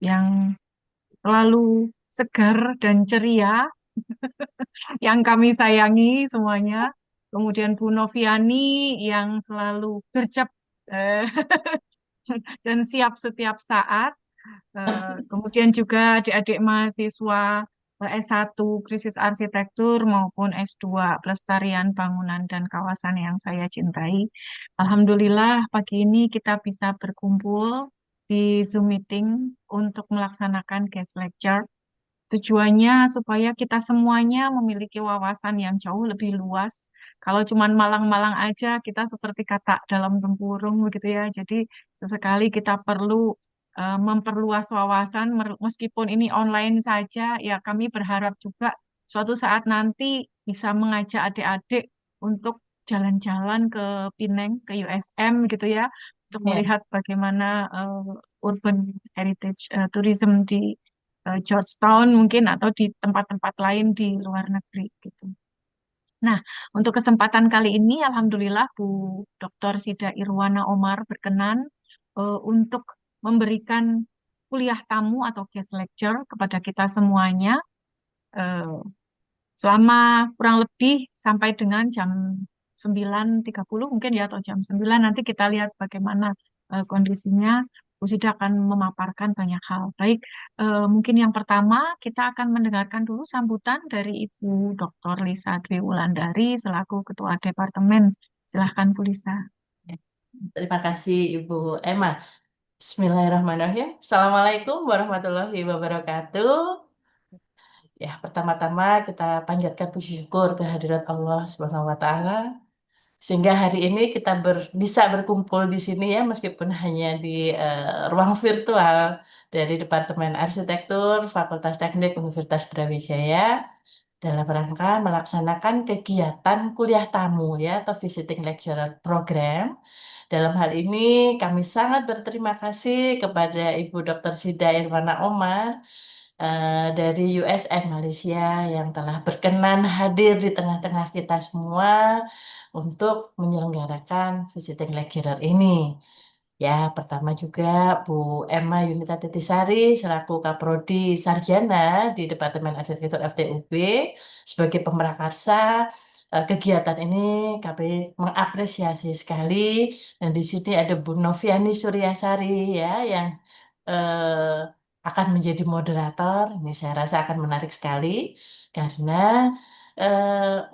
yang selalu segar dan ceria, yang kami sayangi semuanya. Kemudian Bu Noviani yang selalu gercep eh, dan siap setiap saat. Kemudian juga adik-adik mahasiswa S1 Krisis Arsitektur maupun S2 Pelestarian Bangunan dan Kawasan yang saya cintai. Alhamdulillah pagi ini kita bisa berkumpul di Zoom meeting untuk melaksanakan guest lecture. Tujuannya supaya kita semuanya memiliki wawasan yang jauh lebih luas. Kalau cuman malang-malang aja, kita seperti kata dalam tempurung begitu ya. Jadi sesekali kita perlu memperluas wawasan, meskipun ini online saja. Ya kami berharap juga suatu saat nanti bisa mengajak adik-adik untuk jalan-jalan ke Penang, ke USM gitu ya, untuk Ya. melihat bagaimana urban heritage tourism di Georgetown mungkin atau di tempat-tempat lain di luar negeri gitu. Nah, untuk kesempatan kali ini, Alhamdulillah Bu Dr. Sida Irwana Omar berkenan untuk memberikan kuliah tamu atau guest lecture kepada kita semuanya eh, selama kurang lebih sampai dengan jam 9.30 mungkin ya atau jam 9 nanti kita lihat bagaimana kondisinya. Bu Sida akan memaparkan banyak hal. Baik, mungkin yang pertama kita akan mendengarkan dulu sambutan dari Ibu Dr. Lisa Dwi Wulandari selaku Ketua Departemen. Silahkan Bu Lisa. Terima kasih Ibu Emma. Bismillahirrahmanirrahim. Assalamualaikum warahmatullahi wabarakatuh. Ya, pertama-tama kita panjatkan puji syukur kehadirat Allah Subhanahu wa taala sehingga hari ini kita bisa berkumpul di sini ya meskipun hanya di ruang virtual dari Departemen Arsitektur Fakultas Teknik Universitas Brawijaya dalam rangka melaksanakan kegiatan kuliah tamu ya atau visiting lecturer program. Dalam hal ini kami sangat berterima kasih kepada Ibu Dr. Sida Irwana Omar dari USM Malaysia yang telah berkenan hadir di tengah-tengah kita semua untuk menyelenggarakan visiting lecturer ini. Ya, pertama juga Bu Emma Yunita Titisari selaku Kaprodi Sarjana di Departemen Arsitektur FTUB sebagai pemrakarsa kegiatan ini kami mengapresiasi sekali dan di sini ada Bu Noviani Suryasari ya yang akan menjadi moderator. Ini saya rasa akan menarik sekali karena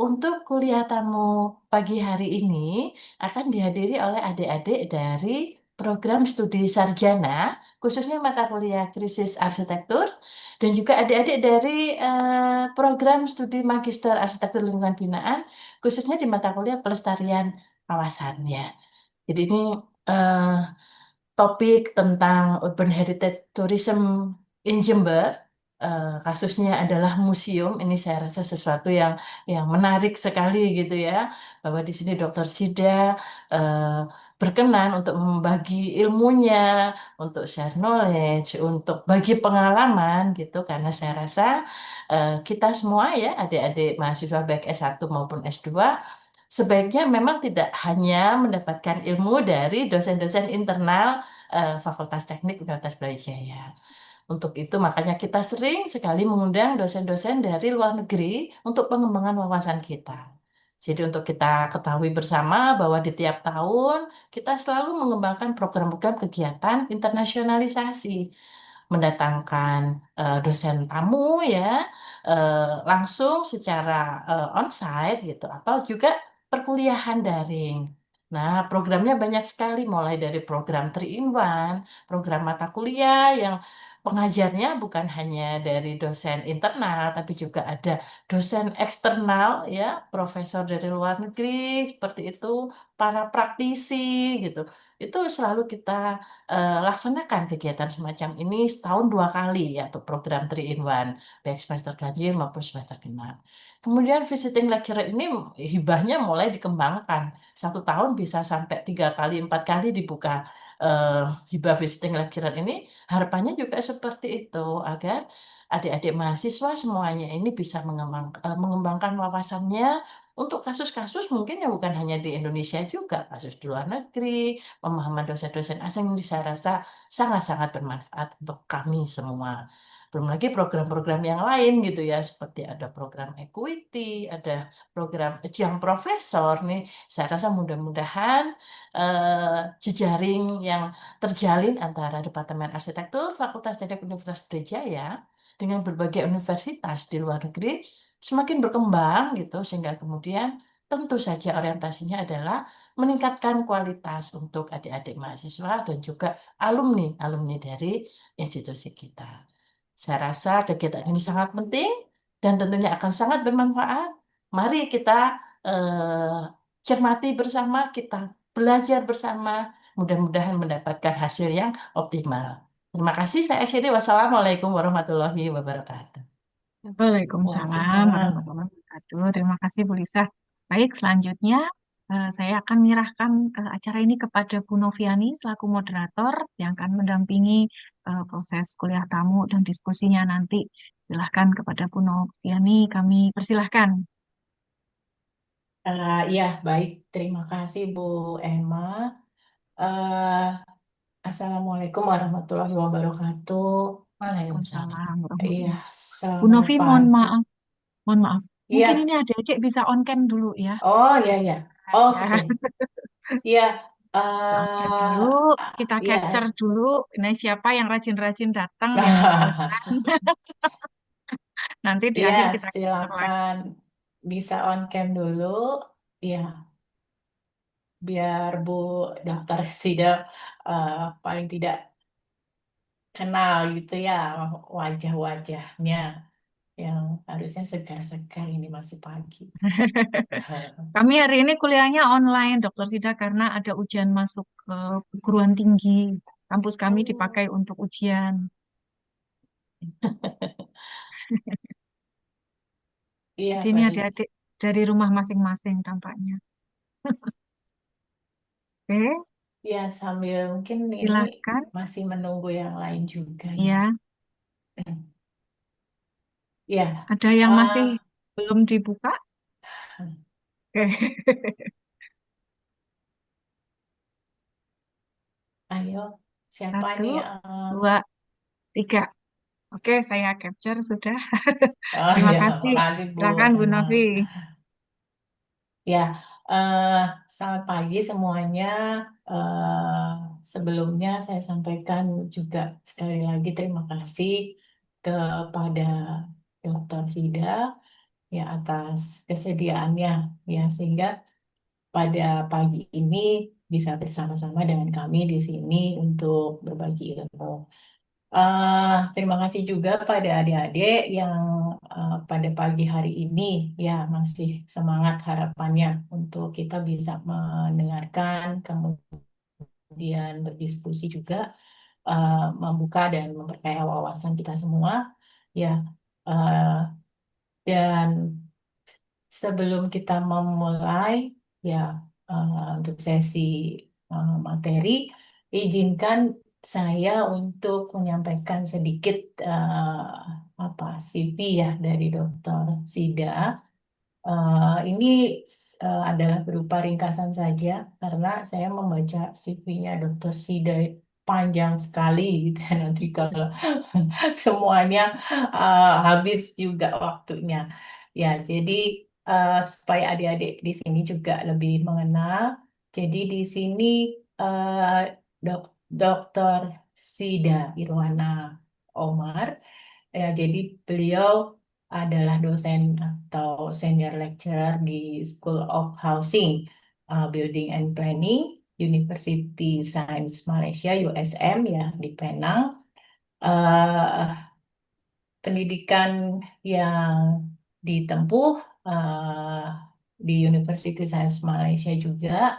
untuk kuliah tamu pagi hari ini akan dihadiri oleh adik-adik dari program studi sarjana, khususnya mata kuliah krisis arsitektur, dan juga adik-adik dari program studi magister arsitektur lingkungan binaan, khususnya di mata kuliah pelestarian kawasan ya. Jadi ini eh, topik tentang urban heritage tourism in Jember. Kasusnya adalah museum. Ini saya rasa sesuatu yang menarik sekali gitu ya, bahwa di sini Dr. Sida eh, berkenan untuk membagi ilmunya, untuk share knowledge, untuk bagi pengalaman gitu. Karena saya rasa kita semua ya, adik-adik mahasiswa baik S1 maupun S2 sebaiknya memang tidak hanya mendapatkan ilmu dari dosen-dosen internal Fakultas Teknik Universitas Brawijaya. Untuk itu makanya kita sering sekali mengundang dosen-dosen dari luar negeri untuk pengembangan wawasan kita. Jadi untuk kita ketahui bersama bahwa di tiap tahun kita selalu mengembangkan program-program kegiatan internasionalisasi, mendatangkan dosen tamu ya langsung secara onsite gitu atau juga perkuliahan daring. Nah, programnya banyak sekali mulai dari program 3 in 1, program mata kuliah yang pengajarnya bukan hanya dari dosen internal tapi juga ada dosen eksternal ya, profesor dari luar negeri seperti itu, para praktisi gitu. Itu selalu kita laksanakan kegiatan semacam ini setahun 2 kali ya untuk program 3 in 1 baik semester ganjil maupun semester genap. Kemudian visiting lecturer ini hibahnya mulai dikembangkan. 1 tahun bisa sampai 3 kali, 4 kali dibuka eh, hibah visiting lecturer ini. Harapannya juga seperti itu agar adik-adik mahasiswa semuanya ini bisa mengembangkan wawasannya Untuk kasus-kasus mungkin ya bukan hanya di Indonesia juga, kasus di luar negeri, pemahaman dosen-dosen asing ini saya rasa sangat-sangat bermanfaat untuk kami semua. Belum lagi program-program yang lain gitu ya, seperti ada program equity, ada program yang profesor nih. Saya rasa mudah-mudahan jejaring yang terjalin antara Departemen Arsitektur Fakultas Teknik Universitas Brawijaya dengan berbagai universitas di luar negeri semakin berkembang gitu sehingga kemudian tentu saja orientasinya adalah meningkatkan kualitas untuk adik-adik mahasiswa dan juga alumni-alumni dari institusi kita. Saya rasa kegiatan ini sangat penting dan tentunya akan sangat bermanfaat. Mari kita eh, cermati bersama, kita belajar bersama, mudah-mudahan mendapatkan hasil yang optimal. Terima kasih, saya akhiri. Wassalamualaikum warahmatullahi wabarakatuh. Waalaikumsalam Waalaikumsalam. warahmatullahi wabarakatuh. Terima kasih Bu Lisa. Baik, selanjutnya saya akan menyerahkan acara ini kepada Bu Noviani selaku moderator yang akan mendampingi proses kuliah tamu dan diskusinya nanti. Silahkan kepada Bu Noviani, kami persilahkan. Ya, baik. Terima kasih Bu Emma. Eh, Assalamualaikum warahmatullahi wabarakatuh. Waalaikumsalam. Waalaikumsalam Iya, warahmatullahi. Bu selamat Novi, mohon pagi. maaf, mohon maaf. Mungkin Iya, ini adik-adik bisa on cam dulu ya. oh iya, iya. Oke. Ya. Iya, On cam dulu, kita capture iya. dulu. Nah, siapa yang rajin-rajin datang, yang ikut-ikutan. Nanti di Iya, akhir kita capture lagi. silakan bisa on cam dulu. Iya, biar Bu Daftar Sida paling tidak kenal gitu ya wajah-wajahnya yang harusnya segar-segar ini masih pagi. Kami hari ini kuliahnya online, Dokter Sida, karena ada ujian masuk ke perguruan tinggi. Kampus kami Oh, dipakai untuk ujian. iya Jadi ini baik. adik-adik dari rumah masing-masing tampaknya. Oke, Ya sambil mungkin ini silakan. masih menunggu yang lain juga ya. Ya, Ya, ada yang masih ah, belum dibuka? Oke. ayo siapa Satu, nih? dua, tiga. Oke, saya capture sudah. Oh Terima ya, kasih. makasih Bu Silakan Bu Emma. Novi. Ya, eh, selamat pagi semuanya. Sebelumnya saya sampaikan juga sekali lagi terima kasih kepada Dr. Sida ya atas kesediaannya ya sehingga pada pagi ini bisa bersama-sama dengan kami di sini untuk berbagi ilmu. Terima kasih juga pada adik-adik yang pada pagi hari ini ya masih semangat harapannya untuk kita bisa mendengarkan kemudian berdiskusi juga membuka dan memperkaya wawasan kita semua ya. eh, dan sebelum kita memulai ya untuk sesi materi, izinkan saya untuk menyampaikan sedikit apa CV ya dari Dokter Sida. Ini adalah berupa ringkasan saja karena saya membaca CV-nya Dokter Sida panjang sekali gitu ya nanti kalau semuanya habis juga waktunya. Ya, jadi supaya adik-adik di sini juga lebih mengenal. Jadi di sini eh, Dokter Sida Irwana Omar. Ya, jadi beliau adalah dosen atau senior lecturer di School of Housing, Building and Planning, University Science Malaysia (USM) ya di Penang. eh Pendidikan yang ditempuh di Universitas Science Malaysia juga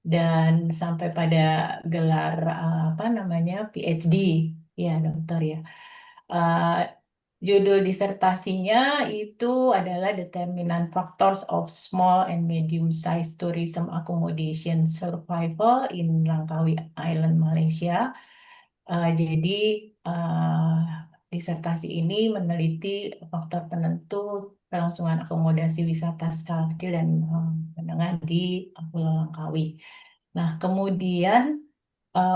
dan sampai pada gelar apa namanya PhD ya dokter ya. Eh, Judul disertasinya itu adalah Determinant Factors of Small and Medium-Sized Tourism Accommodation Survival in Langkawi Island, Malaysia. Jadi disertasi ini meneliti faktor penentu kelangsungan akomodasi wisata skala kecil dan menengah di Pulau Langkawi. Nah, kemudian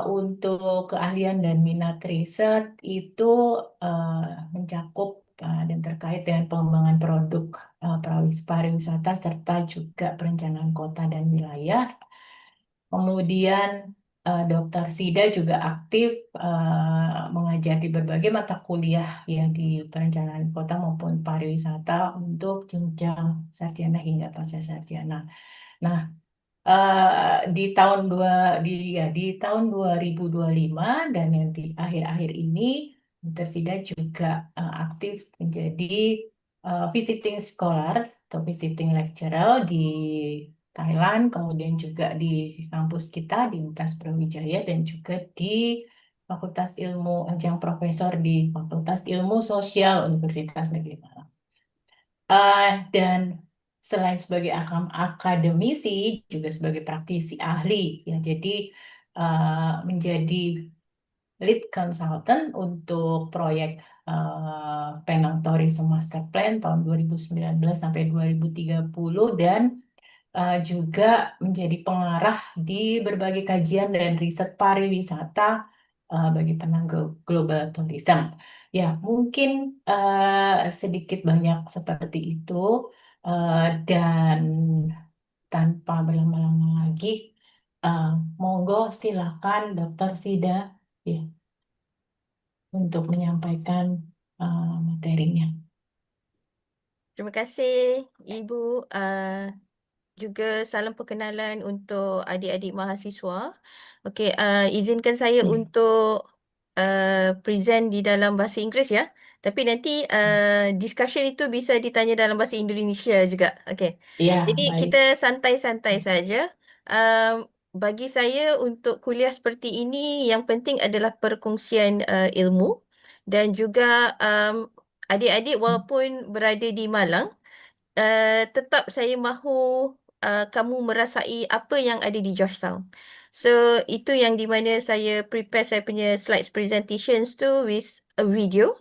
untuk keahlian dan minat riset itu eh, mencakup dan terkait dengan pengembangan produk pariwisata serta juga perencanaan kota dan wilayah. Kemudian Dr. Sida juga aktif mengajar di berbagai mata kuliah ya di perencanaan kota maupun pariwisata untuk jenjang sarjana hingga pasca sarjana. Nah, di tahun di tahun 2025 dan yang di akhir-akhir ini Tersida juga aktif menjadi visiting scholar atau visiting lecturer di Thailand, kemudian juga di kampus kita di Universitas Brawijaya dan juga di Fakultas Ilmu Adjunct Profesor di Fakultas Ilmu Sosial Universitas Negeri Malang. Dan selain sebagai akademisi, juga sebagai praktisi ahli, ya jadi menjadi lead consultant untuk proyek Penang Tourism Master Plan tahun 2019 sampai 2030 dan juga menjadi pengarah di berbagai kajian dan riset pariwisata bagi Penang Global Tourism. Ya, mungkin sedikit banyak seperti itu. Dan tanpa berlama-lama lagi, eh, monggo silakan Dokter Sida ya, untuk menyampaikan materinya. Terima kasih Ibu. Juga salam perkenalan untuk adik-adik mahasiswa. Okey, izinkan saya untuk present di dalam bahasa Inggeris ya. Tapi nanti discussion itu bisa ditanya dalam bahasa Indonesia juga. Okey. Ya, Jadi baik. kita santai-santai saja. Bagi saya untuk kuliah seperti ini yang penting adalah perkongsian ilmu dan juga adik-adik walaupun berada di Malang, tetap saya mahu kamu merasai apa yang ada di Georgetown. So, itu yang di mana saya prepare saya punya slides presentations tu with a video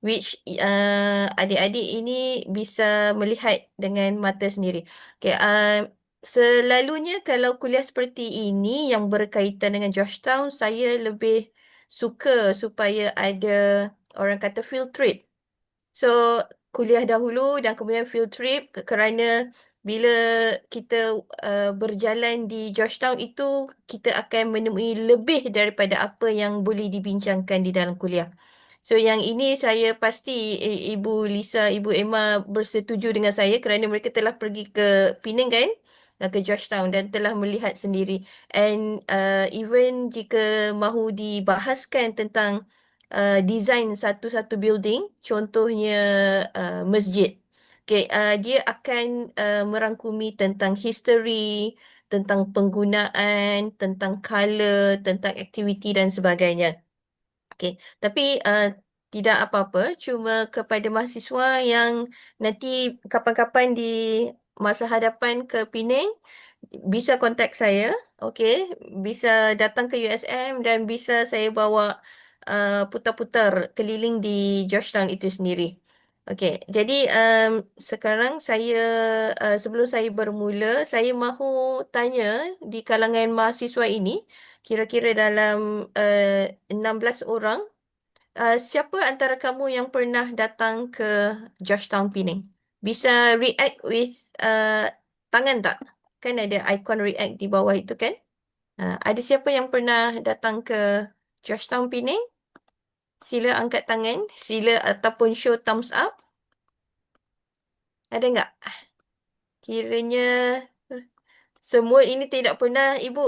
which adik-adik ini bisa melihat dengan mata sendiri. Okay, selalunya kalau kuliah seperti ini yang berkaitan dengan Georgetown, saya lebih suka supaya ada orang kata field trip. So, kuliah dahulu dan kemudian field trip kerana bila kita berjalan di Georgetown itu, kita akan menemui lebih daripada apa yang boleh dibincangkan di dalam kuliah. So, yang ini saya pasti Ibu Lisa, Ibu Emma bersetuju dengan saya kerana mereka telah pergi ke Penang kan? Ke Georgetown dan telah melihat sendiri. And even jika mahu dibahaskan tentang design satu-satu building, contohnya masjid. Okay, dia akan merangkumi tentang history, tentang penggunaan, tentang color, tentang aktiviti dan sebagainya. Okay, tapi tidak apa-apa, cuma kepada mahasiswa yang nanti kapan-kapan di masa hadapan ke Penang, bisa kontak saya, okay, bisa datang ke USM dan bisa saya bawa putar-putar keliling di Georgetown itu sendiri. Okay, jadi sekarang saya sebelum saya bermula, saya mahu tanya di kalangan mahasiswa ini, kira-kira dalam 16 orang, siapa antara kamu yang pernah datang ke Georgetown Penang? Bisa react with tangan tak? Kan ada ikon react di bawah itu kan? Ada siapa yang pernah datang ke Georgetown Penang? Sila angkat tangan, sila ataupun show thumbs up. Ada enggak? Kiranya semua ini tidak pernah Ibu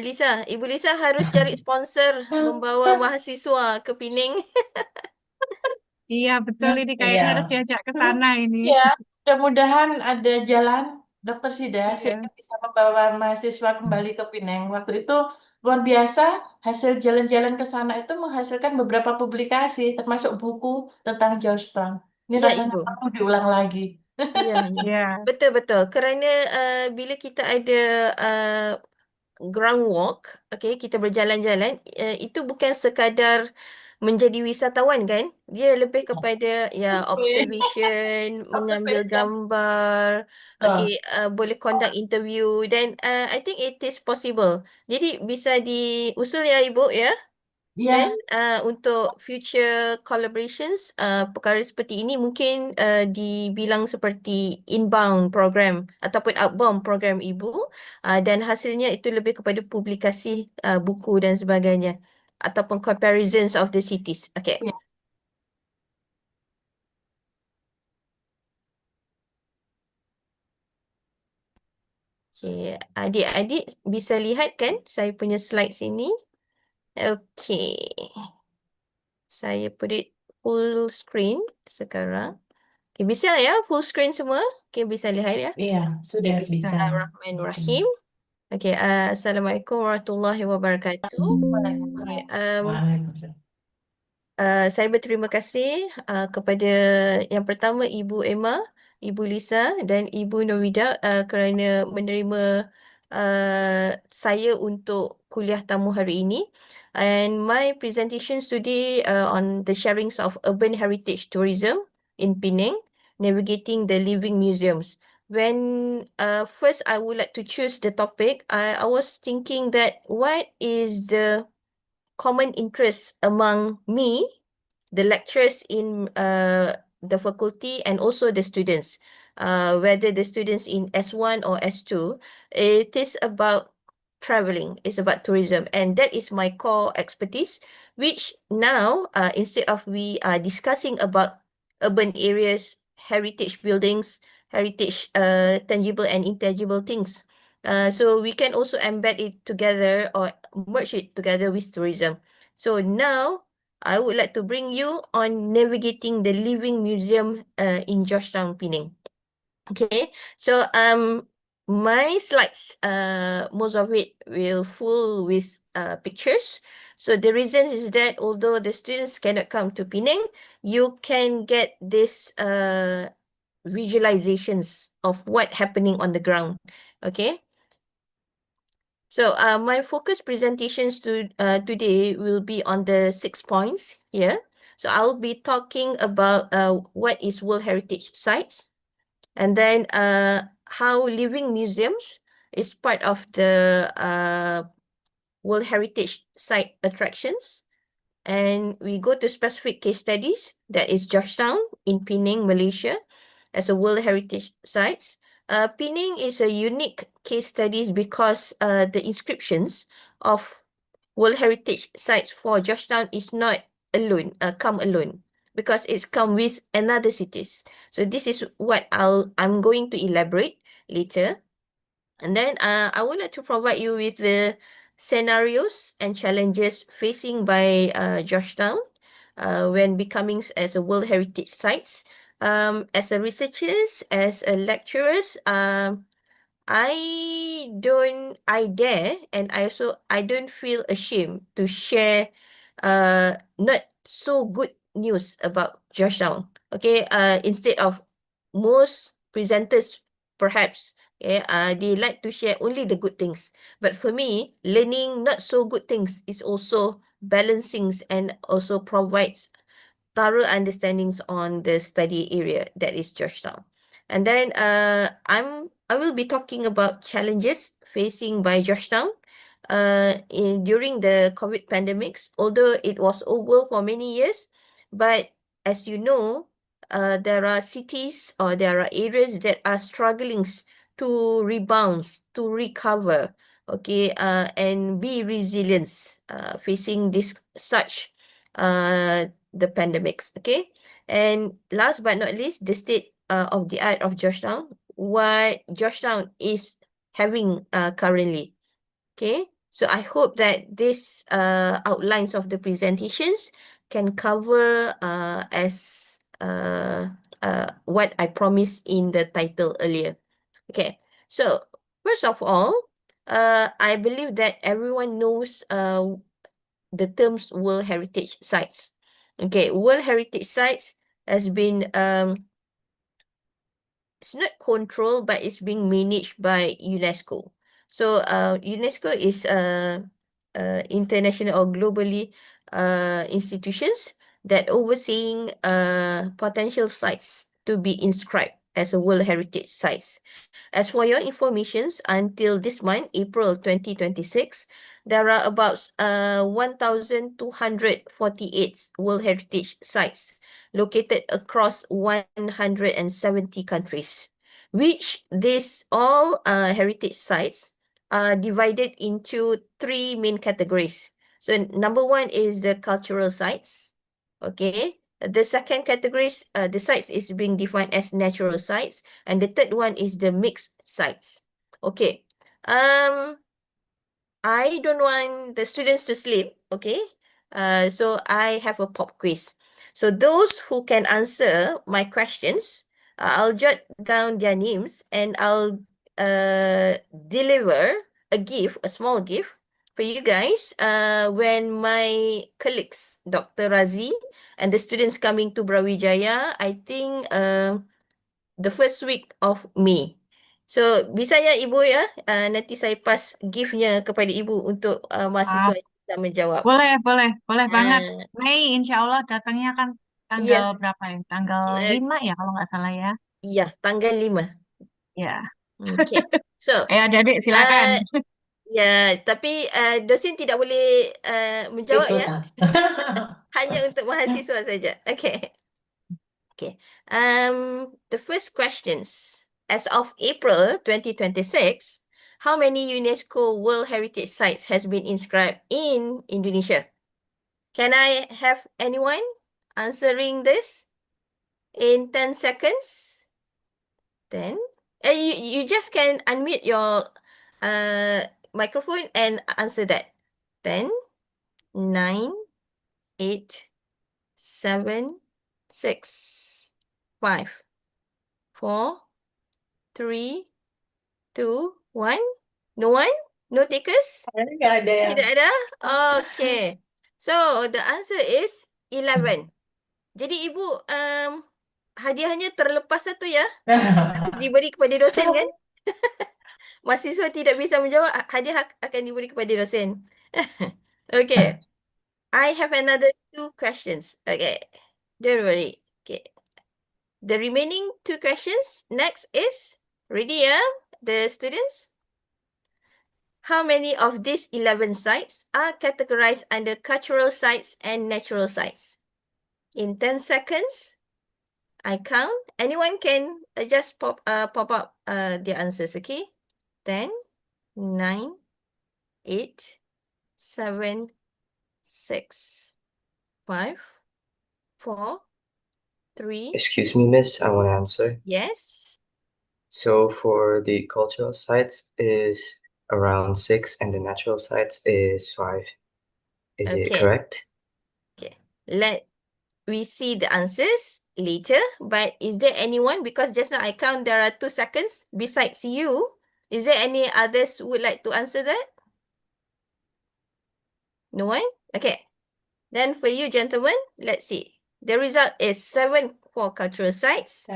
Lisa. Ibu Lisa harus cari sponsor membawa mahasiswa ke Penang. Iya, betul ini kayaknya harus Iya. diajak ke sana ini. Ya, mudah-mudahan ada jalan, Dokter Sida, Iya. sehingga bisa membawa mahasiswa kembali ke Penang. Waktu itu luar biasa, hasil jalan-jalan ke sana itu menghasilkan beberapa publikasi, termasuk buku tentang Georgetown. Ini Ya, rasanya Ibu. perlu diulang lagi. Ya, ya. Iya. Betul-betul. Kerana bila kita ada ground walk, okay, kita berjalan-jalan, itu bukan sekadar menjadi wisatawan kan, dia lebih kepada ya Wih, observation, mengambil observation. gambar, Oh, boleh conduct interview dan I think it is possible. Jadi bisa diusul ya Ibu ya. Dan iya, untuk future collaborations, perkara seperti ini mungkin dibilang seperti inbound program ataupun outbound program Ibu, dan hasilnya itu lebih kepada publikasi buku dan sebagainya ataupun comparisons of the cities. Okay. iya, Okay, adik-adik bisa lihat kan saya punya slides ini? Okay, saya put it full screen sekarang. Okay, bisa ya full screen semua? Okay, bisa lihat ya? Iya, Okay, sudah bisa. Bismillahirrahmanirrahim. Okay, Assalamualaikum warahmatullahi wabarakatuh. Okay, Waalaikumsalam. Waalaikumsalam. Saya berterima kasih kepada yang pertama Ibu Emma, Ibu Lisa dan Ibu Norida kerana menerima saya untuk kuliah tamu hari ini. And my presentations today on the sharings of urban heritage tourism in Penang, navigating the living museums. When first I would like to choose the topic, I was thinking that what is the common interest among me, the lecturers in the faculty, and also the students, whether the students in S1 or S2, it is about traveling, it's about tourism, and that is my core expertise, which now, instead of we are discussing about urban areas, heritage buildings, heritage tangible and intangible things, so we can also embed it together or merge it together with tourism. So now I would like to bring you on navigating the living museum in Georgetown, Penang. Okay, so my slides, most of it will full with pictures. So the reason is that although the students cannot come to Penang, you can get this visualizations of what happening on the ground. Okay. So my focus presentations today will be on the 6 points here. So I'll be talking about what is World Heritage Sites, and then how living museums is part of the World Heritage Site attractions. And we go to specific case studies, that is Georgetown in Penang, Malaysia, as a World Heritage Sites. Penang is a unique case studies because the inscriptions of World Heritage Sites for Georgetown is not alone, come alone, because it's come with another cities. So this is what I'm going to elaborate later. And then I would like to provide you with the scenarios and challenges facing by Georgetown when becoming as a World Heritage Sites. As a researchers, as a lecturers, I dare, and I don't feel ashamed to share not so good news about Georgetown. Okay, instead of most presenters perhaps, okay, they like to share only the good things. But for me, learning not so good things is also balancing and also provides thorough understandings on the study area that is Georgetown. And then I will be talking about challenges facing by Georgetown during the COVID pandemics, although it was over for many years. But as you know, there are cities or there are areas that are struggling to rebound, to recover, okay, and be resilient facing this such the pandemics. Okay, and last but not least, the state of the art of Georgetown, what Georgetown is having currently. Okay, so I hope that this outlines of the presentations can cover as what I promised in the title earlier. Okay, so first of all, I believe that everyone knows the terms World Heritage Sites. Okay, World Heritage Sites has been it's not controlled, but it's being managed by UNESCO. So UNESCO is international or globally institutions that overseeing potential sites to be inscribed as a World Heritage Sites. As for your informations, until this month, April 2026, there are about 1,248 World Heritage Sites located across 170 countries, which these all heritage sites are divided into three main categories. So number one is the cultural sites. Okay. The second category, the sites is being defined as natural sites, and the third one is the mixed sites. Okay. I don't want the students to sleep, okay? So I have a pop quiz. So those who can answer my questions, I'll jot down their names and I'll deliver a gift, a small gift for you guys when my colleagues, Dr. Razi, and the students coming to Brawijaya, I think the first week of May. So, bisa ya Ibu ya, nanti saya pass gift-nya kepada Ibu untuk Ah, mahasiswa yang bisa menjawab. boleh banget. Uh, Mei, insya Allah datangnya kan tanggal iya, berapa ya? Tanggal uh, 5 ya kalau nggak salah ya. iya, tanggal 5. Ya, Okay. So, adik-adik silakan. uh, ya, tapi dosen tidak boleh menjawab ya. Ikutan. Hanya untuk mahasiswa saja. Okay. Okay. The first questions. As of April 2026, how many UNESCO World Heritage Sites has been inscribed in Indonesia? Can I have anyone answering this in 10 seconds? 10. You just can unmute your microphone and answer that. 10, 9, 8, 7, 6, 5, 4, 3, 2, 1. No one? No takers? Nggak ada yang Tidak ada? Okay. So, the answer is 11. Jadi, Ibu, hadiahnya terlepas satu ya. Diberi kepada dosen kan? Mahasiswa tidak bisa menjawab, hadiah akan diberi kepada dosen. Okay. I have another 2 questions. Okay. Don't worry. Okay. The remaining 2 questions next is, ready ya, the students? How many of these 11 sites are categorized under cultural sites and natural sites? In 10 seconds, I count. Anyone can just pop up the answers, okay? 10, 9, 8, 7, 6, 5, 4, 3. Excuse me, miss, I want to answer. Yes. So for the cultural sites is around 6 and the natural sites is 5. Is it Okay. correct? Okay. Let we see the answers later. But is there anyone? Because just now I count there are 2 seconds besides you. Is there any others who would like to answer that? No one? Okay. Then for you, gentlemen, let's see. The result is 7 for cultural sites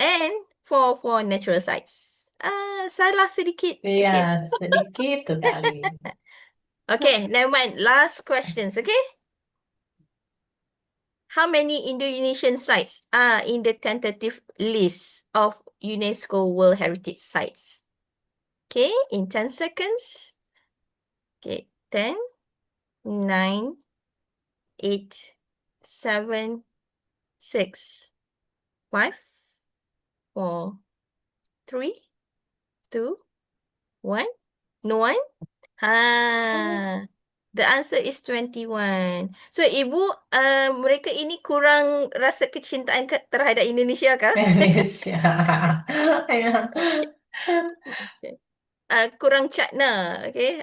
and 4 for natural sites. Salah sedikit. Okay. Iya, sedikit tuh kali. Okay, never mind. Last questions, okay? How many Indonesian sites are in the tentative list of UNESCO World Heritage Sites? Okay, in 10 seconds. Okay, 10, 9, 8, 7, 6, 5, 4, 3, 2, 1. No one? The answer is 21. So, Ibu, mereka ini kurang rasa kecintaan terhadap Indonesia kah? Indonesia. Ya. Okay. Kurang cakna, okay?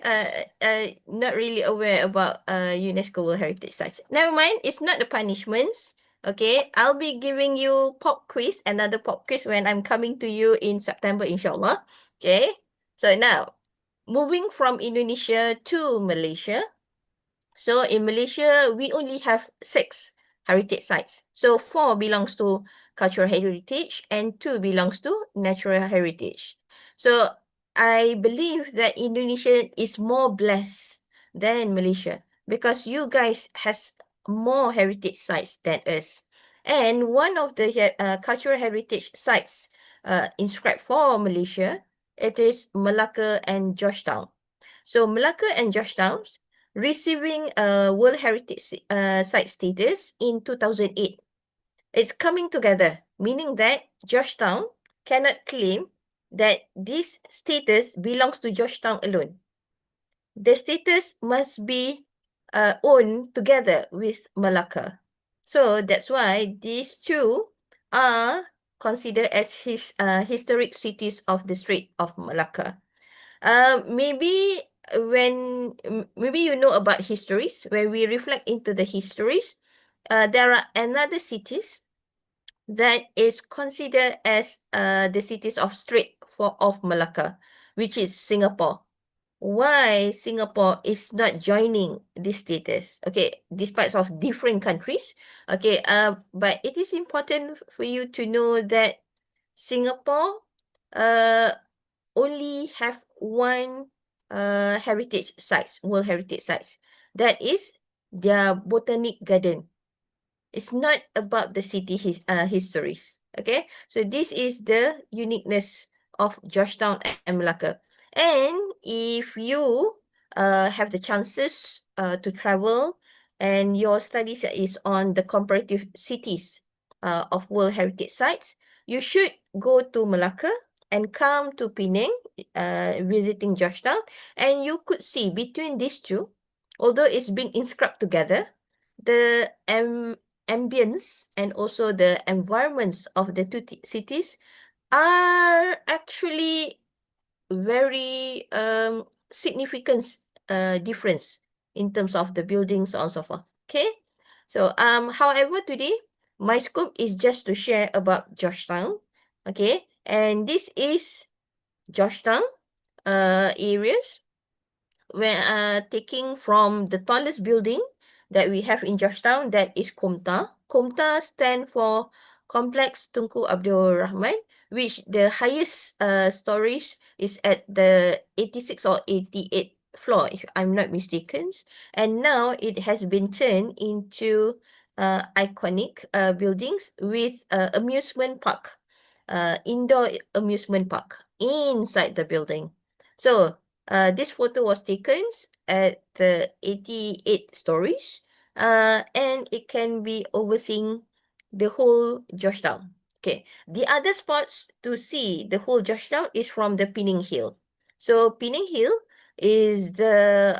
Not really aware about UNESCO World Heritage Sites. Never mind, it's not the punishments. Okay, I'll be giving you pop quiz, another pop quiz when I'm coming to you in September, inshallah. Okay, so now, moving from Indonesia to Malaysia. So in Malaysia, we only have 6 heritage sites. So 4 belongs to cultural heritage and 2 belongs to natural heritage. So I believe that Indonesia is more blessed than Malaysia because you guys has more heritage sites than us. And one of the cultural heritage sites inscribed for Malaysia, it is Malacca and Georgetown. So Malacca and Georgetown receiving a World Heritage Site status in 2008. It's coming together, meaning that Georgetown cannot claim that this status belongs to Georgetown alone. The status must be owned together with Malacca. So that's why these two are considered as historic cities of the Strait of Malacca. Maybe maybe you know about histories. When we reflect into the histories, there are another cities that is considered as the cities of of Malacca, which is Singapore. Why Singapore is not joining this status? Okay, despite of different countries. Okay, but it is important for you to know that Singapore only have one heritage sites, World Heritage Sites. That is their Botanic Garden. It's not about the city histories. Okay, so this is the uniqueness of Georgetown and Malacca. And if you have the chances to travel and your studies is on the comparative cities of World Heritage Sites, you should go to Malacca and come to Penang, visiting Georgetown, and you could see between these two, although it's being inscribed together, the ambience and also the environments of the two cities are actually very significant difference in terms of the buildings and so forth. Okay, so however today my scope is just to share about Georgetown. Okay, and this is Georgetown areas where taking from the tallest building that we have in Georgetown, that is Komta. Komta stand for Complex Tunku Abdul Rahman, which the highest stories is at the 86 or 88th floor, if I'm not mistaken. And now it has been turned into iconic buildings with amusement park, indoor amusement park inside the building. So this photo was taken at the 88 stories, and it can be overseeing the whole Georgetown. Okay, the other spots to see the whole Georgetown is from the Penang Hill. So Penang Hill is the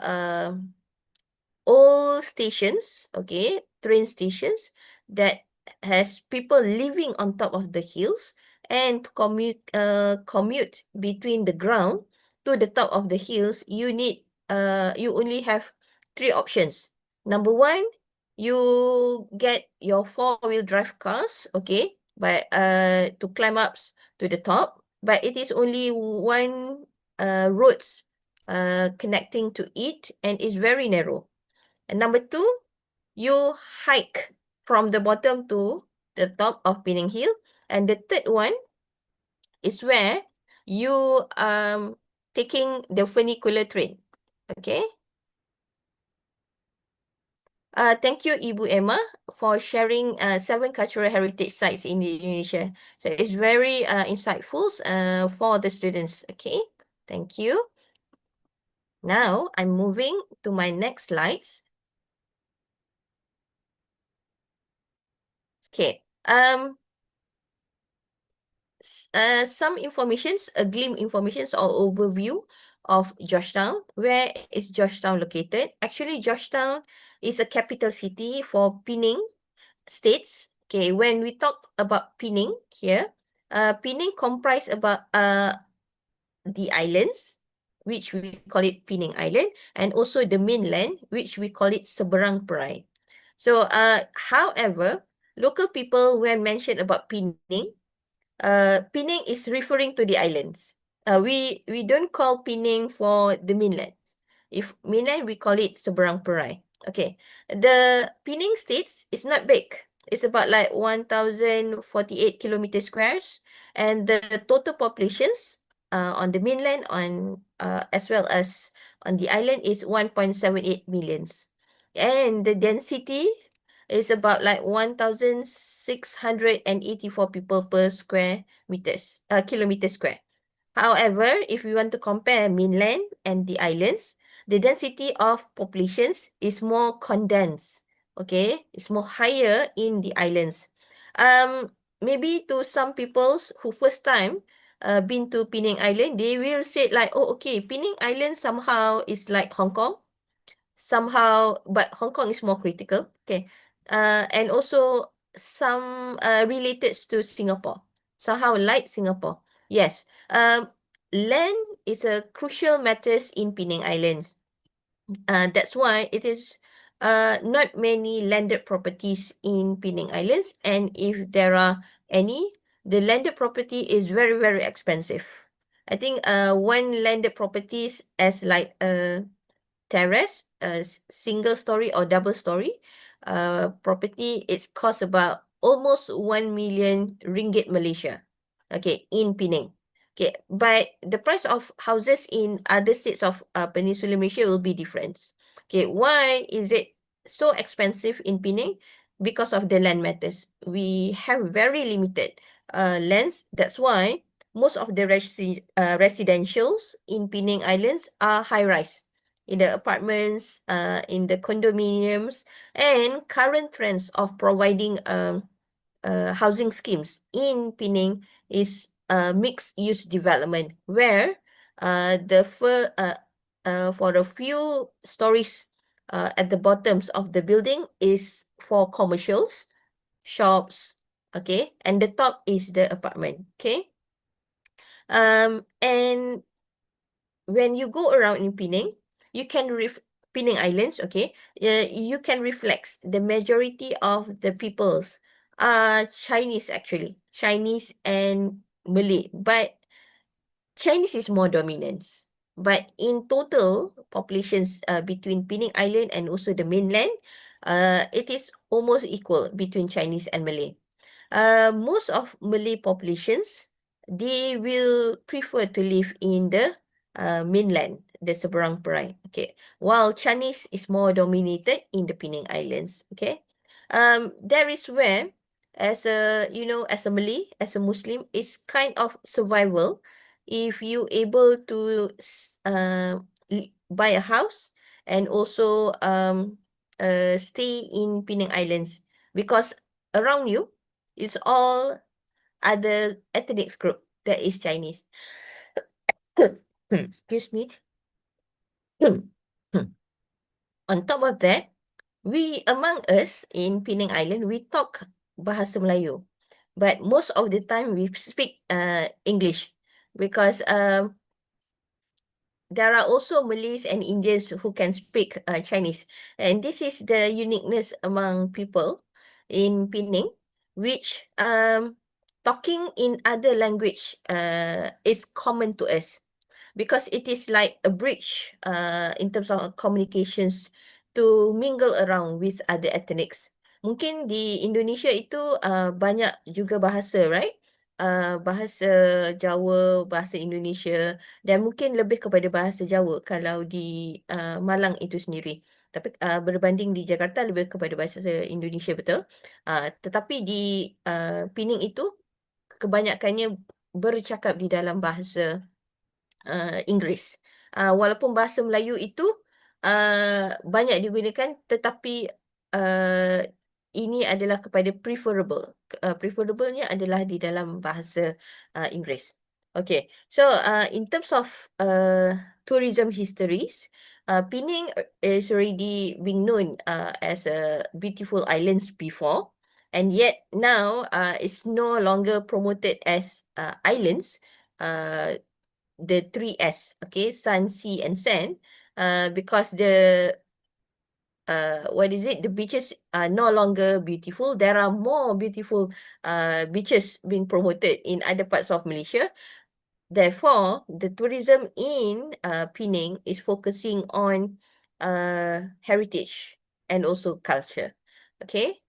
old stations, okay, train stations that has people living on top of the hills, and to commute between the ground to the top of the hills, you only have three options. Number one, you get your four-wheel drive cars, okay, but to climb up to the top, but it is only one roads connecting to it, and it's very narrow. And number two, you hike from the bottom to the top of Penang Hill. And the third one is where you taking the funicular train. Okay. Thank you, Ibu Emma, for sharing 7 cultural heritage sites in Indonesia. So it's very insightful for the students. Okay, thank you. Now I'm moving to my next slides. Okay. Some informations, a glimpse informations or overview of Georgetown. Where is Georgetown located? Actually, Georgetown is a capital city for Penang states. Okay, when we talk about Penang here, Penang comprise about the islands, which we call it Penang Island, and also the mainland, which we call it Seberang Perai. So, however, local people when mentioned about Penang, Penang is referring to the islands. We don't call Penang for the mainland. If mainland, we call it Seberang Perai. Okay, the Penang states is not big. It's about like 1,048 kilometer squares, and the total populations on the mainland as well as on the island is 1.78 millions. and the density is about like 1,684 people per square meters, kilometer square. However, if we want to compare mainland and the islands, the density of populations is more condensed. Okay, it's more higher in the islands. Maybe to some peoples who first time been to Penang Island, they will say like, oh, okay, Penang Island somehow is like Hong Kong, somehow, but Hong Kong is more critical. Okay, and also some related to Singapore, somehow like Singapore. Yes, land is a crucial matters in Penang Islands. That's why it is not many landed properties in Penang Islands, and if there are any, the landed property is very, very expensive. I think one landed properties as like a terrace, single story or double story property, it's cost about almost 1 million ringgit Malaysia. Okay, in Penang. Okay, but the price of houses in other states of Peninsular Malaysia will be different. Okay, why is it so expensive in Penang? Because of the land matters. We have very limited lands. That's why most of the residentials in Penang Islands are high rise, in the apartments, in the condominiums, and current trends of providing housing schemes in Penang is mixed use development, where for a few stories at the bottoms of the building is for commercials, shops, okay, and the top is the apartment, okay. And when you go around in Penang, you can Penang Islands, okay, you can reflect the majority of the peoples are Chinese, actually, Chinese and Malay, but Chinese is more dominant. But in total populations between Penang Island and also the mainland, it is almost equal between Chinese and Malay. Most of Malay populations, they will prefer to live in the mainland, the Seberang Perai. Okay, while Chinese is more dominated in the Penang Islands. Okay, there is where, as a as a Malay, as a Muslim, it's kind of survival if you able to buy a house and also stay in Penang Islands, because around you it's all other ethnic group that is Chinese. Excuse me. On top of that, we among us in Penang Island, we talk bahasa Melayu, but most of the time we speak English, because there are also Malays and Indians who can speak Chinese, and this is the uniqueness among people in Penang, which talking in other language is common to us, because it is like a bridge in terms of communications to mingle around with other ethnics. Mungkin di Indonesia itu banyak juga bahasa, right? Bahasa Jawa, bahasa Indonesia, dan mungkin lebih kepada bahasa Jawa kalau di Malang itu sendiri. Tapi berbanding di Jakarta lebih kepada bahasa Indonesia, betul. Tetapi di Penang itu kebanyakannya bercakap di dalam bahasa Inggeris. Walaupun bahasa Melayu itu banyak digunakan, tetapi ini adalah kepada preferable. Preferable-nya adalah di dalam bahasa Inggeris. Okay, so in terms of tourism histories, Penang is already being known as a beautiful islands before, and yet now it's no longer promoted as islands. The 3S, okay, sun, sea, and sand, because the what is it? The beaches are no longer beautiful. There are more beautiful beaches being promoted in other parts of Malaysia. Therefore, the tourism in Penang is focusing on heritage and also culture. Okay,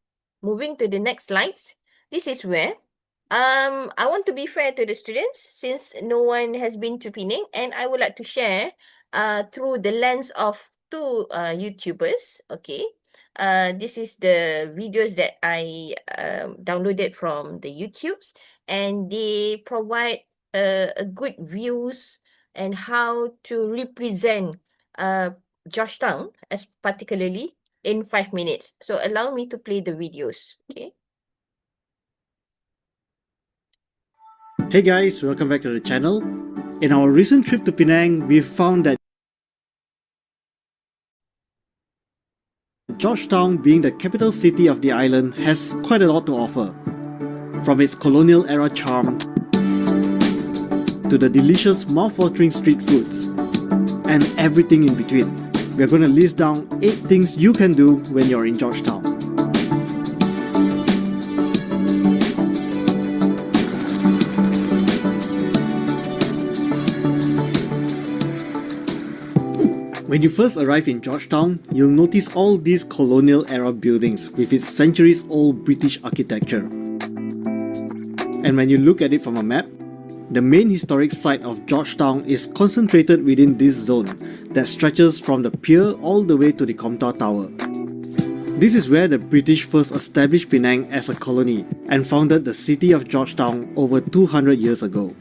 moving to the next slides. This is where I want to be fair to the students, since no one has been to Penang, and I would like to share through the lens of two YouTubers. Okay, This is the videos that I downloaded from the YouTubes, and they provide a good views and how to represent Georgetown as particularly in 5 minutes. So allow me to play the videos. Okay. Hey guys, welcome back to the channel. In our recent trip to Penang, we found that Georgetown, being the capital city of the island, has quite a lot to offer. From its colonial era charm to the delicious mouth-watering street foods and everything in between. We're going to list down 8 things you can do when you're in Georgetown. When you first arrive in Georgetown, you'll notice all these colonial era buildings with its centuries-old British architecture. And when you look at it from a map, the main historic site of Georgetown is concentrated within this zone that stretches from the pier all the way to the Comtar Tower. This is where the British first established Penang as a colony and founded the city of Georgetown over 200 years ago.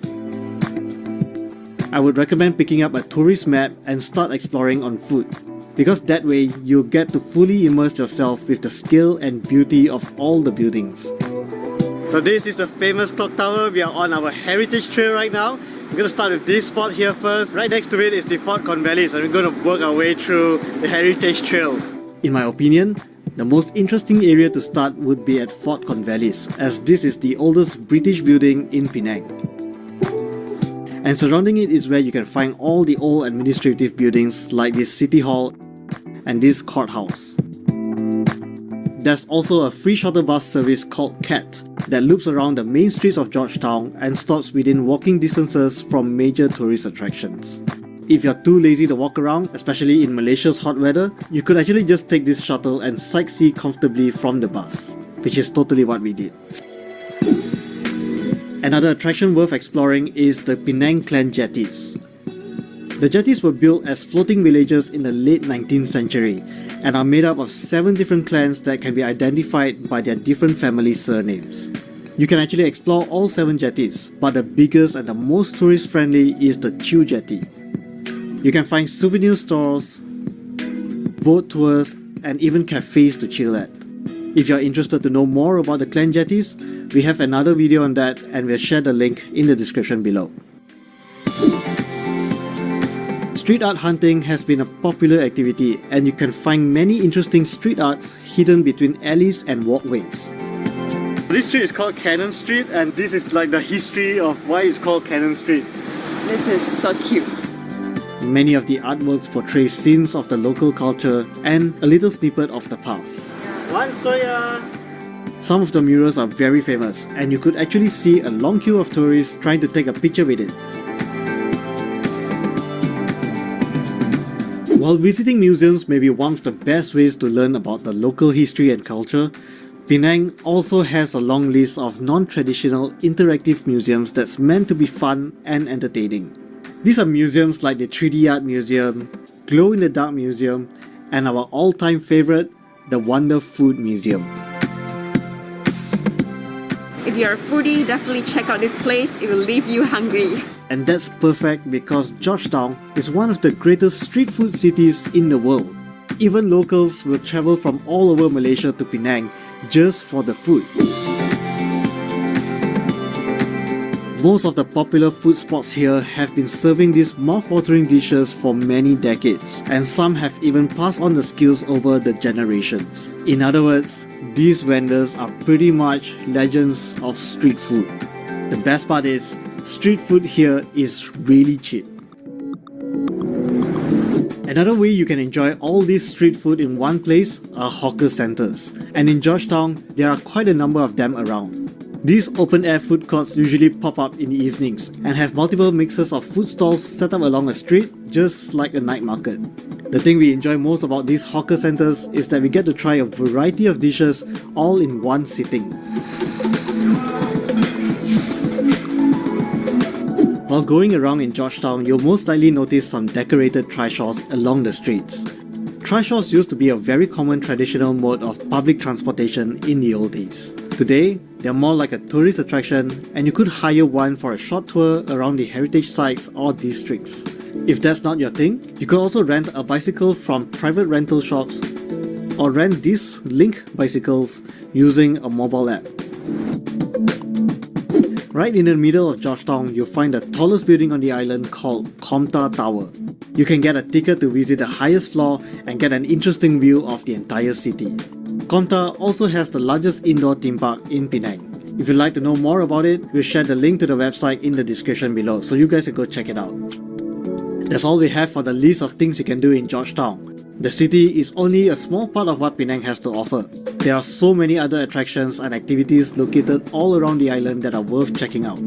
I would recommend picking up a tourist map and start exploring on foot, because that way you'll get to fully immerse yourself with the scale and beauty of all the buildings. So this is the famous clock tower. We are on our heritage trail right now. We're going to start with this spot here first. Right next to it is the Fort Cornwallis, and we're going to work our way through the heritage trail. In my opinion, the most interesting area to start would be at Fort Cornwallis, as this is the oldest British building in Penang. And surrounding it is where you can find all the old administrative buildings like this City Hall and this courthouse. There's also a free shuttle bus service called CAT that loops around the main streets of Georgetown and stops within walking distances from major tourist attractions. If you're too lazy to walk around, especially in Malaysia's hot weather, you could actually just take this shuttle and sightsee comfortably from the bus, which is totally what we did. Another attraction worth exploring is the Penang Clan Jetties. The jetties were built as floating villages in the late 19th century and are made up of 7 different clans that can be identified by their different family surnames. You can actually explore all 7 jetties, but the biggest and the most tourist friendly is the Chew Jetty. You can find souvenir stores, boat tours, and even cafes to chill at. If you're interested to know more about the clan jetties, we have another video on that, and we'll share the link in the description below. Street art hunting has been a popular activity, and you can find many interesting street arts hidden between alleys and walkways. This street is called Cannon Street, and this is like the history of why it's called Cannon Street. This is so cute. Many of the artworks portray scenes of the local culture and a little snippet of the past. One soya! Some of the murals are very famous, and you could actually see a long queue of tourists trying to take a picture with it. While visiting museums may be one of the best ways to learn about the local history and culture, Penang also has a long list of non-traditional interactive museums that's meant to be fun and entertaining. These are museums like the 3D Art Museum, Glow in the Dark Museum, and our all-time favorite, the Wonder Food Museum. If you're a foodie, definitely check out this place. It will leave you hungry. And that's perfect because Georgetown is one of the greatest street food cities in the world. Even locals will travel from all over Malaysia to Penang just for the food. Most of the popular food spots here have been serving these mouth-watering dishes for many decades, and some have even passed on the skills over the generations. In other words, these vendors are pretty much legends of street food. The best part is, street food here is really cheap. Another way you can enjoy all this street food in one place are hawker centers, and in Georgetown, there are quite a number of them around. These open-air food courts usually pop up in the evenings and have multiple mixes of food stalls set up along a street, just like a night market. The thing we enjoy most about these hawker centers is that we get to try a variety of dishes all in one sitting. While going around in Georgetown, you'll most likely notice some decorated trishaws along the streets. Trishaws used to be a very common traditional mode of public transportation in the old days. Today, they're more like a tourist attraction, and you could hire one for a short tour around the heritage sites or districts. If that's not your thing, you could also rent a bicycle from private rental shops or rent these Link bicycles using a mobile app. Right in the middle of Georgetown, you'll find the tallest building on the island called Comta Tower. You can get a ticket to visit the highest floor and get an interesting view of the entire city. Comta also has the largest indoor theme park in Penang. If you'd like to know more about it, we'll share the link to the website in the description below, so you guys can go check it out. That's all we have for the list of things you can do in Georgetown. The city is only a small part of what Penang has to offer. There are so many other attractions and activities located all around the island that are worth checking out.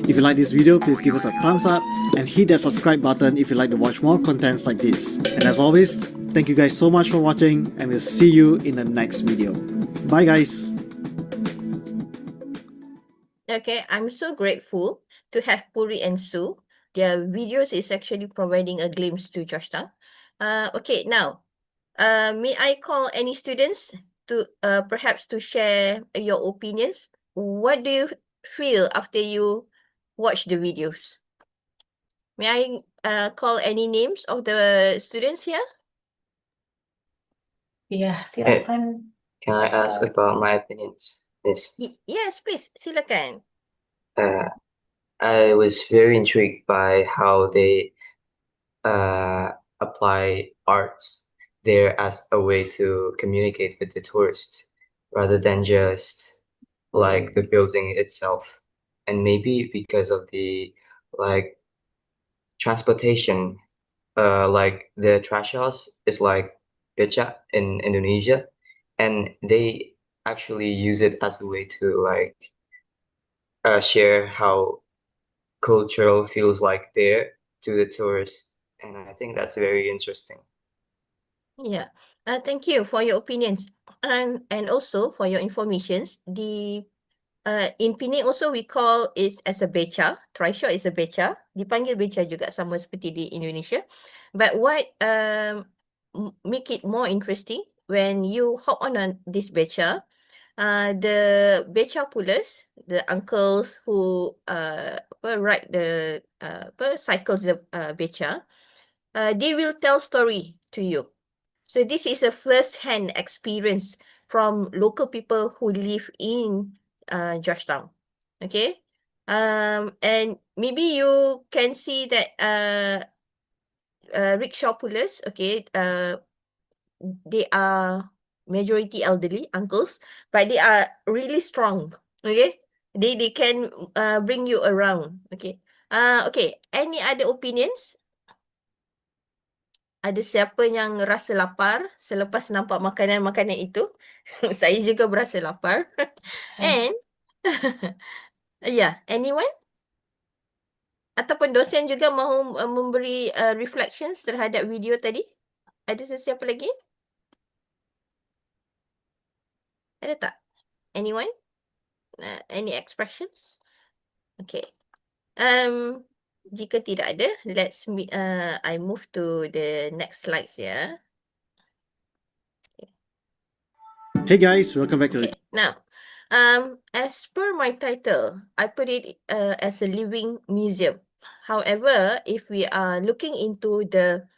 If you like this video, please give us a thumbs up and hit that subscribe button if you'd like to watch more contents like this. And as always, thank you guys so much for watching, and we'll see you in the next video. Bye guys! Okay, I'm so grateful to have Puri and Sue. Their videos is actually providing a glimpse to Georgetown. Okay, now, may I call any students to perhaps to share your opinions? What do you feel after you watch the videos? May I call any names of the students here? Ya, silakan. Can I ask about my opinions, Miss? Yes, please, silakan. I was very intrigued by how they apply arts there as a way to communicate with the tourists rather than just like the building itself. And maybe because of the like transportation, like the trash house is like beca in Indonesia, and they actually use it as a way to like share how cultural feels like there to the tourists, and I think that's very interesting. Yeah, thank you for your opinions and also for your informations. In Penang also we call is as a beca. Trishaw is a beca. Dipanggil beca juga sama seperti di Indonesia. But what make it more interesting when you hop on this beca, the beca pullers, the uncles who ride the cycles the beca, they will tell story to you. So this is a first-hand experience from local people who live in Georgetown. Okay. And maybe you can see that rickshaw pullers, okay, they are majority elderly uncles, but they are really strong. Okay. They can bring you around. Okay. Okay. Any other opinions? Ada siapa yang rasa lapar selepas nampak makanan-makanan itu? Saya juga berasa lapar. And yeah, anyone? Ataupun dosen juga mahu memberi reflections terhadap video tadi? Ada sesiapa lagi? Ada tak? Anyone? Any expressions? Okay. Jika tidak ada, I move to the next slides ya. Hey guys, welcome back to the... Okay, now, as per my title, I put it as a living museum. However, if we are looking into the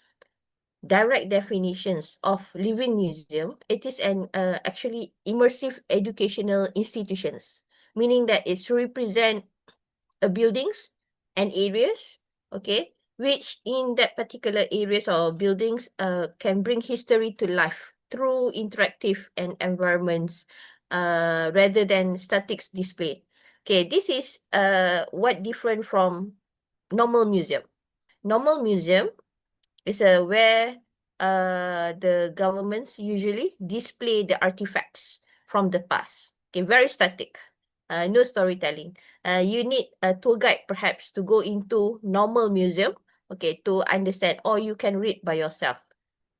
direct definitions of living museum, it is an actually immersive educational institutions, meaning that it's represent buildings and areas, okay, which in that particular areas or buildings can bring history to life through interactive and environments rather than static display. Okay, this is what different from normal museum. Normal museum is where the governments usually display the artifacts from the past. Okay, very static. No storytelling. You need a tour guide perhaps to go into normal museum, okay, to understand, or you can read by yourself.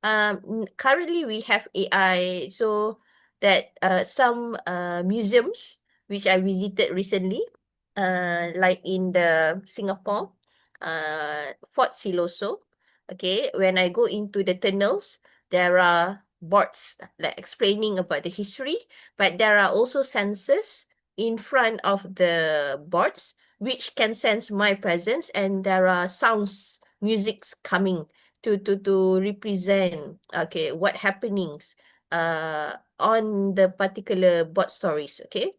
Currently we have AI, so that some museums which I visited recently, like in the Singapore, Fort Siloso, Okay, when I go into the tunnels, there are boards like explaining about the history, but there are also sensors in front of the boards which can sense my presence, and there are sounds, musics coming to represent what happenings on the particular board stories. Okay.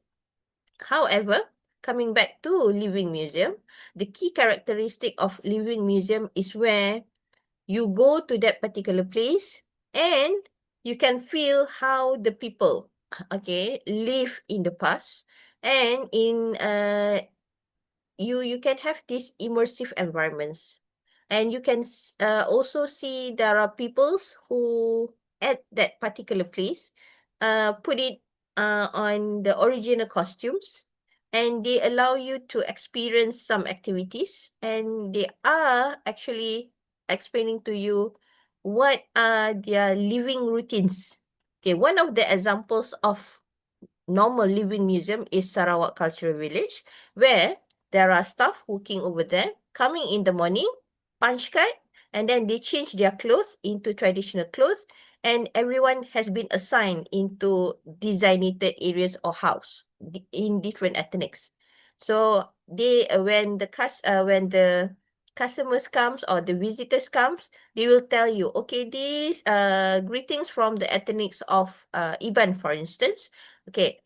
However, coming back to Living Museum, the key characteristic of Living Museum is where you go to that particular place and you can feel how the people live in the past, and you can have these immersive environments, and you can also see there are peoples who at that particular place put it on the original costumes, and they allow you to experience some activities, and they are actually explaining to you what are their living routines. Okay, one of the examples of normal living museum is Sarawak Cultural Village, where there are staff working over there, coming in the morning, punch card, and then they change their clothes into traditional clothes, and everyone has been assigned into designated areas or house in different ethnics. So they when the customers comes or the visitors comes, they will tell you, okay, these greetings from the ethnics of Iban, for instance. Okay,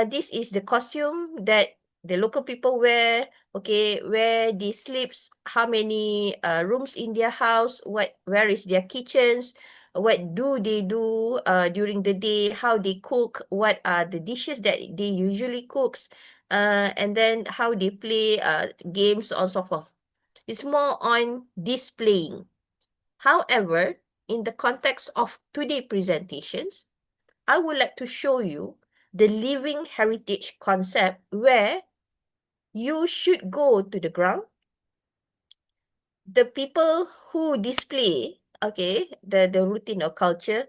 this is the costume that the local people wear. Okay, where they sleeps, how many rooms in their house, where is their kitchens, what do they do during the day, how they cook, what are the dishes that they usually cooks, and then how they play games and so forth. It's more on displaying. However, in the context of today presentations, I would like to show you the living heritage concept where you should go to the ground. The people who display, the routine or culture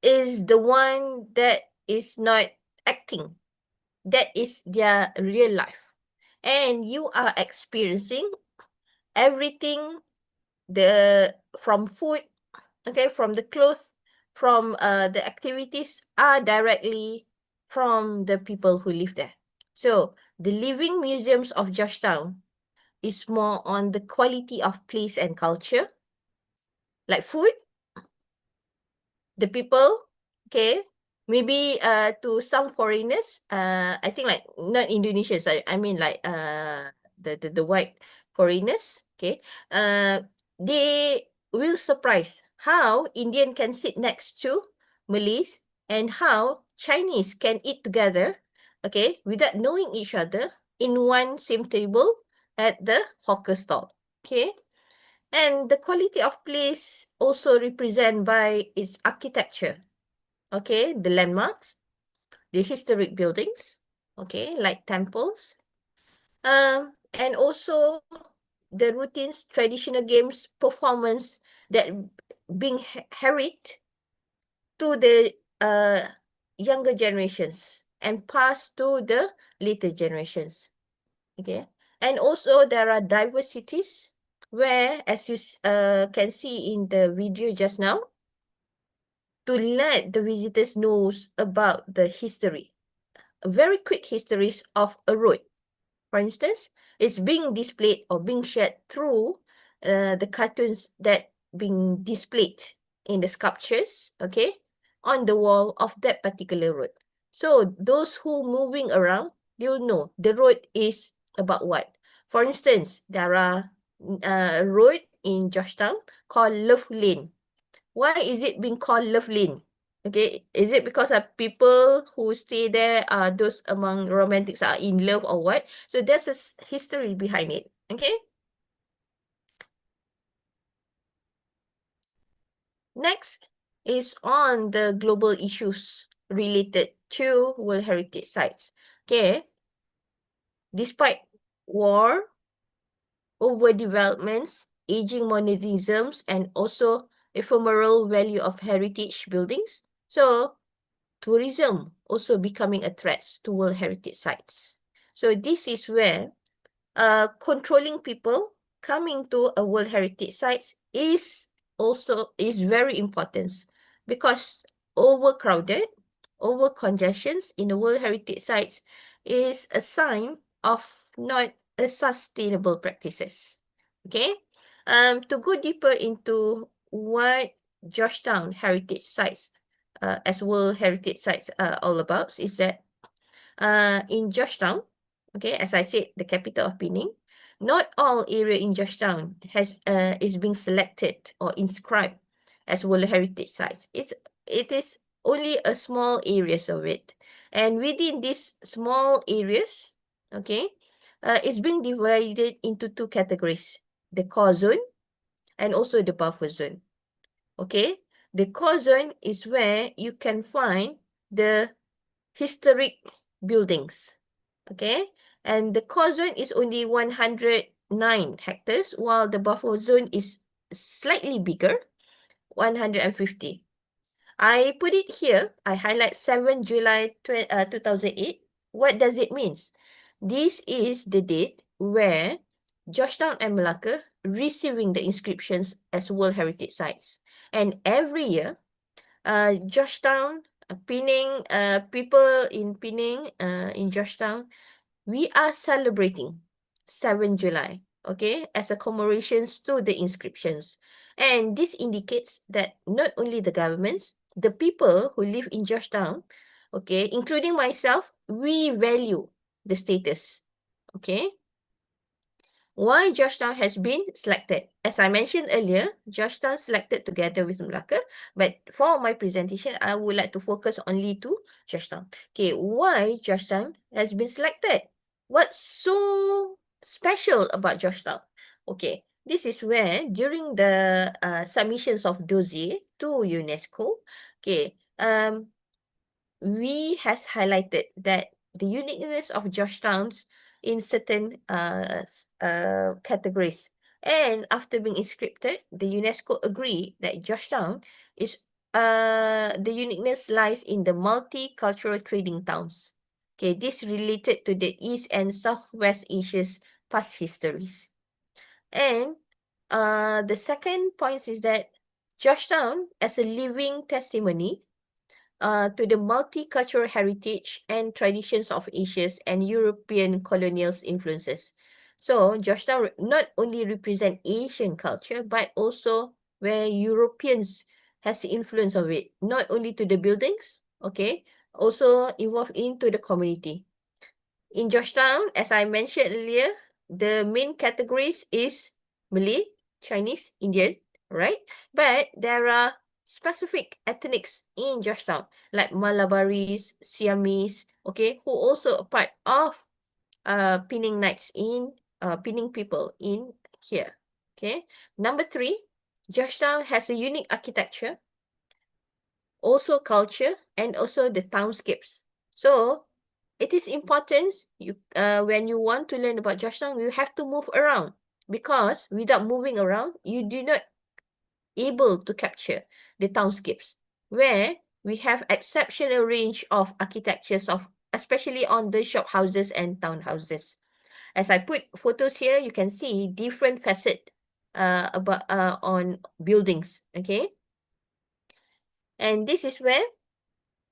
is the one that is not acting. That is their real life. And you are experiencing everything from food, from the clothes, from the activities are directly from the people who live there. So the living museums of Georgetown is more on the quality of place and culture, like food, the people, maybe to some foreigners, I think like not Indonesians, I mean like the white foreigners, they will surprise how Indian can sit next to Malays and how Chinese can eat together, without knowing each other in one same table at the hawker stall. And the quality of place also represent by its architecture, the landmarks, the historic buildings, like temples, and also the routines, traditional games, performance that being carried to the younger generations and passed to the later generations. And also there are diversities where, as you can see in the video just now, to let the visitors knows about the history, a very quick histories of a road. For instance, it's being displayed or being shared through the cartoons that being displayed in the sculptures, on the wall of that particular road. So those who moving around, they'll know the road is about what. For instance, there are a road in Georgetown called Love Lane. Why is it being called Love Lane? Is it because of people who stay there, those among romantics are in love or what? So there's a history behind it. Next is on the global issues related to World Heritage Sites. Despite war, overdevelopments, aging modernisms, and also ephemeral value of heritage buildings, so tourism also becoming a threat to World Heritage Sites. So this is where controlling people coming to a World Heritage Sites is also is very important because overcrowded, over congestions in the World Heritage Sites is a sign of not a sustainable practices. Okay, to go deeper into what Georgetown Heritage Sites as World Heritage Sites are all about is that in Georgetown, okay, as I said, the capital of Penang, not all area in Georgetown is being selected or inscribed as World Heritage Sites. It is only a small areas of it, and within these small areas, okay, it's being divided into two categories: the core zone and also the buffer zone. Okay, the core zone is where you can find the historic buildings. Okay, and the core zone is only 109 hectares, while the buffer zone is slightly bigger, 150. I put it here, I highlight 7 July 2008. What does it mean? This is the date where Georgetown and Malacca receiving the inscriptions as World Heritage Sites. And every year, Georgetown, Penang, people in Penang, in Georgetown, we are celebrating 7 July, okay, as a commemorations to the inscriptions. And this indicates that not only the governments, the people who live in Georgetown, okay, including myself, we value the status, okay. Why Georgetown has been selected? As I mentioned earlier, Georgetown selected together with Malacca, but for my presentation, I would like to focus only to Georgetown. Okay, why Georgetown has been selected? What's so special about Georgetown? Okay, this is where during the submissions of dossier to UNESCO, okay, we has highlighted that the uniqueness of Georgetown's in certain categories. And after being inscripted, the UNESCO agree that Georgetown is the uniqueness lies in the multicultural trading towns. Okay, this related to the East and Southwest Asia's past histories. And the second point is that Georgetown as a living testimony to the multicultural heritage and traditions of Asia's and European colonial influences. So Georgetown not only represent Asian culture, but also where Europeans has the influence of it, not only to the buildings, okay, also involved into the community. In Georgetown, as I mentioned earlier, the main categories is Malay, Chinese, Indian, right? But there are specific ethnics in Georgetown, like Malabaris, Siamese, okay, who also a part of Penang Knights in Penang people in here. Okay. Number 3, Georgetown has a unique architecture, also culture, and also the townscapes. So it is important when you want to learn about Georgetown, you have to move around, because without moving around, you do not able to capture the townscapes, where we have exceptional range of architectures of, especially on the shop houses and townhouses. As I put photos here, you can see different facet about on buildings, okay? And this is where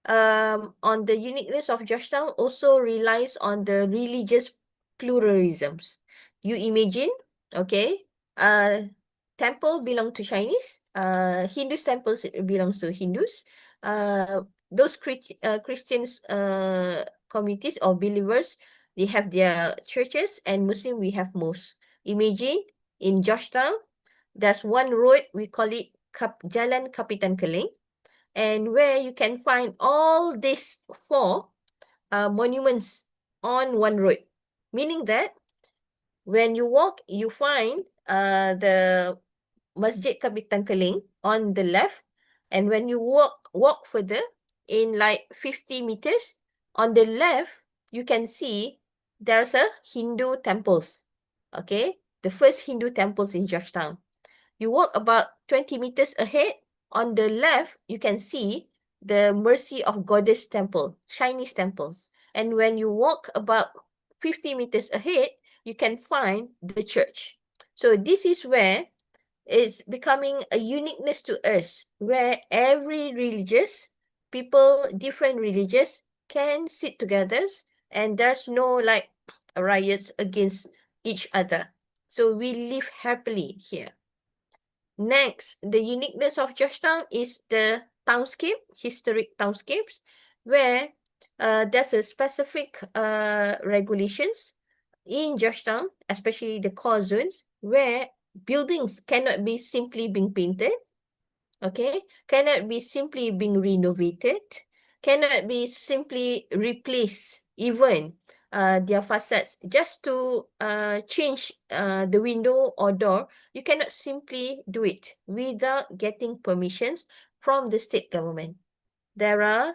on the uniqueness of Georgetown also relies on the religious pluralisms. You imagine, okay, temple belong to Chinese, Hindus temples belongs to Hindus, those Christians communities or believers, they have their churches, and Muslim we have mosques. Imagine in Georgetown, there's one road, we call it Jalan Kapitan Keling, and where you can find all these 4 monuments on one road, meaning that when you walk, you find the Masjid Kapitan Keling on the left, and when you walk further in like 50 meters, on the left, you can see there's a Hindu temples, okay, the first Hindu temples in Georgetown. You walk about 20 meters ahead, on the left, you can see the Mercy of Goddess temple, Chinese temples. And when you walk about 50 meters ahead, you can find the church. So this is where is becoming a uniqueness to us, where every religious people, different religious, can sit together, and there's no like riots against each other. So we live happily here. Next, the uniqueness of Georgetown is the townscape, historic townscapes, where there's a specific regulations in Georgetown, especially the core zones, where buildings cannot be simply being painted, okay, cannot be simply being renovated, cannot be simply replaced, even their facades, just to change the window or door. You cannot simply do it without getting permissions from the state government. There are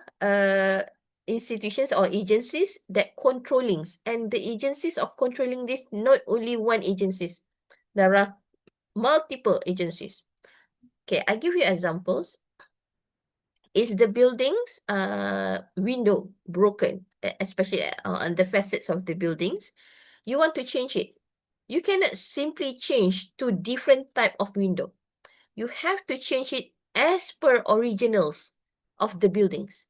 institutions or agencies that controlling, and the agencies of controlling this, not only one agencies, there are multiple agencies. Okay, I give you examples. Is the building's window broken, especially on the facets of the buildings? You want to change it. You cannot simply change to different type of window. You have to change it as per originals of the buildings.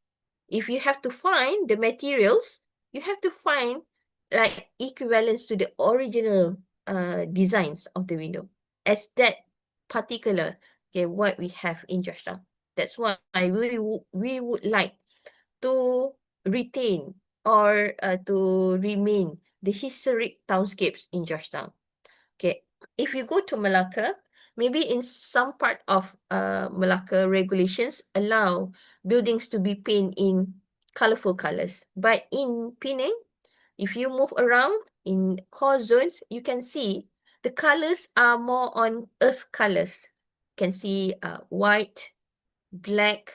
If you have to find the materials, you have to find like equivalence to the original designs of the window as that particular, okay, what we have in Georgetown. That's why we would like to retain or to remain the historic townscapes in Georgetown. Okay, if you go to Malacca, maybe in some part of Malacca, regulations allow buildings to be painted in colorful colors. But in Penang, if you move around in core zones, you can see the colors are more on earth colors. You can see white, black,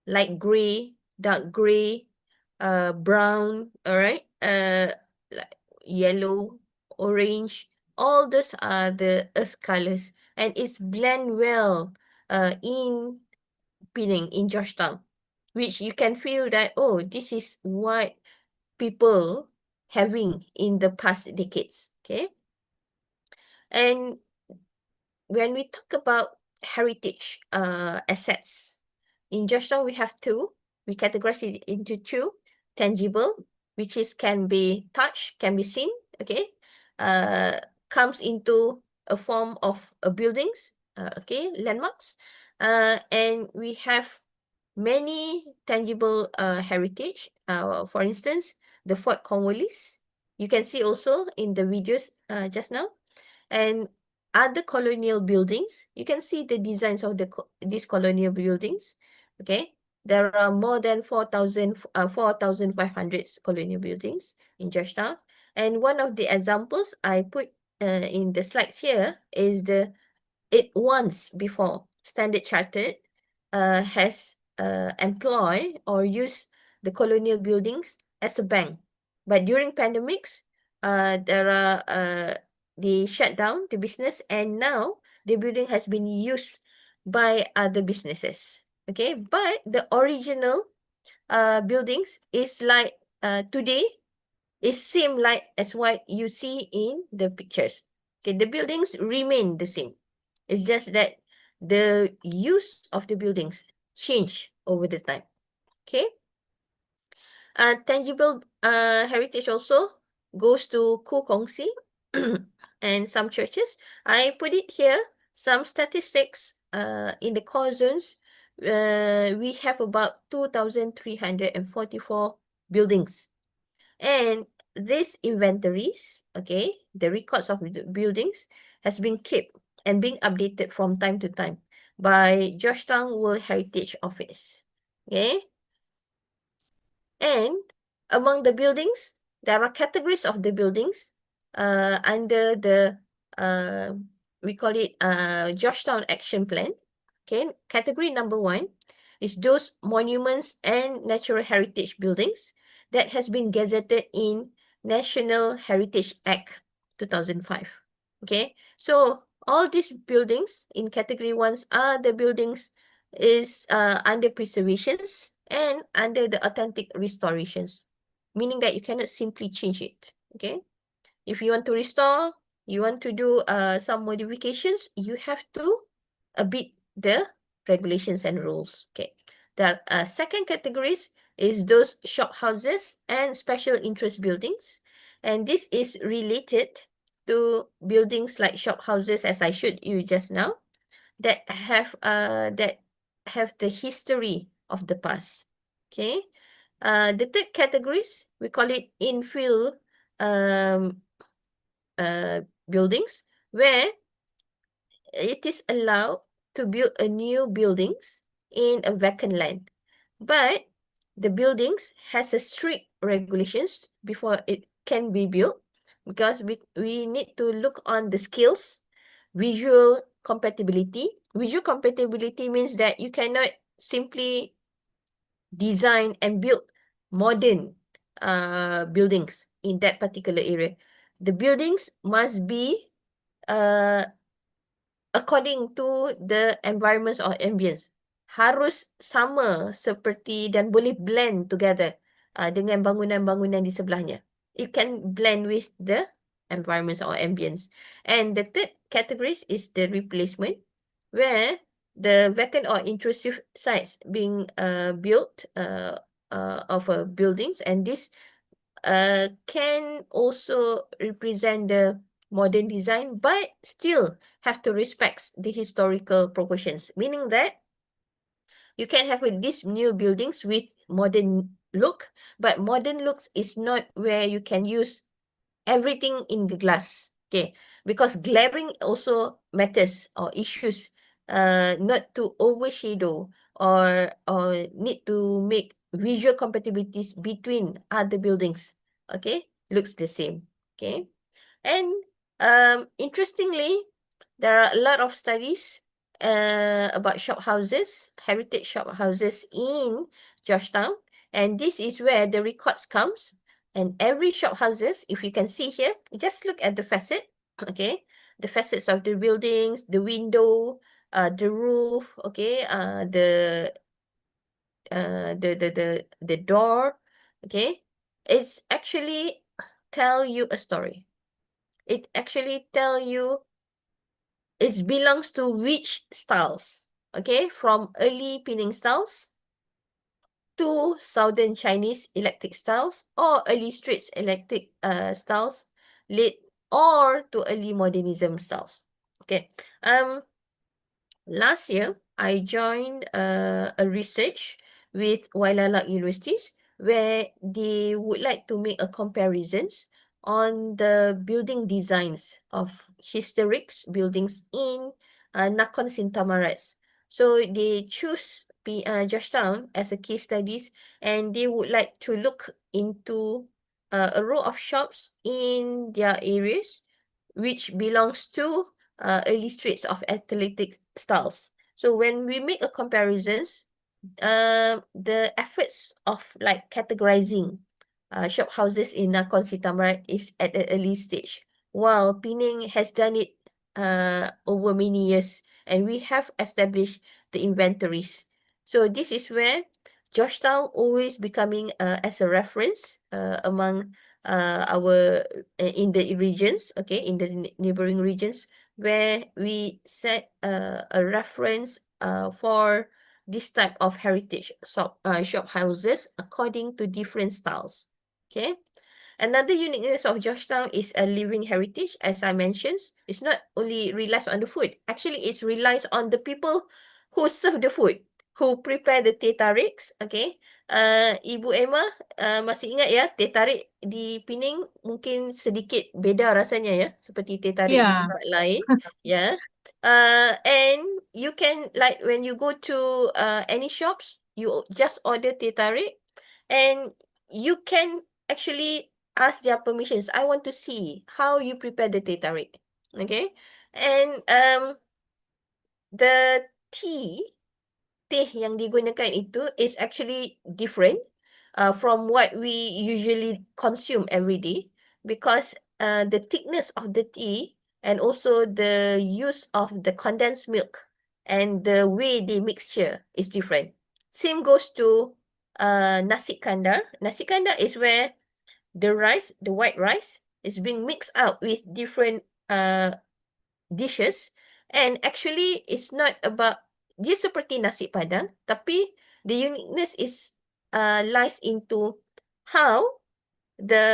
light gray, dark gray, brown, all right, like yellow, orange. All those are the earth colors, and it's blend well in Penang, in Georgetown, which you can feel that, oh, this is what people having in the past decades, okay? And when we talk about heritage assets, in Georgetown we have two. We categorize it into two: tangible, which is can be touched, can be seen, okay, comes into a form of buildings, okay, landmarks, and we have many tangible heritage. For instance, the Fort Cornwallis. You can see also in the videos just now, and other colonial buildings. You can see the designs of these colonial buildings. Okay, there are more than 4,500 colonial buildings in Georgetown. And one of the examples I put in the slides here is it once before Standard Chartered has employed or used the colonial buildings as a bank. But during pandemics, they shut down the business, and now the building has been used by other businesses. Okay, but the original buildings is like today is same like as what you see in the pictures. Okay, the buildings remain the same. It's just that the use of the buildings change over the time. Okay. Tangible heritage also goes to Kongsi and some churches. I put it here, some statistics in the core zones. We have about 2,344 buildings. And these inventories, okay, the records of the buildings has been kept and being updated from time to time by Georgetown World Heritage Office. Okay. And among the buildings, there are categories of the buildings under the, we call it Georgetown Action Plan. Okay, category number 1 is those monuments and natural heritage buildings that has been gazetted in National Heritage Act 2005. Okay, so all these buildings in category 1 are the buildings is under preservations and under the authentic restorations, meaning that you cannot simply change it. Okay, if you want to restore, you want to do some modifications, you have to abide the regulations and rules. Okay. The second categories is those shop houses and special interest buildings. And this is related to buildings like shop houses, as I showed you just now, that have the history of the past. Okay. The third categories, we call it infill um, buildings, where it is allowed to build a new buildings in a vacant land. But the buildings has a strict regulations before it can be built, because we need to look on the skills, visual compatibility. Visual compatibility means that you cannot simply design and build modern buildings in that particular area. The buildings must be according to the environments or ambience. Harus sama seperti dan boleh blend together dengan bangunan-bangunan di sebelahnya. It can blend with the environments or ambience. And the third category is the replacement, where the vacant or intrusive sites being built of buildings, and this can also represent the modern design, but still have to respect the historical proportions, meaning that you can have these new buildings with modern look, but modern looks is not where you can use everything in the glass. Okay, because glaring also matters or issues, not to overshadow or need to make visual compatibilities between other buildings. Okay, looks the same. Okay, and interestingly, there are a lot of studies about shop houses, heritage shop houses in Georgetown, and this is where the records comes. And every shop houses, if you can see here, just look at the facade, okay? The facades of the buildings, the window, the roof, okay? The door, okay? It's actually tell you a story. It actually tell you it belongs to which styles, okay? From early Penang styles to Southern Chinese eclectic styles, or early Straits eclectic styles, late or to early modernism styles. Okay. Last year I joined a research with Wailalak Universities, where they would like to make a comparisons on the building designs of historic buildings in Nakhon Sintamarat. So they choose Georgetown as a case studies, and they would like to look into a row of shops in their areas, which belongs to early straits of athletic styles. So when we make a comparisons, the efforts of like categorizing shop houses in Nakhon Sintamarat is at an early stage, while Penang has done it over many years, and we have established the inventories. So this is where Georgetown always becoming as a reference among our in the regions, okay, in the neighboring regions, where we set a reference for this type of heritage shop houses according to different styles. Okay. Another uniqueness of Georgetown is a living heritage, as I mentioned. It's not only relies on the food. Actually, it relies on the people who serve the food, who prepare the teh tariks. Okay. Ibu Emma masih ingat ya, teh tarik di Penang mungkin sedikit beda rasanya ya, seperti teh tarik di Ya, tempat lain. Ya. And you can, like when you go to any shops, you just order teh tarik, and you can actually ask their permissions. I want to see how you prepare the teh tarik. Okay. And the teh yang digunakan itu is actually different from what we usually consume every day, because the thickness of the tea and also the use of the condensed milk and the way they mixture is different. Same goes to nasi kandar. Nasi kandar is where the rice, the white rice, is being mixed out with different dishes, and actually it's not about, dia seperti nasi padang, tapi the uniqueness is lies into how the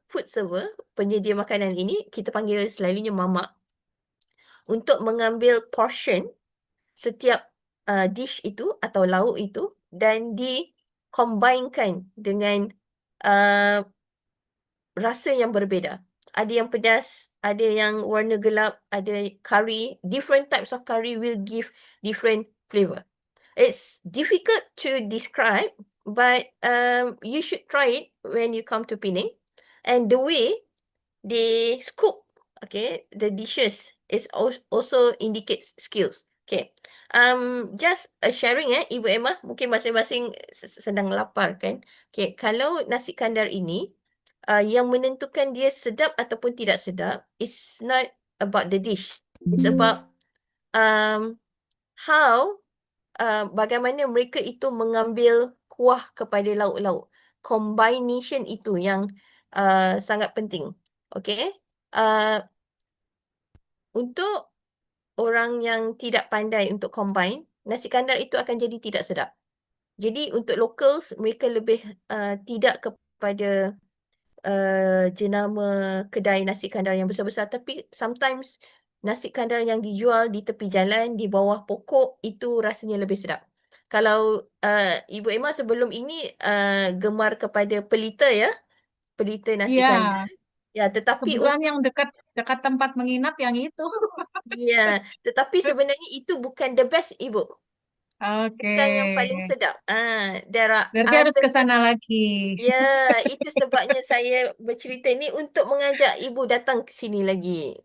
food server, penyedia makanan ini, kita panggil selalunya mamak, untuk mengambil portion setiap dish itu atau lauk itu dan di-combinekan dengan rasa yang berbeza. Ada yang pedas, ada yang warna gelap, ada curry. Different types of curry will give different flavor. It's difficult to describe, but you should try it when you come to Penang. And the way they scoop, okay, the dishes is also indicates skills. Okay. Just a sharing Ibu Emma, mungkin masing-masing sedang lapar kan. Okay, kalau nasi kandar ini, yang menentukan dia sedap ataupun tidak sedap is not about the dish. It's about how bagaimana mereka itu mengambil kuah kepada lauk-lauk. Combination itu yang sangat penting. Okay. Untuk orang yang tidak pandai untuk combine, nasi kandar itu akan jadi tidak sedap. Jadi untuk locals, mereka lebih tidak kepada jenama kedai nasi kandar yang besar-besar, tapi sometimes nasi kandar yang dijual di tepi jalan, di bawah pokok, itu rasanya lebih sedap. Kalau Ibu Emma sebelum ini gemar kepada pelita ya, pelita nasi Iya, kandar. Ya, tetapi kebetulan yang dekat dekat tempat menginap yang itu. ya, tetapi sebenarnya itu bukan the best, Ibu. Oke. Bukan yang paling sedap. There are Berarti harus ke other. sana lagi. Ya, itu sebabnya saya bercerita ini untuk mengajak Ibu datang ke sini lagi.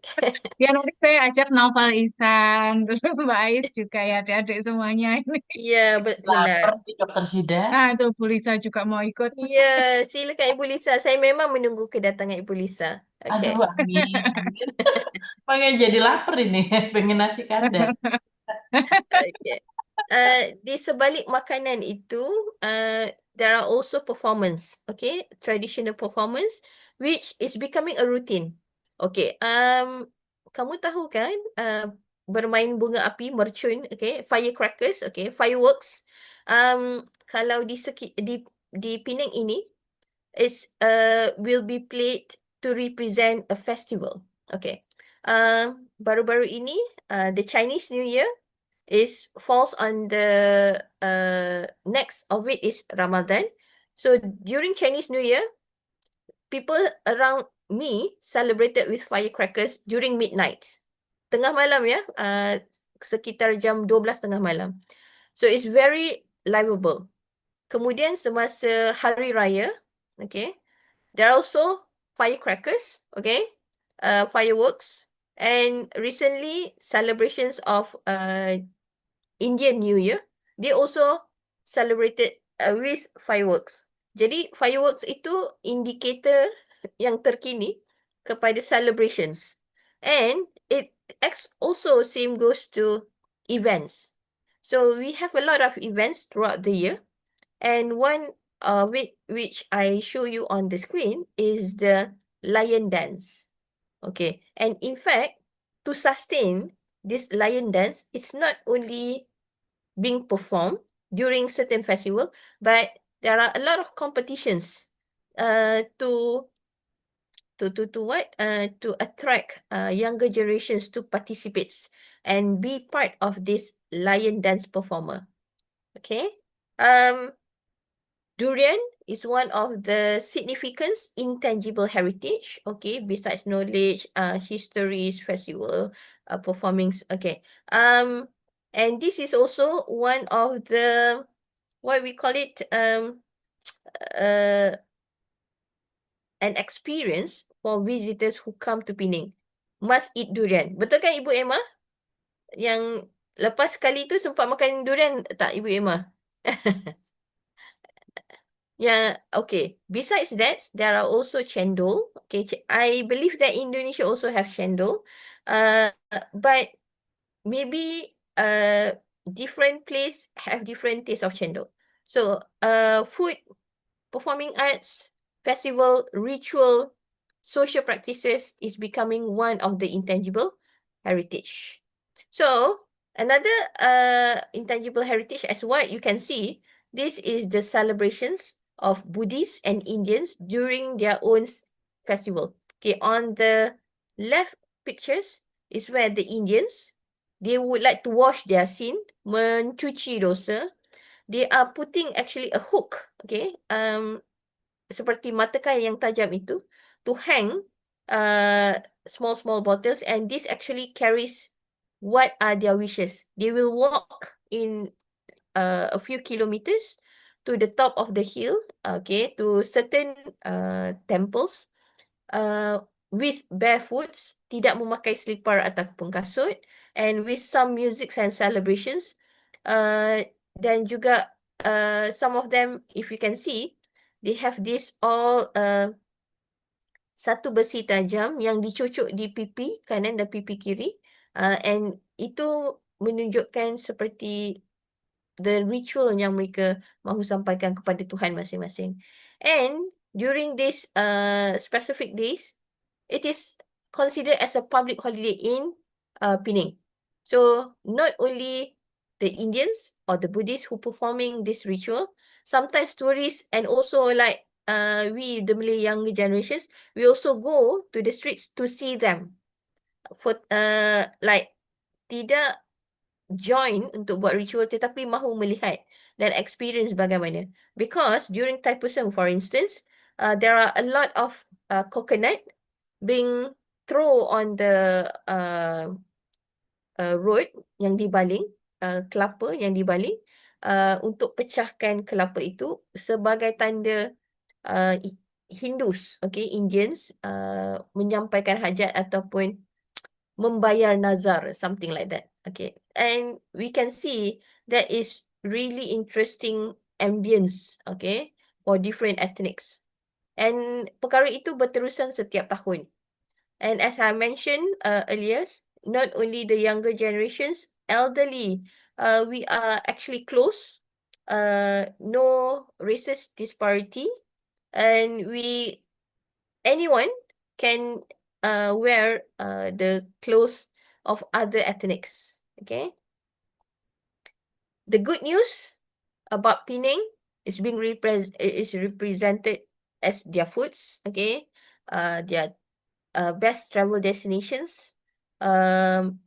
Ya nanti saya ajak Naufal Ihsan, terus Mbak Ais juga ya, adik-adik semuanya ini. Ya, benar. Lapar di Dokter Sida. Nah, itu Bu Lisa juga mau ikut. Ya, silakan Ibu Lisa. Saya memang menunggu kedatangan Ibu Lisa. Aduh, Okay. amin, amin. Pengen jadi lapar ini, pengen nasi kandar. Okay. Di sebalik makanan itu, there are also performance, okay, traditional performance, which is becoming a routine. Okay, kamu tahu kan, bermain bunga api, mercun, okay, firecrackers, okay, fireworks. Kalau di Penang ini, is will be played to represent a festival. Okay. Baru-baru ini, the Chinese New Year falls on the next of it is Ramadan. So during Chinese New Year, people around me celebrated with firecrackers during midnight. Tengah malam ya, sekitar jam 12 tengah malam. So it's very livable. Kemudian semasa hari raya, okay, there are also firecrackers, okay, fireworks, and recently celebrations of Indian New Year, they also celebrated with fireworks. Jadi fireworks itu indikator yang terkini kepada celebrations. And it also same goes to events. So we have a lot of events throughout the year. And one of it, which I show you on the screen, is the lion dance. Okay. And in fact, to sustain this lion dance, it's not only being performed during certain festival, but there are a lot of competitions to attract younger generations to participate and be part of this lion dance performer. Okay. Durian is one of the significant intangible heritage, okay, besides knowledge, histories, festival, performings, okay. And this is also one of the, what we call it, an experience for visitors who come to Penang. Must eat durian. Betul kan Ibu Emma? Yang lepas kali tu sempat makan durian tak Ibu Emma? Yeah, okay. Besides that, there are also cendol. Okay, I believe that Indonesia also have cendol. But maybe different place have different taste of cendol. So, food, performing arts, festival, ritual, social practices is becoming one of the intangible heritage. So another intangible heritage, as what you can see, this is the celebrations of Buddhists and Indians during their own festival. Okay, on the left pictures is where the Indians, they would like to wash their sin, mencuci dosa. They are putting actually a hook, okay, seperti mata kail yang tajam itu, to hang small bottles, and this actually carries what are their wishes. They will walk in a few kilometers to the top of the hill, okay, to certain temples, with barefoots, tidak memakai slipper ataupun kasut, and with some music and celebrations. Dan juga some of them, if you can see, they have this all satu besi tajam yang dicucuk di pipi kanan dan pipi kiri, and itu menunjukkan seperti the ritual yang mereka mahu sampaikan kepada Tuhan masing-masing. And during this specific days, it is considered as a public holiday in Penang. So not only the Indians or the Buddhists who performing this ritual, sometimes tourists and also like we, the Malay younger generations, we also go to the streets to see them. For like tidak join untuk buat ritual tetapi mahu melihat dan experience bagaimana. Because during Thaipusam, for instance, there are a lot of coconut being thrown on the road yang dibaling, kelapa yang dibaling, untuk pecahkan kelapa itu sebagai tanda Hindus, okay, Indians, menyampaikan hajat ataupun membayar nazar, something like that. Okay, and we can see that is really interesting ambience, okay, for different ethnics. And perkara itu berterusan setiap tahun. And as I mentioned earlier, not only the younger generations, elderly, we are actually close. No racist disparity, and anyone can wear the clothes of other ethnics. Okay. The good news about Penang is represented as their foods. Okay. Their best travel destinations, and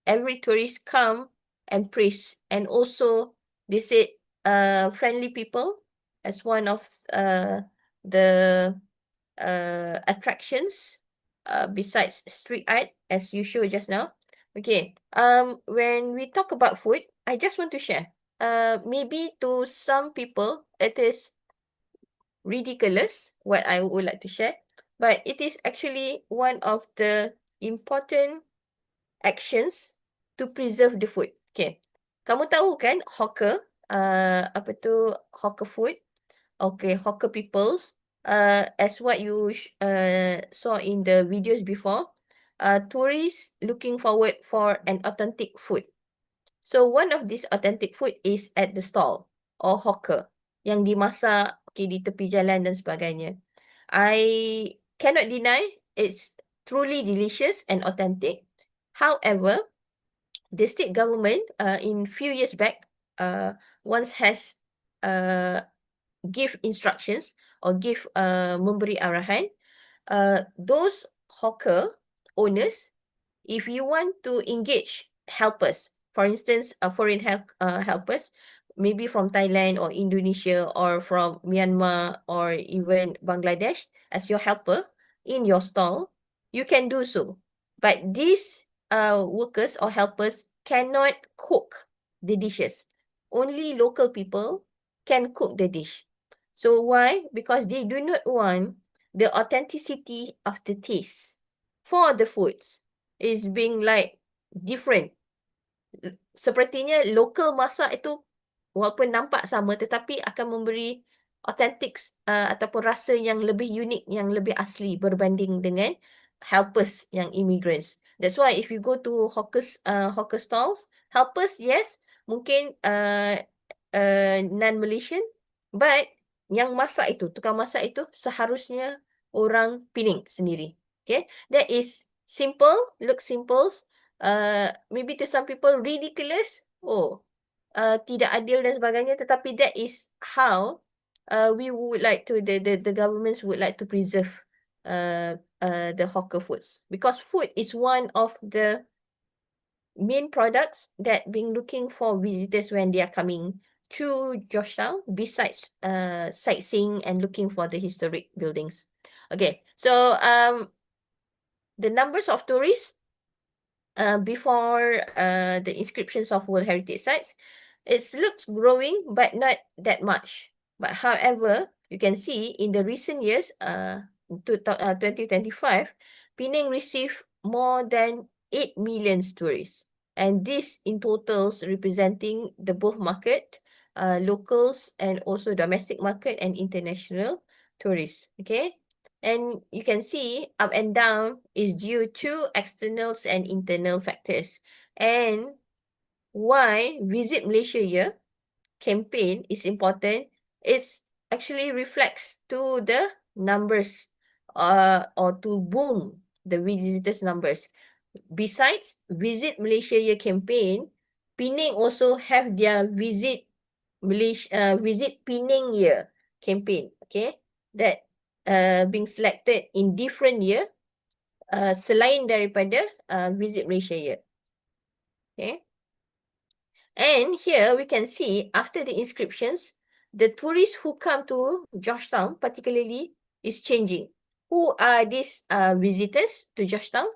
every tourist come and praise, and also they said friendly people as one of the attractions besides street art as you showed just now. Okay, when we talk about food, I just want to share, maybe to some people it is ridiculous what I would like to share, but it is actually one of the important actions to preserve the food. Okay, kamu tahu kan hawker, apa tu hawker food? Okay, hawker peoples, as what you saw in the videos before, tourists looking forward for an authentic food. So one of these authentic food is at the stall or hawker yang dimasak, okay, di tepi jalan dan sebagainya. I cannot deny it's truly delicious and authentic. However, the state government in few years back once has give instructions or give memberi arahan, those hawker owners, if you want to engage helpers, for instance, foreign helpers, maybe from Thailand or Indonesia or from Myanmar or even Bangladesh as your helper in your stall, you can do so. But these workers or helpers cannot cook the dishes. Only local people can cook the dish. So why? Because they do not want the authenticity of the taste for the foods is being like different. Sepertinya local masak itu walaupun nampak sama tetapi akan memberi authentic ataupun rasa yang lebih unik, yang lebih asli berbanding dengan helpers yang immigrants. That's why if you go to hawker stalls, helpers, yes, mungkin non-Malaysian, but yang masak itu, tukang masak itu seharusnya orang Penang sendiri. Okay, that is simple, looks simple. Maybe to some people ridiculous. Oh, tidak adil dan sebagainya. Tetapi that is how we would like to the governments would like to preserve the hawker foods, because food is one of the main products that being looking for visitors when they are coming to Georgetown, besides sightseeing and looking for the historic buildings. Okay, so the numbers of tourists before the inscriptions of World Heritage Sites, it looks growing, but not that much. But however, you can see in the recent years, 2025, Penang received more than 8 million tourists. And this in totals representing the both market, locals and also domestic market and international tourists. Okay. And you can see up and down is due to externals and internal factors. And why Visit Malaysia Year campaign is important is actually reflects to the numbers or to boom the visitors numbers. Besides Visit Malaysia Year campaign, Penang also have their Visit Penang Year campaign. Okay, that being selected in different year selain daripada Visit Malaysia Year. Okay. And here we can see after the inscriptions, the tourists who come to Georgetown particularly is changing. Who are these visitors to Georgetown?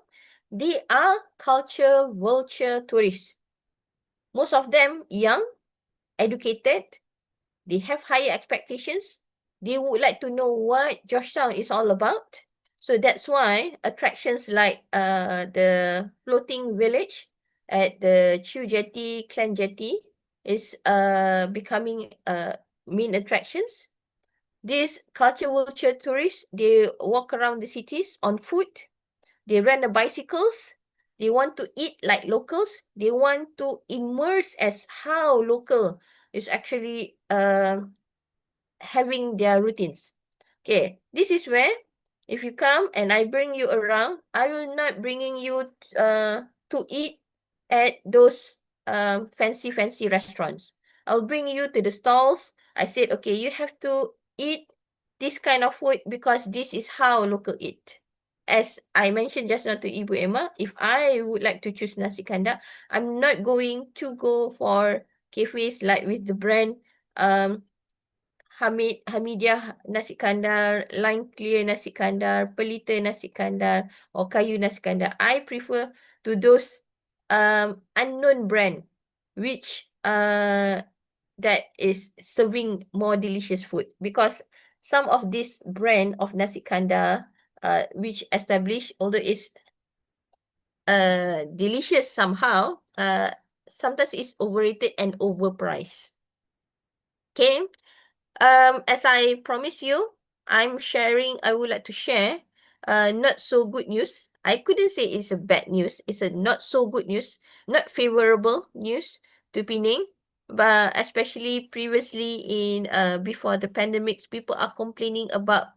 They are culture vulture tourists. Most of them young, educated, they have higher expectations. They would like to know what Georgetown is all about. So that's why attractions like the floating village at the Chew Jetty, Clan Jetty is becoming main attractions. These culture vulture tourists, they walk around the cities on foot. They rent the bicycles. They want to eat like locals. They want to immerse as how local is actually having their routines. Okay, this is where if you come and I bring you around, I will not bringing you to eat at those fancy restaurants. I'll bring you to the stalls. I said, okay, you have to eat this kind of food because this is how local eat. As I mentioned just now to Ibu Emma, if I would like to choose nasi kandar, I'm not going to go for cafes like with the brand Hamidiah nasi kandar, Line Clear nasi kandar, Pelita nasi kandar, or Kayu nasi kandar. I prefer to those unknown brand, which that is serving more delicious food, because some of this brand of nasi kandar which established, although it's delicious somehow, sometimes it's overrated and overpriced. Okay. As I promised you, I would like to share not so good news. I couldn't say it's a bad news. It's a not so good news, not favorable news to Penang. But especially previously in before the pandemics, people are complaining about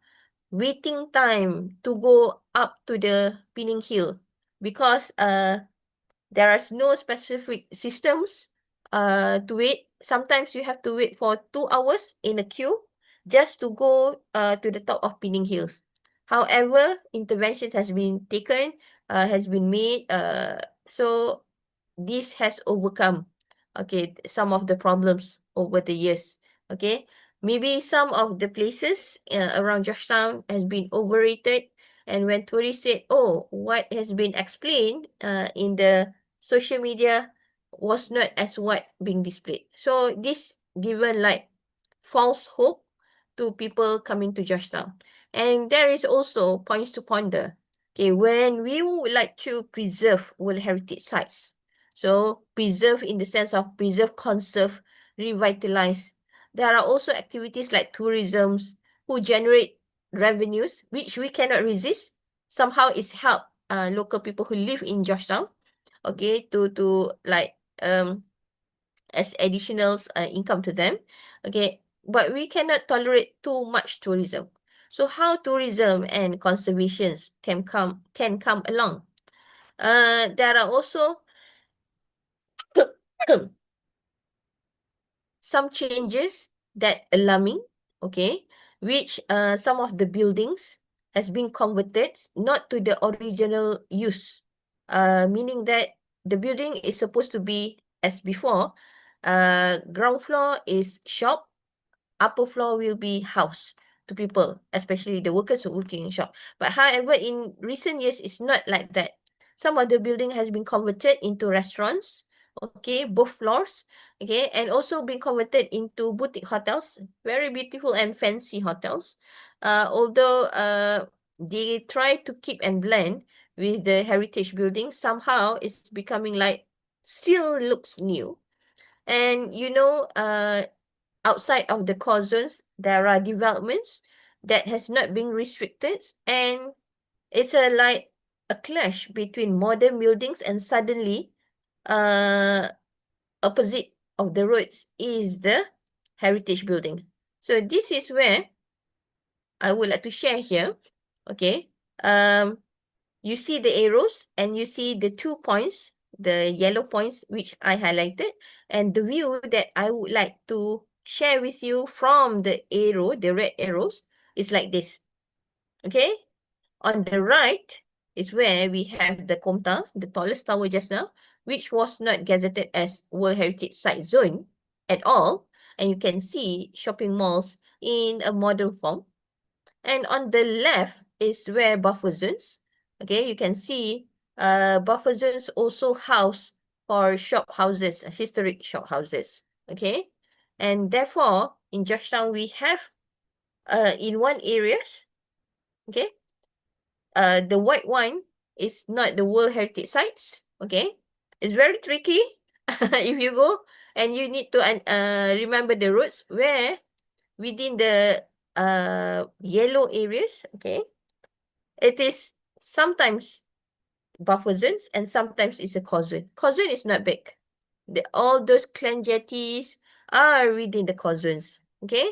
waiting time to go up to the Penang Hill, because there is no specific systems to wait. Sometimes you have to wait for 2 hours in a queue just to go to the top of Penang Hills. However, interventions has been taken, has been made, so this has overcome, okay, some of the problems over the years. Okay, maybe some of the places around Georgetown has been overrated, and when tourists said, oh, what has been explained in the social media was not as what being displayed. So this given like false hope to people coming to Georgetown. And there is also points to ponder. Okay, when we would like to preserve World Heritage Sites, so preserve in the sense of preserve, conserve, revitalize, there are also activities like tourisms who generate revenues, which we cannot resist. Somehow it's help local people who live in Georgetown, okay, to like as additional income to them. Okay, but we cannot tolerate too much tourism. So how tourism and conservations can come along? There are also some changes that alarming, okay, which some of the buildings has been converted not to the original use, meaning that the building is supposed to be as before. Ground floor is shop, upper floor will be house to people, especially the workers who working in shop. But however, in recent years, it's not like that. Some of the building has been converted into restaurants, okay, both floors, okay, and also been converted into boutique hotels, very beautiful and fancy hotels. Although they try to keep and blend with the heritage building, somehow it's becoming like still looks new. And outside of the core zones, there are developments that has not been restricted, and it's like a clash between modern buildings, and suddenly, opposite of the roads is the heritage building. So this is where I would like to share here. Okay. You see the arrows and you see the 2 points, the yellow points which I highlighted, and the view that I would like to share with you from the arrow, the red arrows, is like this. Okay. On the right is where we have the Komta, the tallest tower just now, which was not gazetted as World Heritage Site Zone at all. And you can see shopping malls in a modern form. And on the left is where buffer zones. Okay, you can see buffer zones also house for shop houses, historic shop houses. Okay, and therefore in Georgetown we have in one areas, okay, the white one is not the World Heritage Sites. Okay, it's very tricky if you go and you need to remember the roads where within the yellow areas, okay, it is sometimes buffer zones and sometimes it's a core zone. Core zone is not big. All those clan jetties are within the core zones, okay?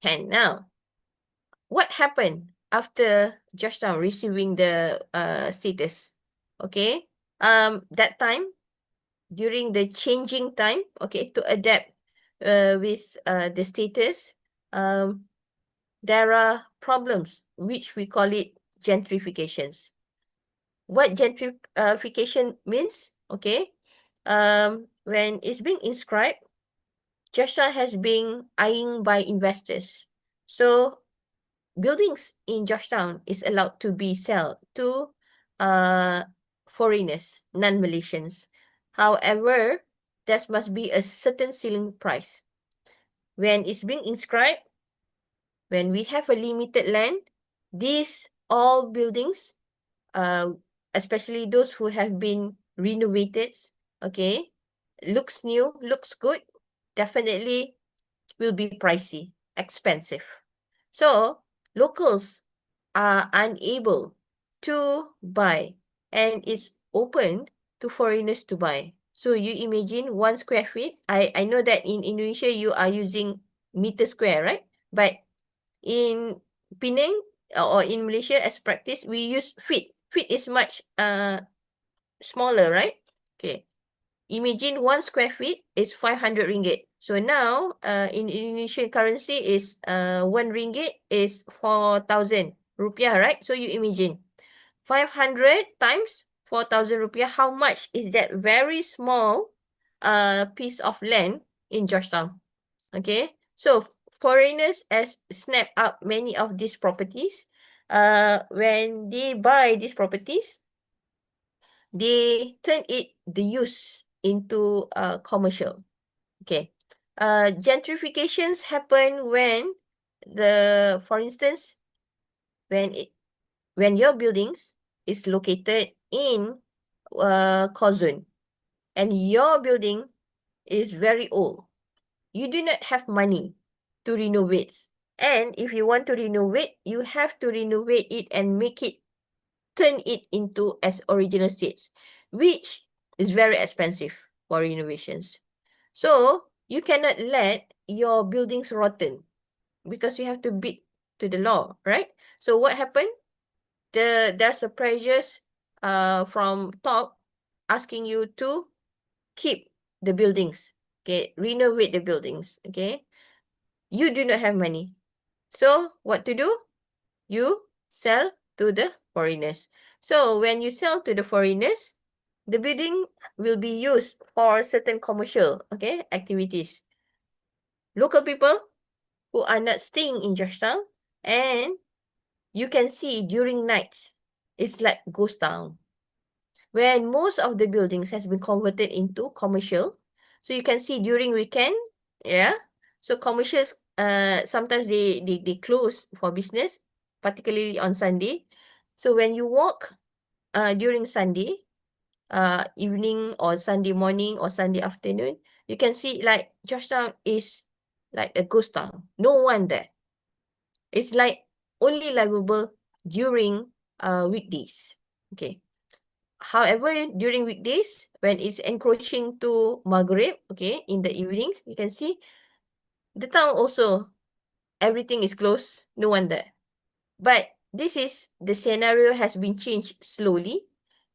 And now, what happened after Georgetown receiving the status? Okay, that time, during the changing time, okay, to adapt with the status, there are problems which we call it gentrifications. What gentrification means? Okay, when it's being inscribed, Georgetown has been eyeing by investors. So buildings in Georgetown is allowed to be sold to foreigners, non-Malaysians. However, there must be a certain ceiling price. When it's being inscribed, when we have a limited land, these all buildings, especially those who have been renovated, okay, looks new, looks good, definitely will be pricey, expensive. So locals are unable to buy, and it's open to foreigners to buy. So you imagine 1 square feet. I know that in Indonesia you are using meter square, right? But in Penang or in Malaysia as practice, we use feet. Feet is much smaller, right? Okay. Imagine 1 square feet is 500 ringgit. So now in Indonesian currency is 1 ringgit is 4,000 rupiah, right? So you imagine 500 times 4,000 rupiah, how much is that very small piece of land in Georgetown? Okay, so foreigners has snapped up many of these properties. When they buy these properties, they turn it the use into commercial. Okay, gentrifications happen when for instance, when your buildings is located in core zone and your building is very old, you do not have money to renovate. And if you want to renovate, you have to renovate it and turn it into as original states, which is very expensive for renovations. So you cannot let your buildings rotten. because you have to beat to the law, right? So what happened? There's a pressures from top asking you to keep the buildings, okay, renovate the buildings, okay. You do not have money. So what to do? You sell to the foreigners. So when you sell to the foreigners, the building will be used for certain commercial, okay, activities. Local people who are not staying in Georgetown, and you can see during nights, it's like ghost town, when most of the buildings has been converted into commercial. So you can see during weekend, yeah. So commercials, sometimes they close for business, particularly on Sunday. So when you walk, during Sunday, evening or Sunday morning or Sunday afternoon, you can see like Georgetown is like a ghost town. No one there. It's like only livable during weekdays. Okay. However, during weekdays, when it's encroaching to Maghrib, okay, in the evenings, you can see the town also, everything is closed, no one there. But this is, the scenario has been changed slowly,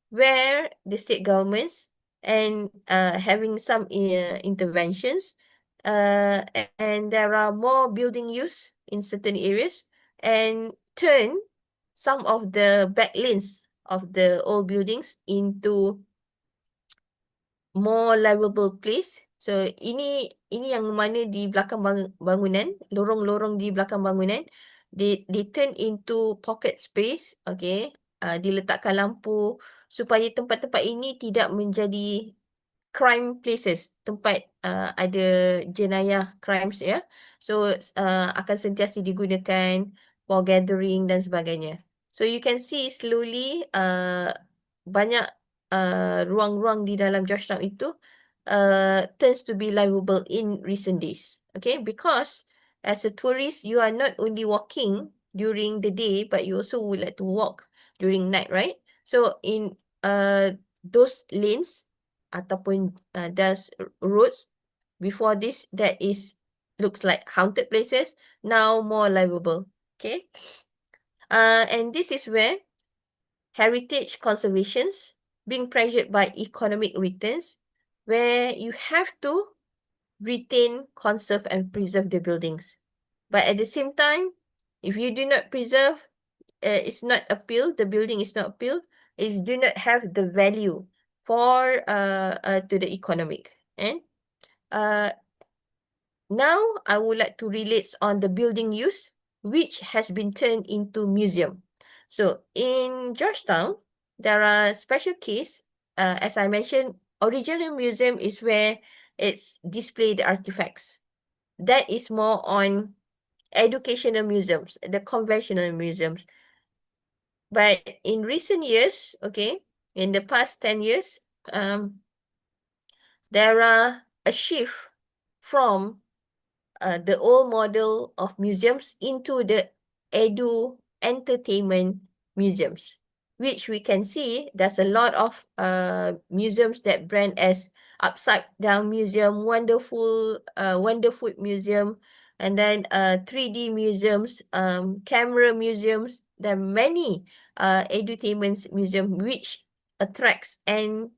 where the state governments and having some interventions, and there are more building use in certain areas, and turn some of the back lanes of the old buildings into more livable place. So ini yang mana di belakang bangunan, lorong-lorong di belakang bangunan, they turn into pocket space, okay. Diletakkan lampu supaya tempat-tempat ini tidak menjadi crime places, tempat ada jenayah crimes, ya. So akan sentiasa digunakan for gathering dan sebagainya. So you can see slowly banyak ruang-ruang di dalam Georgetown itu turns to be livable in recent days. Okay, because as a tourist, you are not only walking during the day, but you also would like to walk during night, right? So in those lanes ataupun those roads before this, that is looks like haunted places, now more livable. Okay, and this is where heritage conservations being pressured by economic returns, where you have to retain, conserve, and preserve the buildings. But at the same time, if you do not preserve, it's not appeal, the building is not appeal, it do not have the value for to the economic. And now I would like to relate on the building use, which has been turned into museum. So in Georgetown, there are special case, as I mentioned, original museum is where it's display the artifacts. That is more on educational museums, the conventional museums. But in recent years, okay, in the past 10 years, there are a shift from the old model of museums into the entertainment museums, which we can see there's a lot of museums that brand as Upside Down Museum, Wonderful Museum, and then 3D museums, camera museums. There are many edutainment museum which attracts and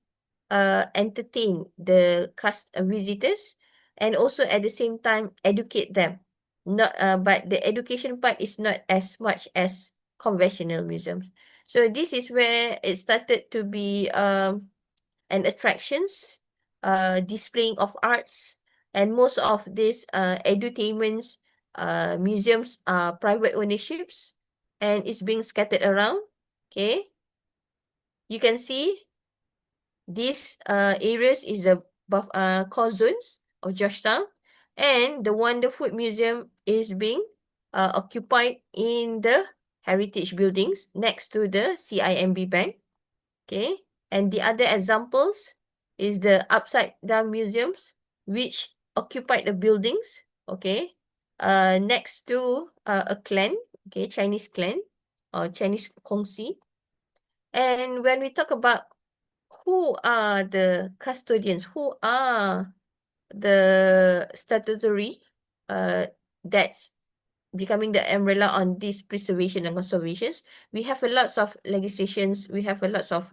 entertain the visitors, and also at the same time educate them. Not but the education part is not as much as conventional museums. So this is where it started to be an attractions, displaying of arts, and most of these edutainments museums are private ownerships, and it's being scattered around. Okay, you can see these areas is the core zones of Georgetown, and the Wonder Food Museum is being occupied in the heritage buildings next to the CIMB Bank. Okay, and the other examples is the Upside Down Museums, which occupied the buildings, okay, next to a clan, okay, Chinese clan or Chinese Kongsi. And when we talk about who are the custodians, who are the statutory that's becoming the umbrella on this preservation and conservations, we have a lots of legislations, we have a lots of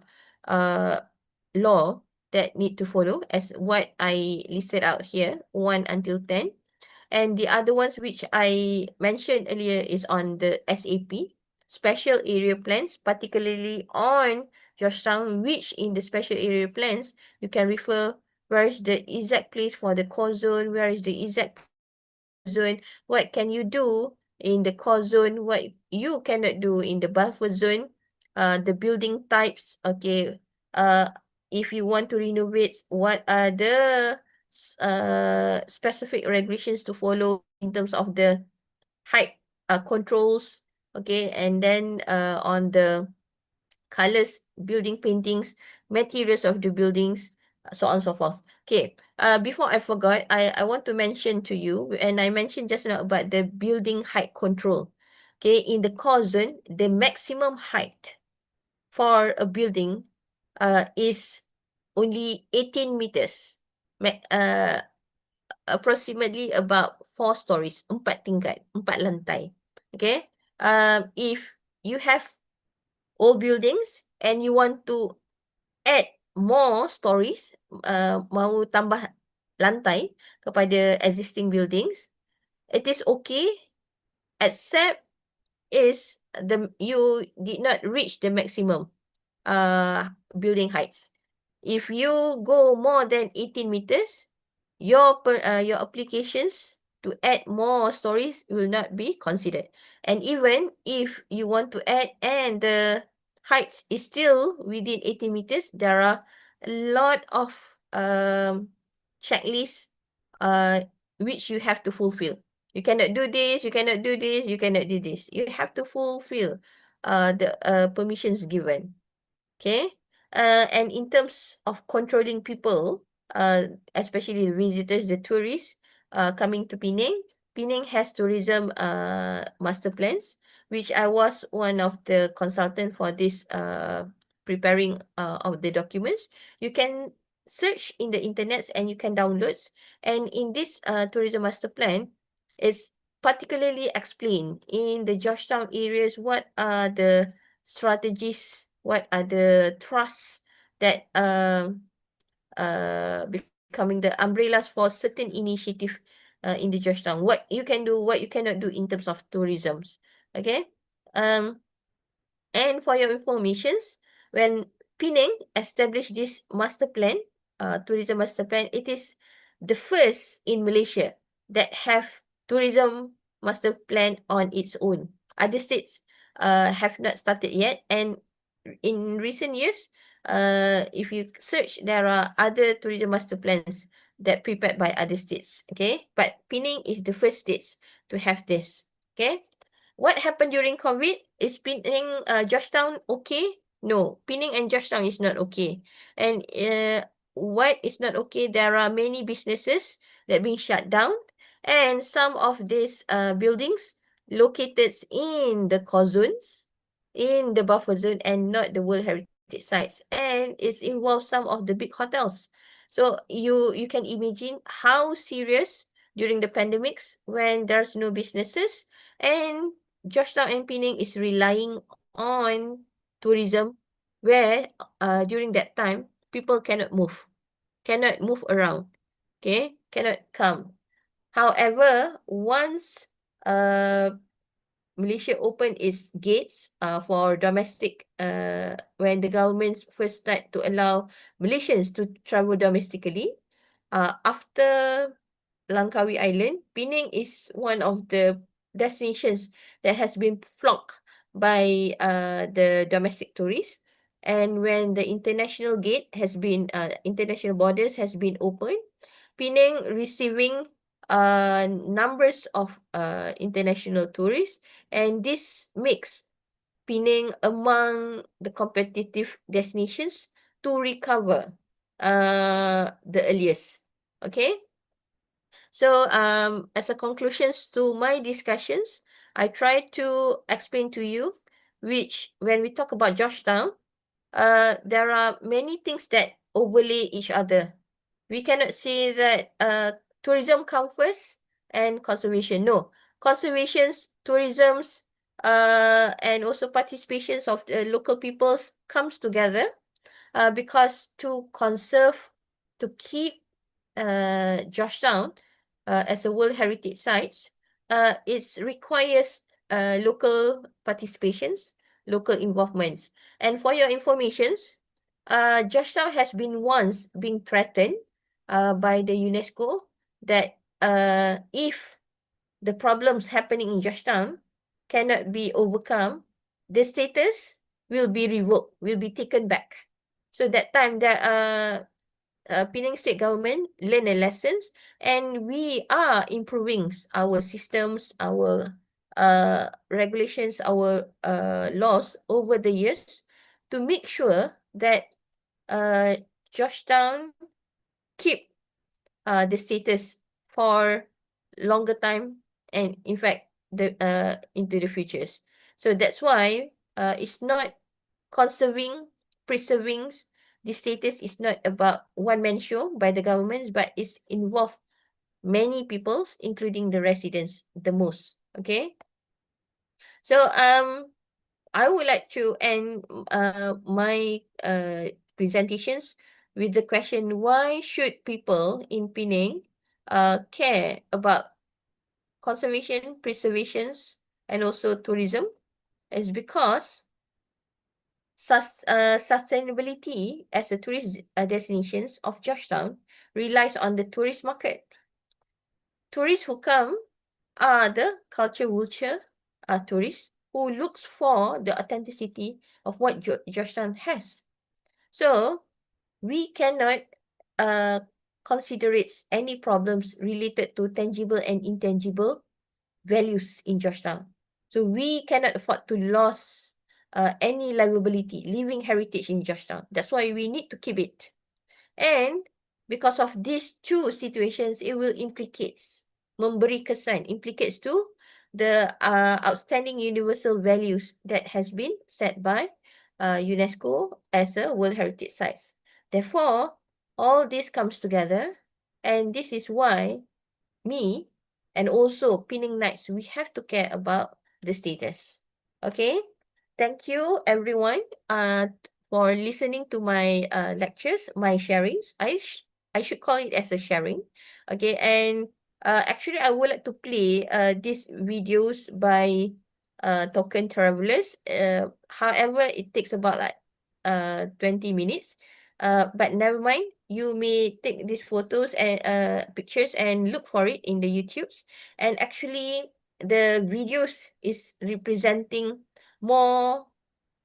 law that need to follow as what I listed out here, 1 until 10. And the other ones which I mentioned earlier is on the SAP, special area plans, particularly on Georgetown, which in the special area plans, you can refer where is the exact place for the core zone, where is the exact zone, what can you do in the core zone, what you cannot do in the buffer zone, the building types, okay, if you want to renovate, what are the specific regulations to follow in terms of the height controls, okay, and then on the colors, building paintings, materials of the buildings, so on and so forth. Okay, before I forgot, I want to mention to you, and I mentioned just now about the building height control. Okay, in the core zone, the maximum height for a building is only 18 meters. Approximately about 4 stories, 4 tingkat, 4 lantai. Okay, if you have old buildings and you want to add more stories, mahu tambah lantai kepada existing buildings, it is okay except is you did not reach the maximum building heights. If you go more than 18 meters, your applications to add more stories will not be considered. And even if you want to add and the heights is still within 18 meters, there are a lot of checklists which you have to fulfill. You cannot do this, you cannot do this, you cannot do this. You have to fulfill the permissions given. Okay. And in terms of controlling people, especially the visitors, the tourists, coming to Penang, Penang has tourism master plans, which I was one of the consultant for this preparing of the documents. You can search in the internet and you can download. And in this tourism master plan, it's particularly explained in the Georgetown areas what are the strategies, what are the trusts that becoming the umbrellas for certain initiative in the Georgetown. What you can do, what you cannot do in terms of tourism. Okay. And for your informations, when Penang established this master plan, tourism master plan, it is the first in Malaysia that have tourism master plan on its own. Other states have not started yet, and in recent years, if you search, there are other tourism master plans that prepared by other states. Okay, but Penang is the first states to have this. Okay. What happened during COVID? Is Penang, Georgetown okay? No, Penang and Georgetown is not okay. And what is not okay? There are many businesses that being shut down, and some of these buildings located in the core zones, in the buffer zone, and not the World Heritage sites. And it involves some of the big hotels. So you can imagine how serious during the pandemics when there's no businesses, and Georgetown and Penang is relying on tourism where during that time people cannot move around, okay, cannot come. However, once Malaysia opened its gates for domestic when the government first start to allow Malaysians to travel domestically, after Langkawi Island, Penang is one of the destinations that has been flocked by the domestic tourists. And when the international gate has been, international borders has been opened, Penang receiving numbers of international tourists, and this makes Penang among the competitive destinations to recover the earliest. Okay. So as a conclusions to my discussions, I try to explain to you which when we talk about Georgetown, there are many things that overlay each other. We cannot say that tourism comes first and conservation. No, conservations, tourisms, and also participations of the local peoples comes together, because to conserve, to keep Georgetown as a World Heritage Sites, it requires local participations, local involvements. And for your informations, Georgetown has been once being threatened by the UNESCO that if the problems happening in Georgetown cannot be overcome, the status will be revoked, will be taken back. So that time that Penang state government learn a lessons, and we are improving our systems, our regulations, our laws over the years to make sure that Georgetown keep the status for longer time, and in fact the into the futures. So that's why it's not conserving, preserving the status is not about one man show by the government, but it's involved many peoples, including the residents the most. Okay. So I would like to end my presentations with the question, why should people in Penang care about conservation, preservations, and also tourism? Is because sustainability as a tourist destinations of Georgetown relies on the tourist market. Tourists who come are the culture vulture tourists who looks for the authenticity of what Georgetown has. So we cannot consider any problems related to tangible and intangible values in Georgetown. So we cannot afford to lose any living heritage in Georgetown. That's why we need to keep it. And because of these two situations, it will memberi kesan, implicates to the outstanding universal values that has been set by UNESCO as a World Heritage Site. Therefore, all this comes together, and this is why me and also Penang Knights, we have to care about the status. Okay, thank you everyone for listening to my lectures, my sharings. I should call it as a sharing. Okay, and actually I would like to play these videos by Token Travelers. However, it takes about like 20 minutes. But never mind. You may take these photos and pictures and look for it in the YouTubes. And actually, the videos is representing more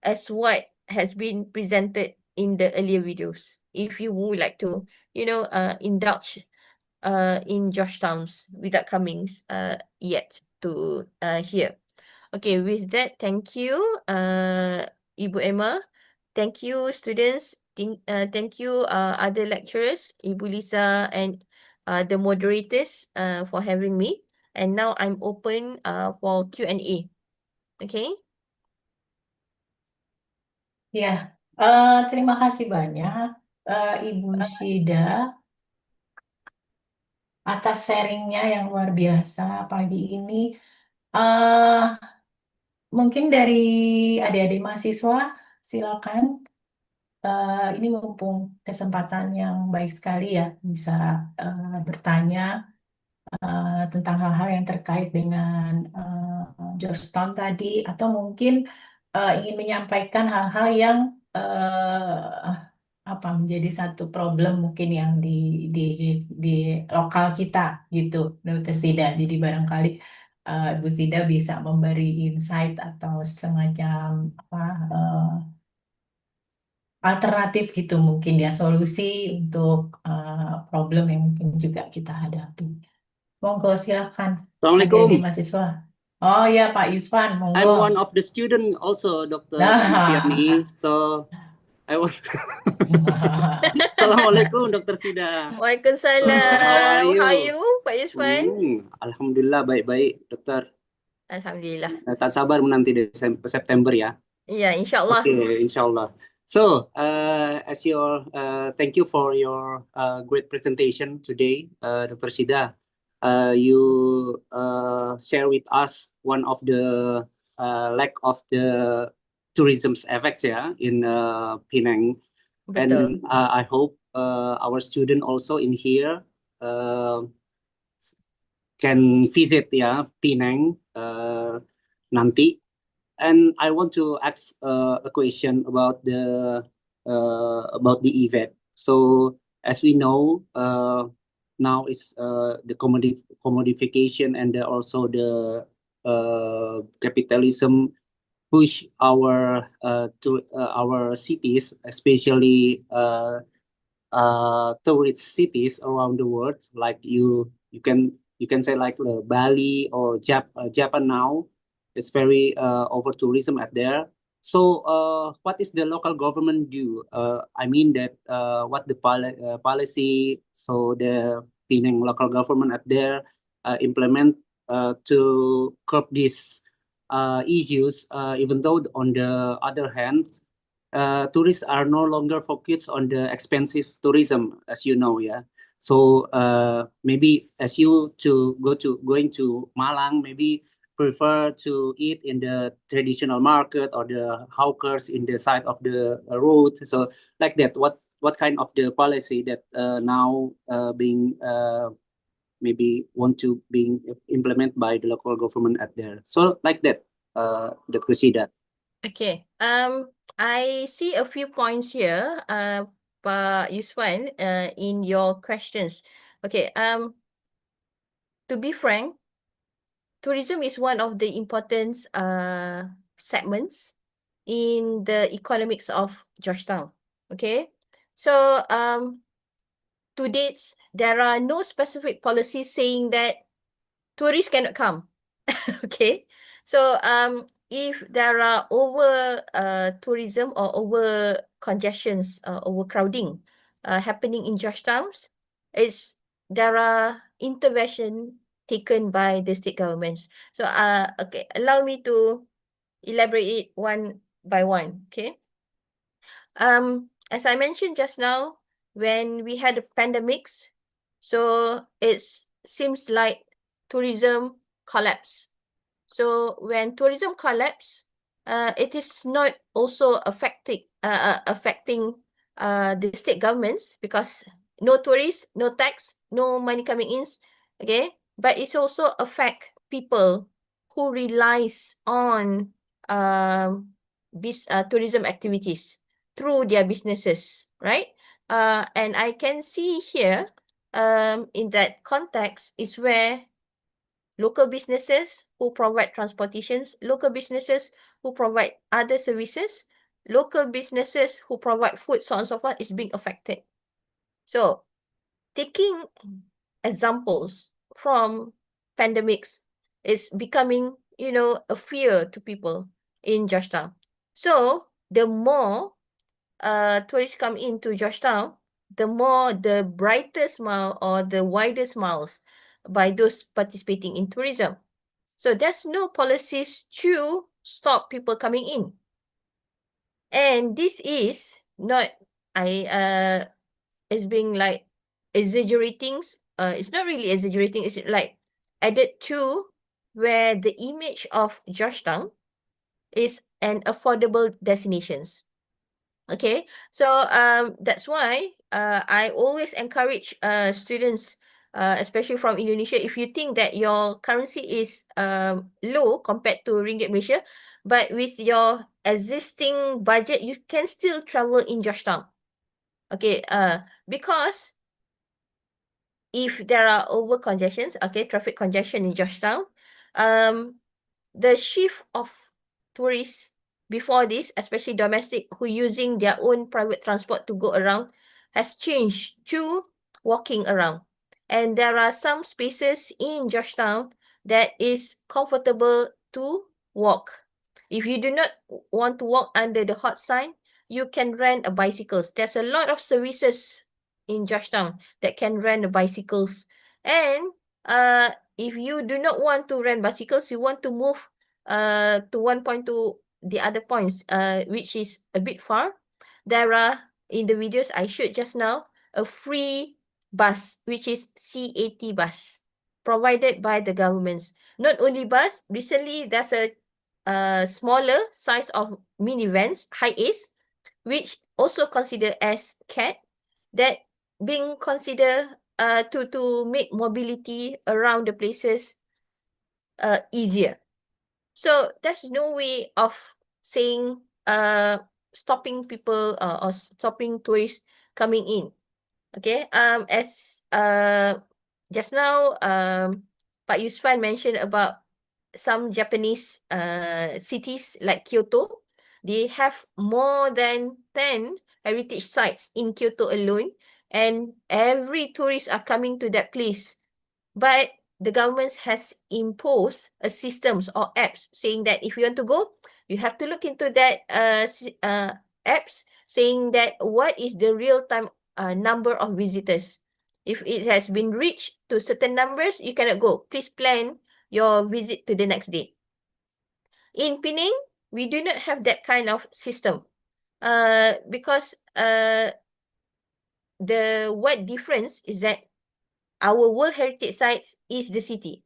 as what has been presented in the earlier videos. If you would like to, indulge in Georgetown's without coming yet to here. Okay, with that, thank you, Ibu Emma. Thank you, students. Thank you, other lecturers, Ibu Lisa, and the moderators for having me. And now I'm open for Q&A. Okay? Ya, terima kasih banyak Ibu Syida atas sharingnya yang luar biasa pagi ini. Mungkin dari adik-adik mahasiswa, silakan. Ini mumpung kesempatan yang baik sekali ya, bisa bertanya tentang hal-hal yang terkait dengan Georgetown tadi, atau mungkin ingin menyampaikan hal-hal yang menjadi satu problem mungkin yang di lokal kita gitu, Dr. Sida. Jadi barangkali Bu Sida bisa memberi insight atau semacam alternatif gitu mungkin ya, solusi untuk problem yang mungkin juga kita hadapi. Monggo silakan Assalamualaikum. adik-adik mahasiswa. Oh ya Pak Yuswan, monggo. I'm one of the student also, Dr. Fiani. So I was. Assalamualaikum, Dr. Sida. Waalaikumsalam. How are you? Pak Yuswan? Alhamdulillah baik-baik, Dokter. Alhamdulillah. Tak sabar menanti September ya. Ya, insyaAllah. Okay, insyaAllah. So, as thank you for your great presentation today, Dr. Sida. you share with us one of the lack of the tourism's effects, yeah, in Penang. Betul. And I hope our student also in here can visit, yeah, Penang nanti. And I want to ask a question about the event. So as we know, now it's the commodification and also the capitalism push our to our cities, especially tourist cities around the world. Like you can say like Bali or Japan now. It's very over tourism at there. So what is the local government do? I mean that what the policy so the Penang local government at there implement to curb these issues. Even though on the other hand, tourists are no longer focused on the expensive tourism, as you know, yeah. So maybe as you going to Malang, maybe prefer to eat in the traditional market or the hawkers in the side of the road. So like that, what kind of the policy that now being maybe want to being implemented by the local government at there? So like that, that Kusida. Okay. I see a few points here, Pak Yuswan, in your questions. Okay. To be frank, tourism is one of the important segments in the economics of Georgetown. Okay. So to date, there are no specific policies saying that tourists cannot come. Okay. So if there are over tourism or over congestions, overcrowding happening in Georgetown, there are intervention taken by the state governments. So okay, allow me to elaborate it one by one. Okay. As I mentioned just now, when we had the pandemics, so it seems like tourism collapsed. So when tourism collapse, it is not also affecting the state governments, because no tourists, no tax, no money coming in. Okay, but it's also affect people who relies on tourism activities through their businesses, right? And I can see here, in that context is where local businesses who provide transportations, local businesses who provide other services, local businesses who provide food, so on and so forth, is being affected. So, taking examples from pandemics is becoming, a fear to people in Georgetown. So, the more tourists come into Georgetown, the more the brighter smile or the wider smiles by those participating in tourism. So there's no policies to stop people coming in. And this is not, it's being like exaggerating. It's not really exaggerating. It's like added to where the image of Georgetown is an affordable destinations. Okay, so that's why I always encourage students, especially from Indonesia, if you think that your currency is low compared to ringgit Malaysia, but with your existing budget, you can still travel in Georgetown. Okay, because if there are over congestions, okay, traffic congestion in Georgetown, the shift of tourists before this, especially domestic who using their own private transport to go around, has changed to walking around. And there are some spaces in Georgetown that is comfortable to walk. If you do not want to walk under the hot sign, you can rent a bicycles. There's a lot of services in Georgetown that can rent bicycles. And if you do not want to rent bicycles, you want to move to one point to the other points, which is a bit far, there are, in the videos I showed just now, a free bus, which is CAT bus. provided by the governments. Not only bus, recently there's a smaller size of minivans, high ace, which also considered as CAT, that being considered to make mobility around the places easier. So there's no way of saying stopping people or stopping tourists coming in. Okay. As just now Pak Yusfan mentioned about some Japanese cities like Kyoto. They have more than 10 heritage sites in Kyoto alone, and every tourist are coming to that place. But the government has imposed a systems or apps saying that if you want to go, you have to look into that apps saying that what is the real time number of visitors. If it has been reached to certain numbers, you cannot go. Please plan your visit to the next day. In Penang, we do not have that kind of system. Because the what difference is that our World Heritage Sites is the city,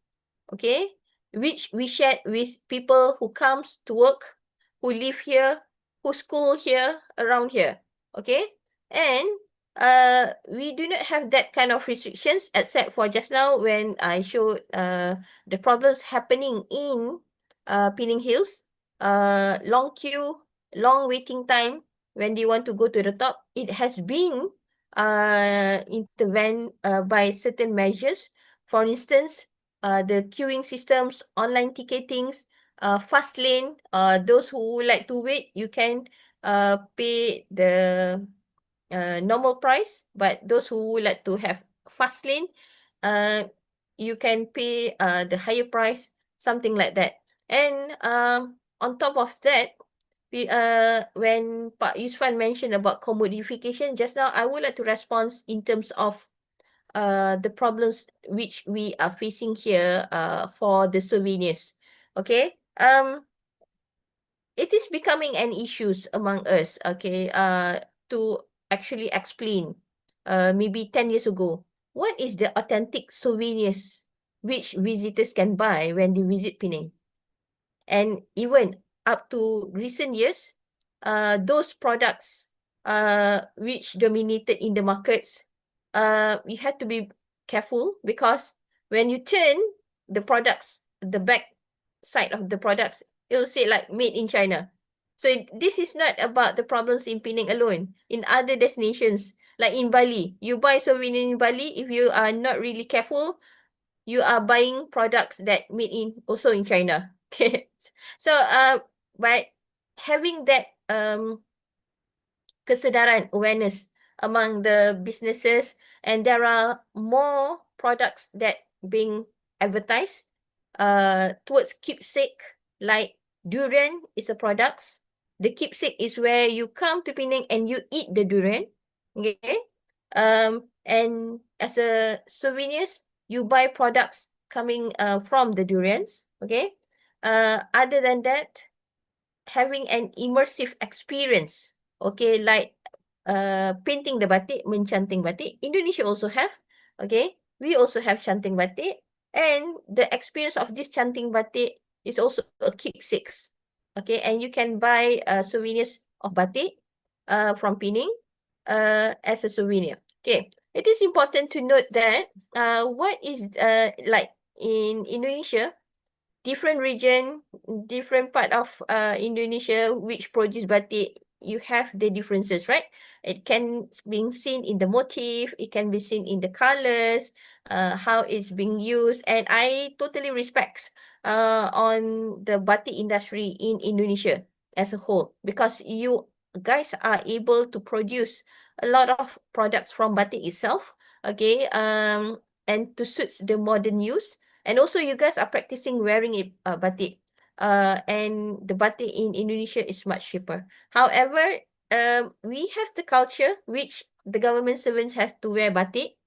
okay, which we share with people who comes to work, who live here, who school here, around here, okay, and we do not have that kind of restrictions except for just now when I showed the problems happening in Penang Hills, long queue, long waiting time when they want to go to the top. It has been intervened by certain measures. For instance, the queuing systems, online ticketings, fast lane. Those who would like to wait, you can pay the normal price. But those who would like to have fast lane, you can pay the higher price, something like that. And on top of that, when Pak Yusfan mentioned about commodification just now, I would like to respond in terms of the problems which we are facing here for the souvenirs. Okay. It is becoming an issues among us, okay, to actually explain, maybe 10 years ago, what is the authentic souvenirs which visitors can buy when they visit Penang? And even up to recent years, those products which dominated in the markets, you have to be careful because when you turn the products, the back side of the products, it'll say like made in China. So this is not about the problems in Penang alone. In other destinations, like in Bali, you buy souvenir in Bali, if you are not really careful, you are buying products that made in also in China. Okay. So by having that kesedaran awareness among the businesses, and there are more products that being advertised towards keepsake, like durian is a product. The keepsake is where you come to Penang and you eat the durian. Okay. And as a souvenirs, you buy products coming from the durians. Okay. Other than that, having an immersive experience, okay, like painting the batik, mencanting batik. Indonesia also have, okay. We also have canting batik, and the experience of this canting batik is also a keepsakes, okay. And you can buy souvenirs of batik from Penang as a souvenir. Okay, it is important to note that what is like in Indonesia, different region, different part of Indonesia which produce batik, you have the differences, right? It can be seen in the motif, it can be seen in the colors, how it's being used, and I totally respect on the batik industry in Indonesia as a whole, because you guys are able to produce a lot of products from batik itself, okay, and to suit the modern use. And also you guys are practicing wearing it batik. And the batik in Indonesia is much cheaper. However, we have the culture which the government servants have to wear batik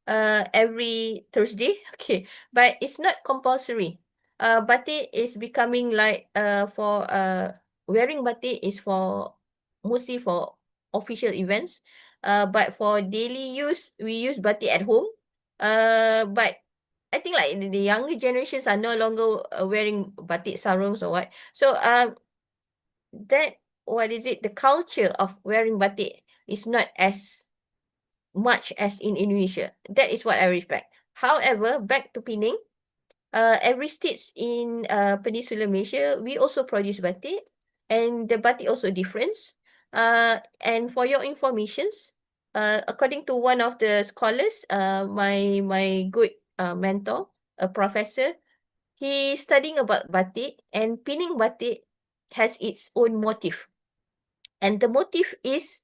every Thursday. Okay, but it's not compulsory. Batik is becoming like for wearing batik is for mostly for official events. But for daily use, we use batik at home. But I think like the younger generations are no longer wearing batik sarongs or what. So that what is it? The culture of wearing batik is not as much as in Indonesia. That is what I respect. However, back to Penang, every states in Peninsular Malaysia, we also produce batik, and the batik also difference. And for your informations, according to one of the scholars, my good mentor, a professor, he studying about batik, and Penang batik has its own motif, and the motif is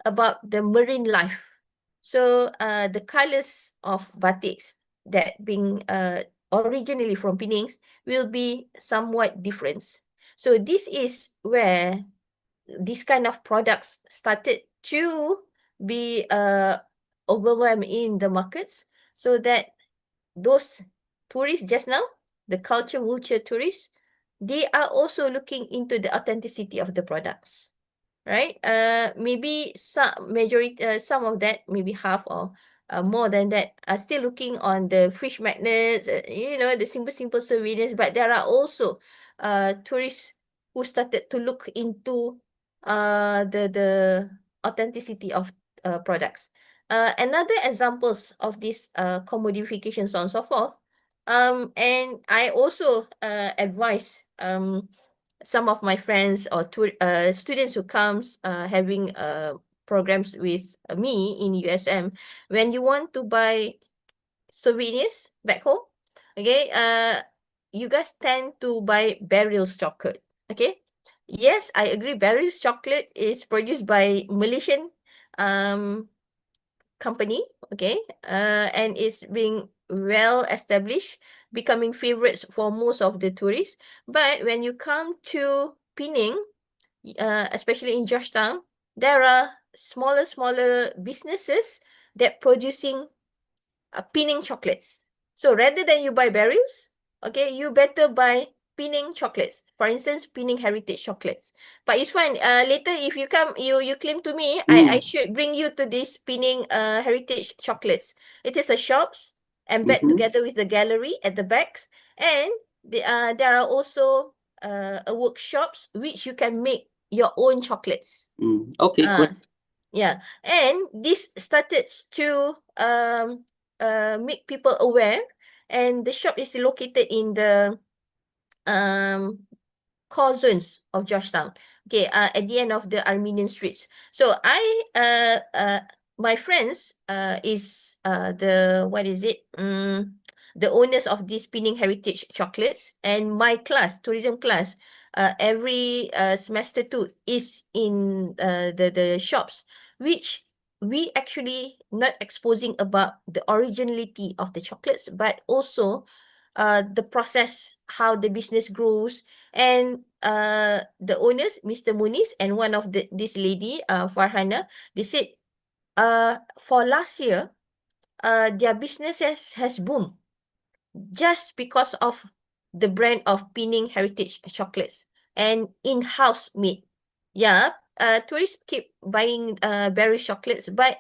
about the marine life. So the colors of batiks that being originally from Penang will be somewhat different. So this is where this kind of products started to be overwhelmed in the markets, so that those tourists just now, the culture vulture tourists, they are also looking into the authenticity of the products, right? Maybe some of that, maybe half or more than that, are still looking on the fish magnets, the simple souvenirs. But there are also tourists who started to look into the authenticity of products. Another examples of this commodification, so on and so forth. And I also advise some of my friends or students who comes having programs with me in USM, when you want to buy souvenirs back home, okay, you guys tend to buy Barrel's chocolate, okay? Yes, I agree, Barrel's chocolate is produced by Malaysian company, okay, and it's being well established, becoming favorites for most of the tourists. But when you come to Penang, especially in Georgetown, there are smaller businesses that producing Penang chocolates. So rather than you buy berries, okay, you better buy Penang chocolates. For instance, Penang Heritage chocolates. But it's fine. Later if you come, you claim to me, I should bring you to this Penang Heritage chocolates. It is a shops embed together with the gallery at the backs, and there are also a workshops which you can make your own chocolates. Okay, great. Yeah, and this started to make people aware, and the shop is located in the um core zones of Georgetown. Okay, at the end of the Armenian streets. So my friends is the what is it? The owners of this Penang Heritage chocolates, and my class, tourism class, every semester 2 is in the shops, which we actually not exposing about the originality of the chocolates, but also the process, how the business grows. And the owners, Mr. Muniz, and one of this lady, Farhana, they said for last year, their businesses has boomed just because of the brand of Penang Heritage chocolates and in-house made. Yeah, tourists keep buying berry chocolates, but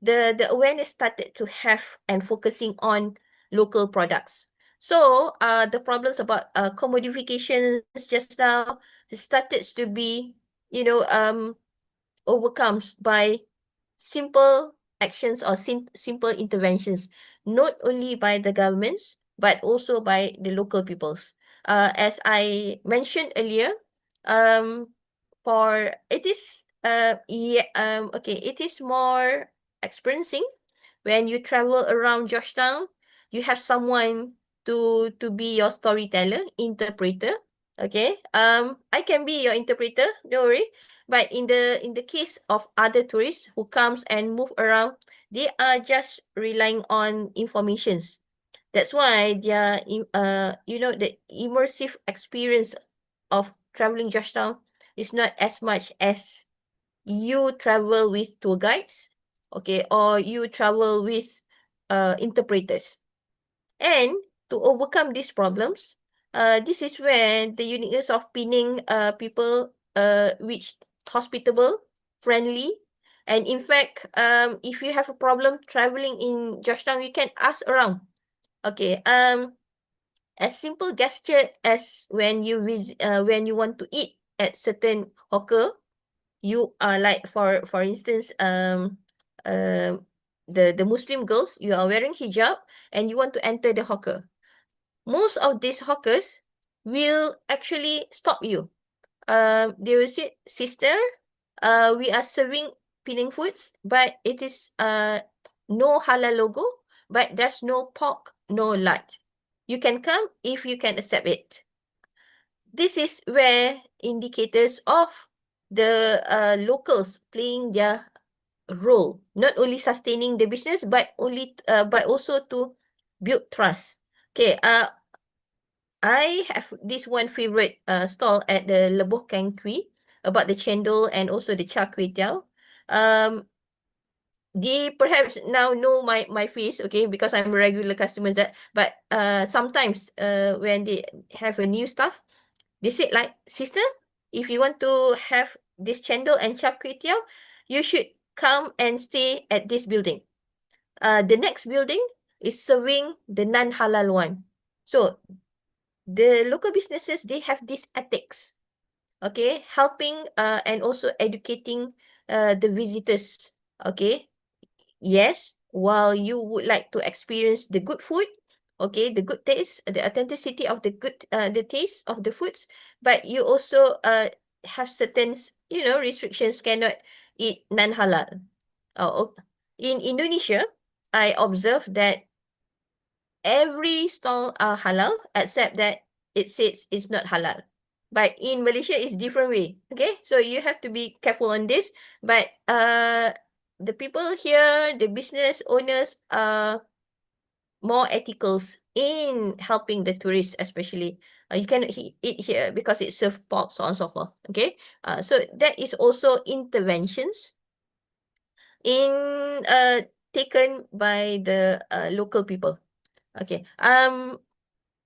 the awareness started to have and focusing on local products. So the problems about commodifications just now started to be, overcomes by simple actions or simple interventions, not only by the governments, but also by the local peoples. As I mentioned earlier, for it is it is more experiencing when you travel around Georgetown. You have someone to be your storyteller, interpreter. Okay. I can be your interpreter, don't worry. But in the case of other tourists who comes and move around, they are just relying on informations. That's why the immersive experience of traveling Georgetown is not as much as you travel with tour guides, okay, or you travel with interpreters. And to overcome these problems, this is where the uniqueness of Penang people, which hospitable, friendly, and in fact, if you have a problem traveling in Georgetown, you can ask around. Okay. A simple gesture as when when you want to eat at certain hawker, you are like for instance, the Muslim girls, you are wearing hijab and you want to enter the hawker. Most of these hawkers will actually stop you. They will say, "Sister, we are serving Penang foods, but it is no halal logo, but there's no pork, no lard. You can come if you can accept it." This is where indicators of the locals playing their role, not only sustaining the business, but also to build trust. Okay, I have this one favorite stall at the Leboh Kang Kui about the cendol and also the char kway teow. They perhaps now know my face, okay, because I'm a regular customer. But sometimes when they have a new staff, they say like, "Sister, if you want to have this cendol and char kway teow, you should come and stay at this building. The next building is serving the non-halal one." So the local businesses, they have these ethics, okay, helping and also educating the visitors, okay. Yes, while you would like to experience the good food, okay, the good taste, the authenticity of the taste of the foods, but you also have certain, restrictions, cannot eat non-halal. In Indonesia, I observed that every stall are halal except that it says it's not halal. But in Malaysia, it's different way. Okay, so you have to be careful on this. But the people here, the business owners, are more ethicals in helping the tourists, especially. You cannot eat here because it serves pork, so on and so forth. Okay, so that is also interventions in taken by the local people. Okay.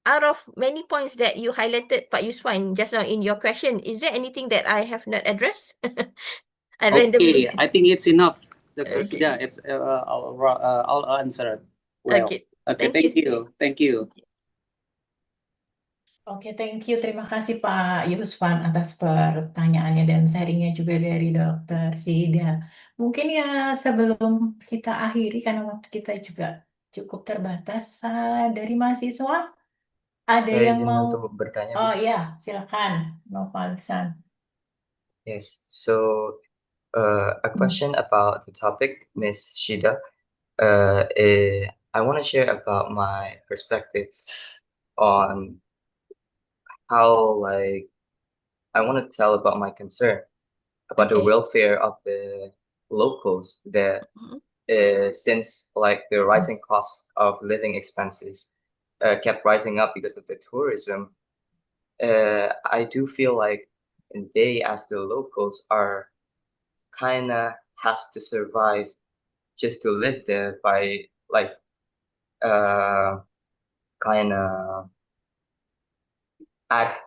Out of many points that you highlighted, Pak Yuswan, just now in your question, is there anything that I have not addressed? I randomly. Okay, I think it's enough, Dr. Okay. Sida. It's all answered well. Okay. Okay, Thank you. thank you. Thank you. Oke, thank you. Terima kasih Pak Yusvan atas pertanyaannya dan sharingnya juga dari Dokter Sida. Mungkin ya sebelum kita akhiri karena waktu kita juga cukup terbatas, dari mahasiswa ada Saya yang izin mau? untuk bertanya, Oh Bu. ya, silakan, Nopalsan. Yes. So, a question about the topic, Miss Shida. I want to share about my perspective on how, like, I want to tell about my concern about the Okay. welfare of the locals that Mhm. since like the rising cost of living expenses kept rising up because of the tourism, I do feel like they as the locals are kind of has to survive just to live there by like kind of act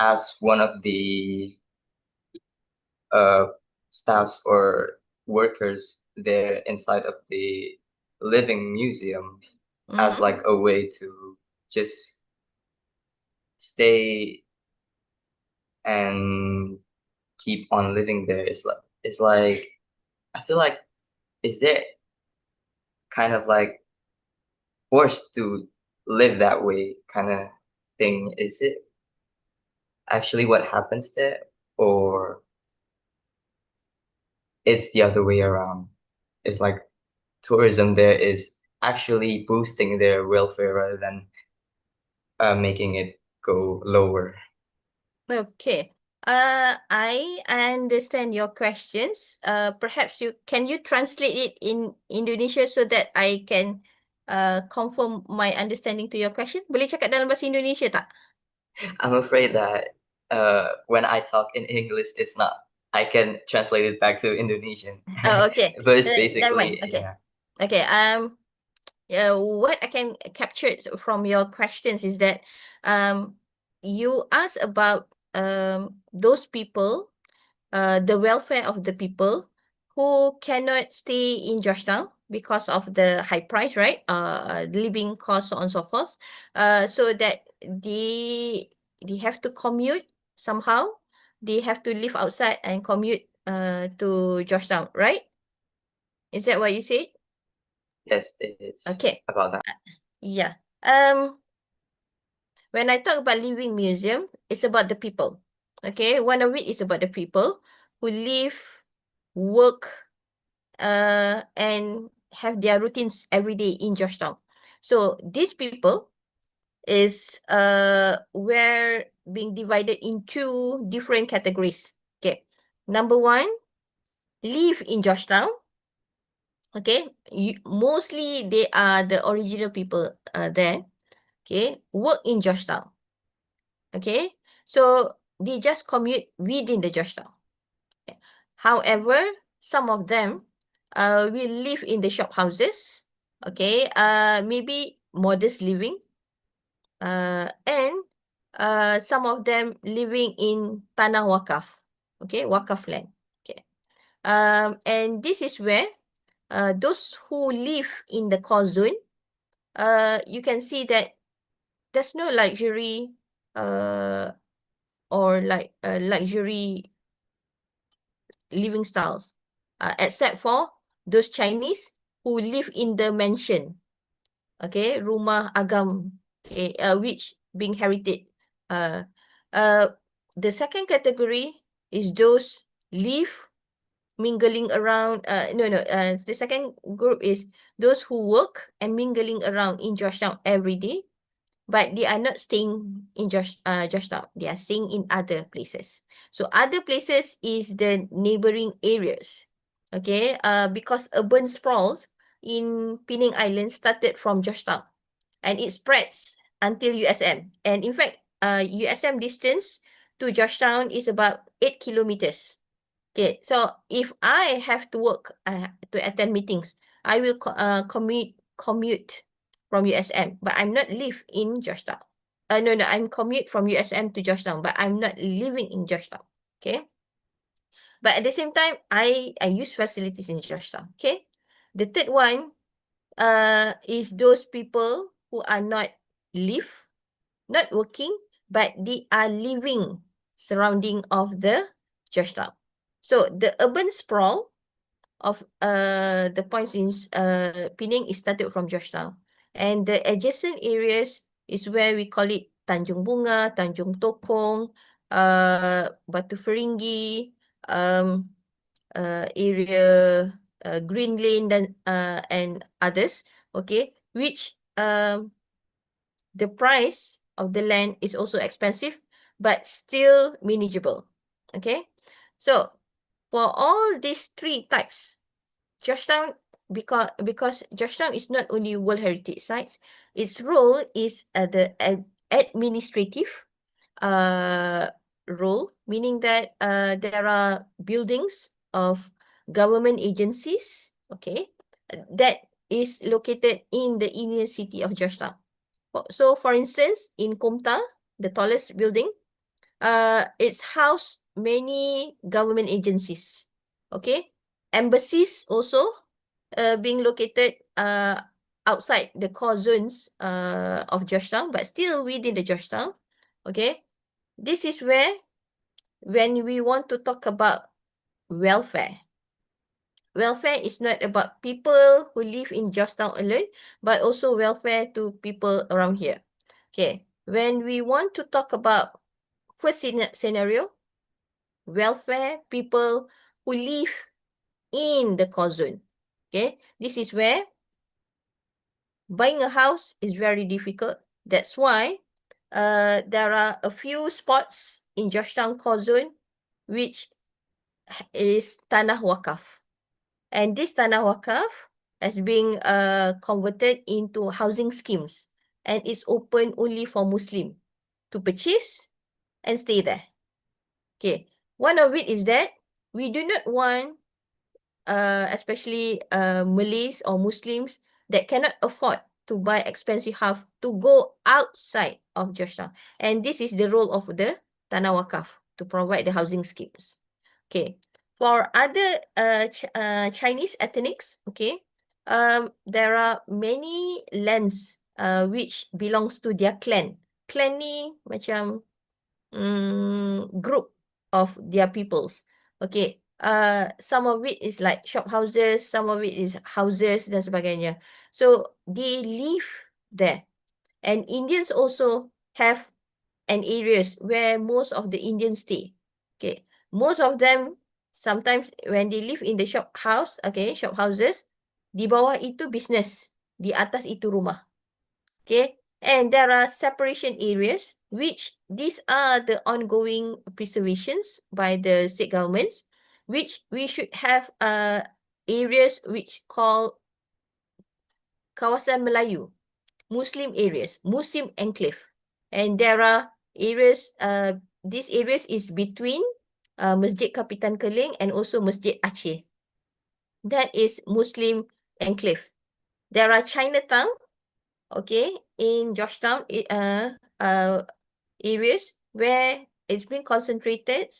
as one of the uh, staffs or workers there inside of the living museum as Mhm. like a way to just stay and keep on living there. It's like I feel like is there kind of like forced to live that way kind of thing. Is it actually what happens there, or it's the other way around? It's like tourism there is actually boosting their welfare rather than making it go lower. Okay. I understand your questions. Perhaps you translate it in Indonesia so that I can confirm my understanding to your question. Boleh cakap dalam bahasa Indonesia tak? I'm afraid that when I talk in English, it's not. I can translate it back to Indonesian, Oh, okay. but it's Never mind. basically Okay. yeah. Okay. What I can capture from your questions is that you ask about those people, the welfare of the people who cannot stay in Georgetown because of the high price, right? Living costs, so on and so forth. So that they have to commute somehow. They have to live outside and commute to Georgetown, right? Is that what you said? Yes, it's Okay. about that. Yeah. When I talk about living museum, it's about the people. Okay, one of it is about the people who live, work, and have their routines every day in Georgetown. So these people is were being divided into different categories. Okay, number one, live in Georgetown. Okay, mostly they are the original people there. Okay, work in Georgetown. Okay, so they just commute within the Georgetown. Okay. However, some of them will live in the shop houses. Okay, maybe modest living. And some of them living in tanah wakaf. Okay, wakaf land. Okay. And this is where those who live in the core zone, you can see that there's no luxury or like luxury living styles, except for those Chinese who live in the mansion, okay, rumah agam, okay, which being heritage. Uh, uh, the second category is those live mingling around. The second group is those who work and mingling around in Georgetown every day, but they are not staying in Georgetown. They are staying in other places. So other places is the neighboring areas. Okay, because urban sprawls in Penang Island started from Georgetown, and it spreads until USM. And in fact, USM distance to Georgetown is about 8 kilometers. Okay, so if I have to work to attend meetings, I will commute from USM, but I'm not live in Georgetown. No, I'm commute from USM to Georgetown, but I'm not living in Georgetown. Okay, but at the same time, I use facilities in Georgetown. Okay, the third one is those people who are not not working, but they are living surrounding of the Georgetown. So the urban sprawl of the points in Penang is started from Georgetown, and the adjacent areas is where we call it Tanjung Bunga, Tanjung Tokong, Batu Ferringhi, area Green Lane and others. Okay, which the price of the land is also expensive, but still manageable. Okay, so for all these three types, Georgetown, because Georgetown is not only World Heritage Sites, its role is the administrative role, meaning that there are buildings of government agencies, okay, that is located in the inner city of Georgetown. So, for instance, in Komta, the tallest building, it's housed many government agencies. Okay, embassies also being located outside the core zones of Georgetown, but still within the Georgetown. Okay, this is where when we want to talk about welfare. Welfare is not about people who live in Georgetown alone, but also welfare to people around here. Okay, when we want to talk about first scenario, welfare people who live in the core zone. Okay, this is where buying a house is very difficult. That's why there are a few spots in Georgetown core zone which is tanah wakaf. And this tanah wakaf has been converted into housing schemes, and it's open only for Muslim to purchase and stay there. Okay, one of it is that we do not want, especially Malays or Muslims that cannot afford to buy expensive house to go outside of Georgetown. And this is the role of the tanah wakaf to provide the housing schemes. Okay, for other Chinese ethnics, okay, there are many lands which belongs to their clan. Clan ni macam group of their peoples. Okay. Some of it is like shop houses, some of it is houses dan sebagainya. So they live there. And Indians also have an areas where most of the Indians stay. Okay. Most of them sometimes when they live in the shop house, okay, shop houses, di bawah itu business, di atas itu rumah. Okay. And there are separation areas, which these are the ongoing preservations by the state governments, which we should have areas which call kawasan Melayu, Muslim areas, Muslim enclave. And there are areas, these areas is between Masjid Kapitan Keling and also Masjid Aceh. That is Muslim enclave. There are Chinatown, okay, in Georgetown, areas where it's been concentrated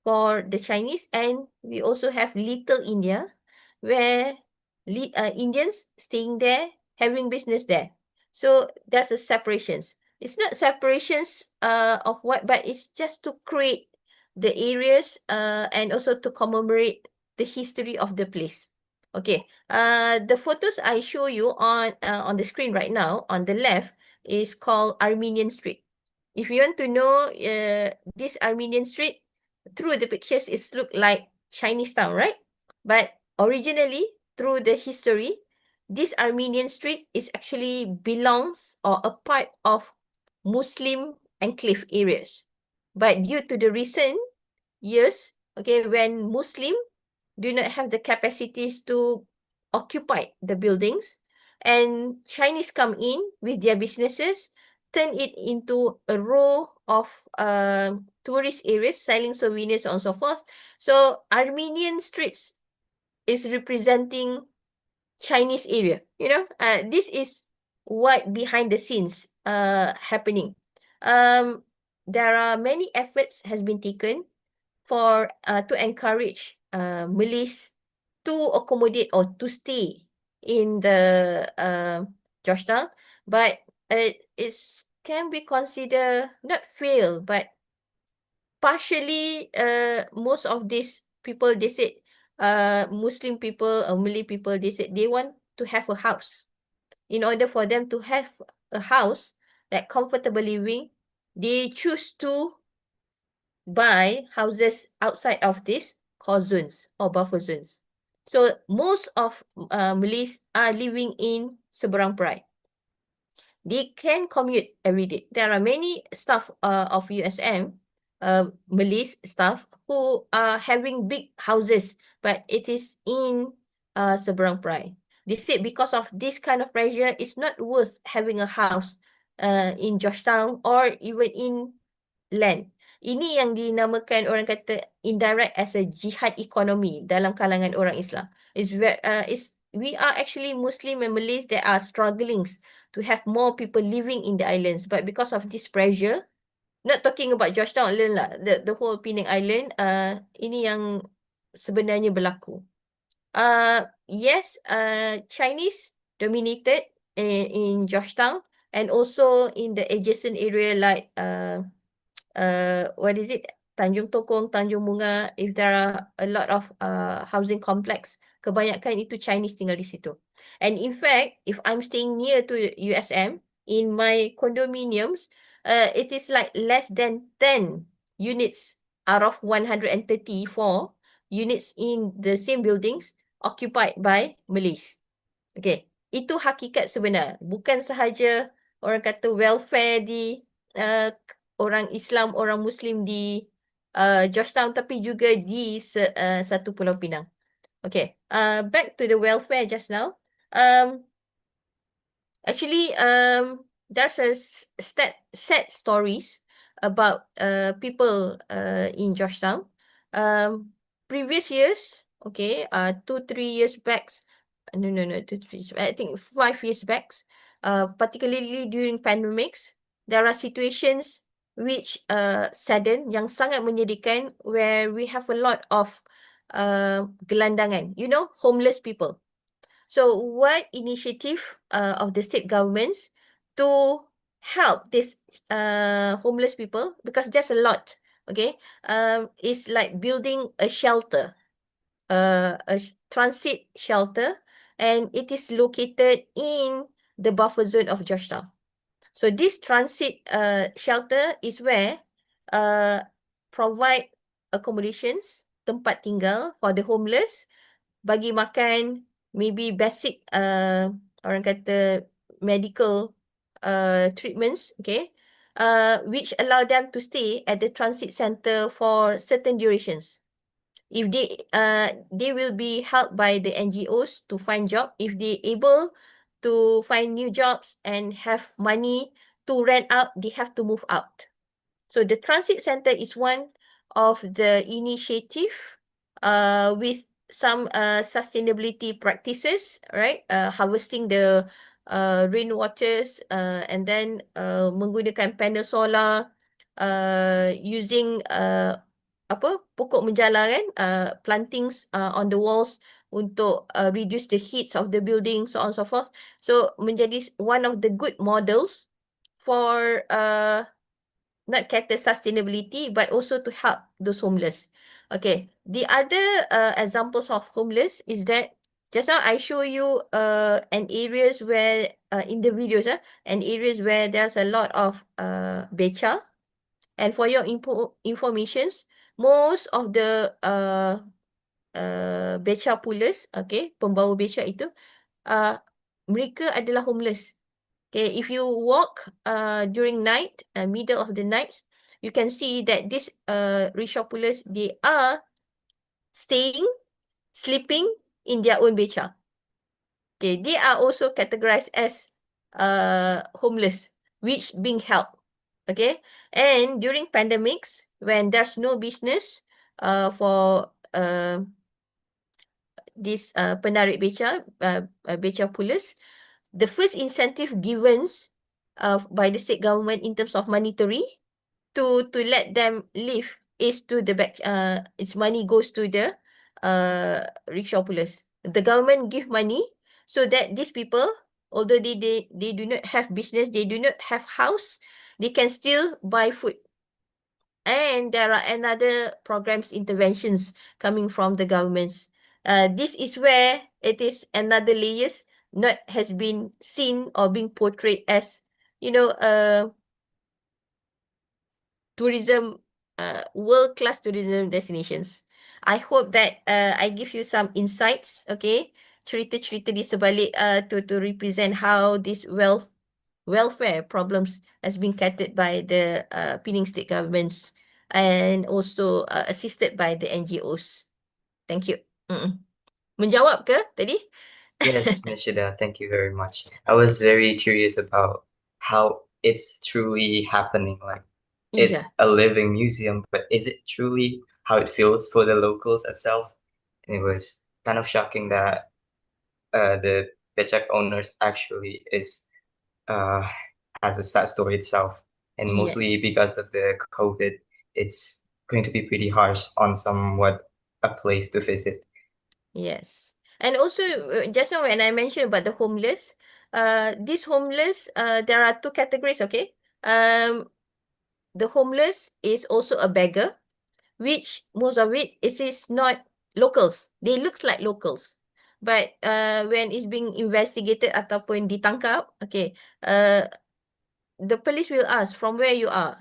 for the Chinese, and we also have Little India, where Indians staying there, having business there. So there's a separations. It's not separations of what, but it's just to create the areas and also to commemorate the history of the place. Okay, the photos I show you on the screen right now on the left is called Armenian Street. If you want to know this Armenian Street, through the pictures, it look like Chinese town, right? But originally, through the history, this Armenian Street is actually belongs or a part of Muslim enclave areas. But due to the recent years, okay, when Muslim do not have the capacities to occupy the buildings, and Chinese come in with their businesses, turn it into a row of tourist areas selling souvenirs and so forth. So Armenian streets is representing Chinese area. This is what behind the scenes happening. There are many efforts has been taken for to encourage Malays to accommodate or to stay in the Georgetown, but it can be considered not fail, but partially most of these people, they said Muslim people or Malay people, they said they want to have a house. In order for them to have a house, like comfortable living, they choose to buy houses outside of this called zones or buffer zones. So most of Malays are living in Seberang Perai. They can commute every day. There are many staff of USM, Malays staff, who are having big houses, but it is in Seberang Perai. They said because of this kind of pressure, it's not worth having a house in Georgetown or even in land. Ini yang dinamakan orang kata indirect as a jihad economy dalam kalangan orang Islam. We are actually Muslim and Malays that are struggling to have more people living in the islands, but because of this pressure, not talking about Georgetown alone lah, the whole Penang Island, ini yang sebenarnya berlaku. Yes, Chinese dominated in Georgetown and also in the adjacent area like what is it? Tanjung Tokong, Tanjung Bunga, if there are a lot of housing complex, kebanyakan itu Chinese tinggal di situ. And in fact, if I'm staying near to USM, in my condominiums, it is like less than 10 units out of 134 units in the same buildings occupied by Malays. Okay, itu hakikat sebenar. Bukan sahaja orang kata welfare di orang Islam, orang Muslim di Georgetown, tapi juga di satu Pulau Pinang. Okay, back to the welfare just now. Actually, there's a sad stories about people in Georgetown. Previous years, okay, 2-3 years back, no, 2-3 years, I think 5 years back, particularly during pandemics, there are situations which sadden, yang sangat menyedihkan, where we have a lot of gelandangan, homeless people. So what initiative of the state governments to help this homeless people, because there's a lot, okay, is like building a shelter, transit shelter, and it is located in the buffer zone of Georgetown. So this transit shelter is where provide accommodations, tempat tinggal for the homeless, bagi makan, maybe basic orang kata medical treatments, okay, which allow them to stay at the transit center for certain durations. If they will be helped by the NGOs to find job. If they able to find new jobs and have money to rent out, they have to move out. So the transit center is one of the initiative with some sustainability practices, right? Harvesting the rainwaters and then menggunakan panel solar, using apa pokok menjala kan, plantings on the walls untuk reduce the heats of the building, so on and so forth. So menjadi one of the good models for not cater sustainability but also to help those homeless. Okay, the other examples of homeless is that just now I show you an areas where in the videos and areas where there's a lot of beca. And for your informations, most of the beca pullers, okay, pembawa beca itu, mereka adalah homeless. Okay, if you walk during night, middle of the night, you can see that these rickshaw pullers, they are staying, sleeping in their own beca. Okay, they are also categorized as homeless, which being helped. Okay, and during pandemics, when there's no business for this penarik beca, beca pullers, the first incentive given by the state government in terms of monetary to let them live is to the back. Its money goes to the rickshaw pullers. The government give money so that these people, although they do not have business, they do not have house, they can still buy food. And there are another programs, interventions coming from the governments. This is where it is another layers not has been seen or being portrayed as, tourism, world-class tourism destinations. I hope that I give you some insights, okay? Cerita-cerita di sebalik to represent how this welfare problems has been catered by the Penang state governments and also assisted by the NGOs. Thank you. Menjawab ke tadi? Yes, Nishida, thank you very much. I was very curious about how it's truly happening. Like, it's Yeah. a living museum, but is it truly how it feels for the locals itself? And it was kind of shocking that the Pechak owners actually uh, has a sad story itself. And mostly Yes. because of the COVID, it's going to be pretty harsh on somewhat a place to visit. Yes. And also, just now when I mentioned about the homeless, these homeless, there are two categories, okay? The homeless is also a beggar, which most of it is not locals. They looks like locals. But when it's being investigated ataupun ditangkap, okay, the police will ask from where you are.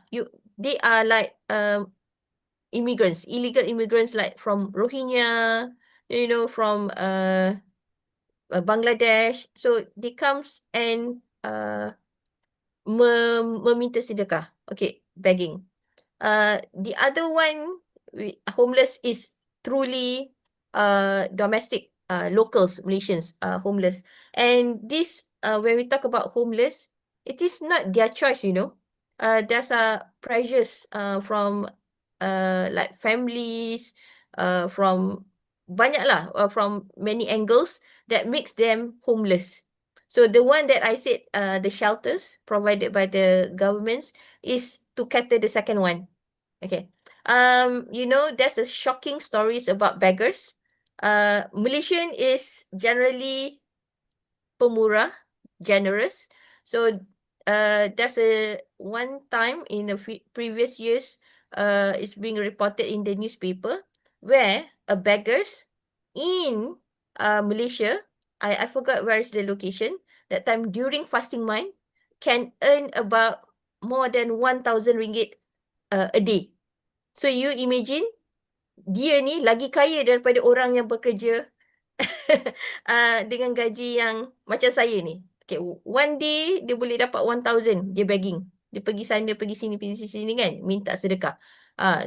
They are like immigrants, illegal immigrants, like from Rohingya, from Bangladesh. So they comes and meminta sedekah. Okay, begging. The other one, homeless, is truly domestic, locals, Malaysians, homeless. And this, when we talk about homeless, it is not their choice, there's pressures from like families, from banyak lah, from many angles that makes them homeless. So the one that I said, the shelters provided by the governments is to cater the second one. Okay. There's a shocking stories about beggars. Malaysian is generally pemurah, generous. So there's a one time in the previous years, it's being reported in the newspaper where a beggars in Malaysia, I forgot where is the location, that time during fasting month, can earn about more than 1,000 ringgit a day. So you imagine, dia ni lagi kaya daripada orang yang bekerja dengan gaji yang macam saya ni. Okay, one day dia boleh dapat 1,000, dia begging. Dia pergi sana, pergi sini kan, minta sedekah.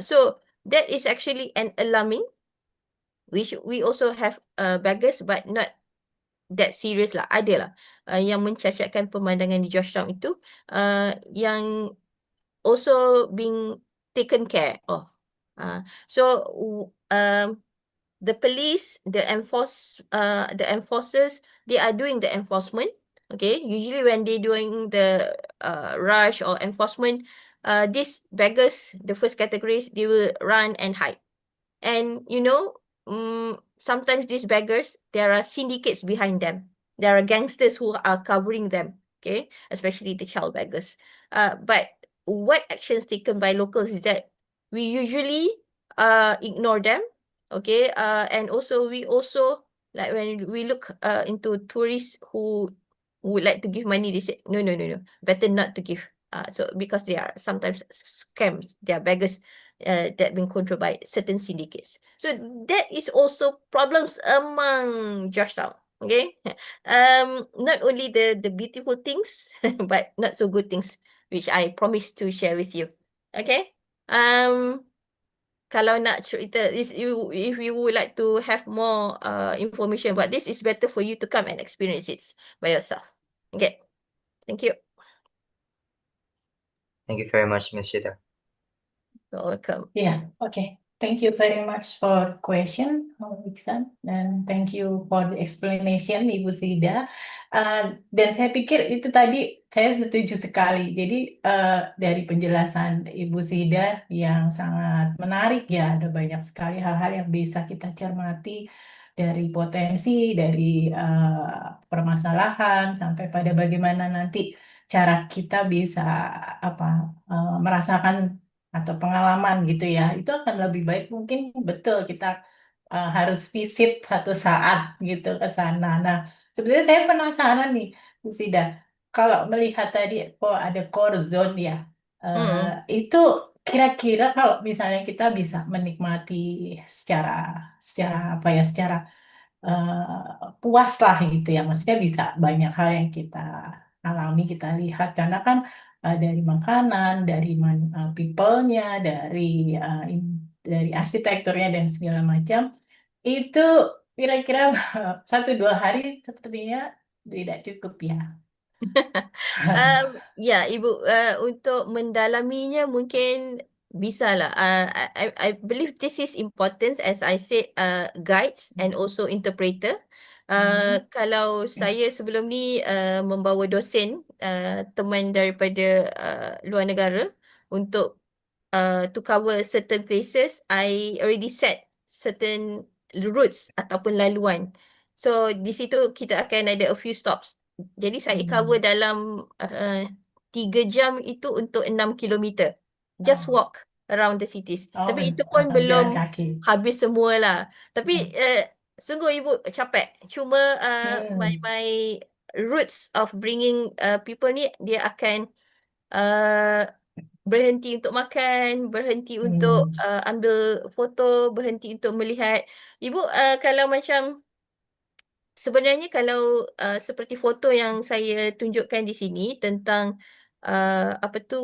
So that is actually an alarming. We also have beggars, but not that serious lah. Ada lah yang mencacatkan pemandangan di Georgetown itu, yang also being taken care of. So the police, the enforcers, they are doing the enforcement. Okay, usually when they doing the rush or enforcement, these beggars, the first categories, they will run and hide. And sometimes these beggars, there are syndicates behind them. There are gangsters who are covering them. Okay, especially the child beggars. But what actions taken by locals is that we usually ignore them. Okay, and also we also, like when we look into tourists who would like to give money, they say no, better not to give. So because they are sometimes scams, they are beggars that been controlled by certain syndicates. So that is also problems among Georgetown. Okay, not only the beautiful things, but not so good things, which I promise to share with you. Okay, kalau nak cerita, if you would like to have more information about this, it's better for you to come and experience it by yourself. Okay, thank you. Thank you very much, Ms. Shida. You're welcome. Yeah, okay. Thank you very much for question, Iksan, and thank you for the explanation, Ibu Sida. Dan saya pikir itu tadi saya setuju sekali. Jadi dari penjelasan Ibu Sida yang sangat menarik ya, ada banyak sekali hal-hal yang bisa kita cermati dari potensi, dari permasalahan sampai pada bagaimana nanti cara kita bisa merasakan atau pengalaman gitu ya, itu akan lebih baik mungkin betul kita harus visit satu saat gitu ke sana. Nah, sebenarnya saya penasaran nih, Bu Sida, kalau melihat tadi ada core zone ya, itu kira-kira kalau misalnya kita bisa menikmati secara apa ya, secara puas lah gitu ya, maksudnya bisa banyak hal yang kita alami, kita lihat karena kan dari makanan, dari people-nya, dari arsitekturnya dan segala macam itu kira-kira 1-2 hari sepertinya tidak cukup ya. Ya, Ibu, untuk mendalaminya mungkin bisa lah. I believe this is important, as I said, guides and also interpreter. Kalau saya sebelum ni membawa dosen, teman daripada luar negara untuk to cover certain places, I already set certain routes ataupun laluan. So di situ kita akan ada a few stops. Jadi saya cover dalam 3 jam itu untuk 6 kilometer. Just walk around the cities. Tapi itu pun jalan belum kaki. habis semua lah. Tapi sungguh Ibu capek. Cuma my routes of bringing people ni, dia akan berhenti untuk makan, berhenti untuk ambil foto, berhenti untuk melihat. Ibu, kalau macam sebenarnya kalau seperti foto yang saya tunjukkan di sini tentang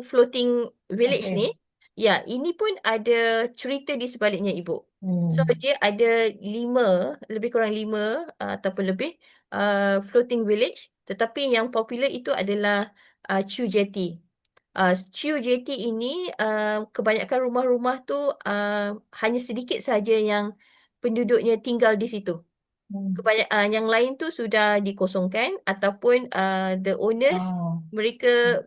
floating village ni, ya, ini pun ada cerita di sebaliknya, Ibu. So dia ada lebih kurang 5 ataupun lebih floating village, tetapi yang popular itu adalah Chu Jetty. Chu Jetty ini kebanyakan rumah-rumah tu hanya sedikit saja yang penduduknya tinggal di situ. Kebanyakan yang lain tu sudah dikosongkan ataupun the owners mereka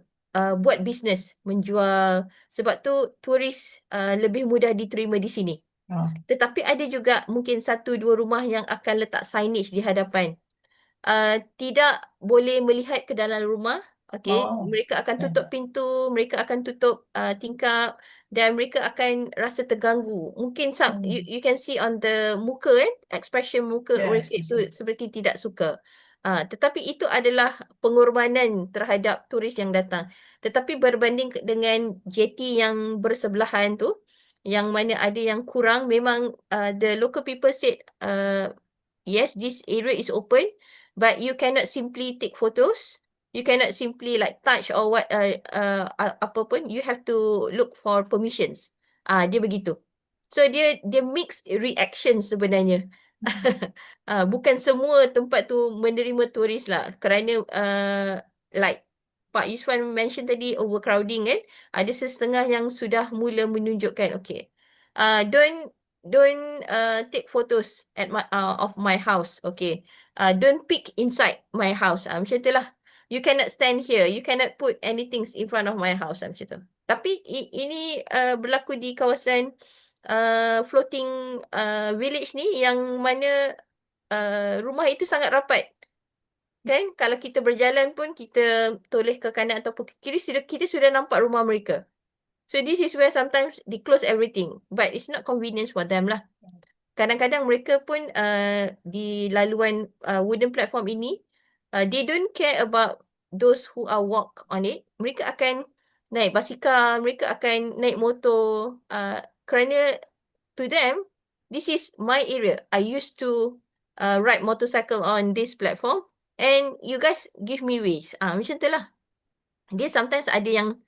buat bisnes menjual, sebab tu turis lebih mudah diterima di sini. Tetapi ada juga mungkin 1-2 rumah yang akan letak signage di hadapan. tidak boleh melihat ke dalam rumah. Okay, Oh, mereka akan ya. tutup pintu, mereka akan tutup tingkap dan mereka akan rasa terganggu. Mungkin you can see on the muka expression muka Yes, mereka itu seperti tidak suka. Tetapi itu adalah pengorbanan terhadap turis yang datang. Tetapi berbanding dengan jetty yang bersebelahan tu, yang mana ada yang kurang, memang the local people said, yes, this area is open, but you cannot simply take photos. You cannot simply like touch or what apa pun. You have to look for permissions. Dia begitu. So dia mix reaction sebenarnya. Bukan semua tempat tu menerima turis lah, kerana like Pak Yuswan mention tadi, overcrowding kan. Ada setengah yang sudah mula menunjukkan, okay, don't take photos at of my house, okay. Don't peek inside my house. Macam tu lah. You cannot stand here. You cannot put anything in front of my house. Macam tu. Tapi ini berlaku di kawasan floating village ni, yang mana rumah itu sangat rapat. Kan? Kalau kita berjalan pun, kita toleh ke kanan ataupun ke kiri, kita sudah nampak rumah mereka. So this is where sometimes they close everything, but it's not convenience for them lah. Kadang-kadang mereka pun di laluan wooden platform ini, they don't care about those who are walk on it. Mereka akan naik basikal, mereka akan naik motor, kerana to them, this is my area. I used to ride motorcycle on this platform, and you guys give me ways. Macam tu lah. Dia sometimes ada yang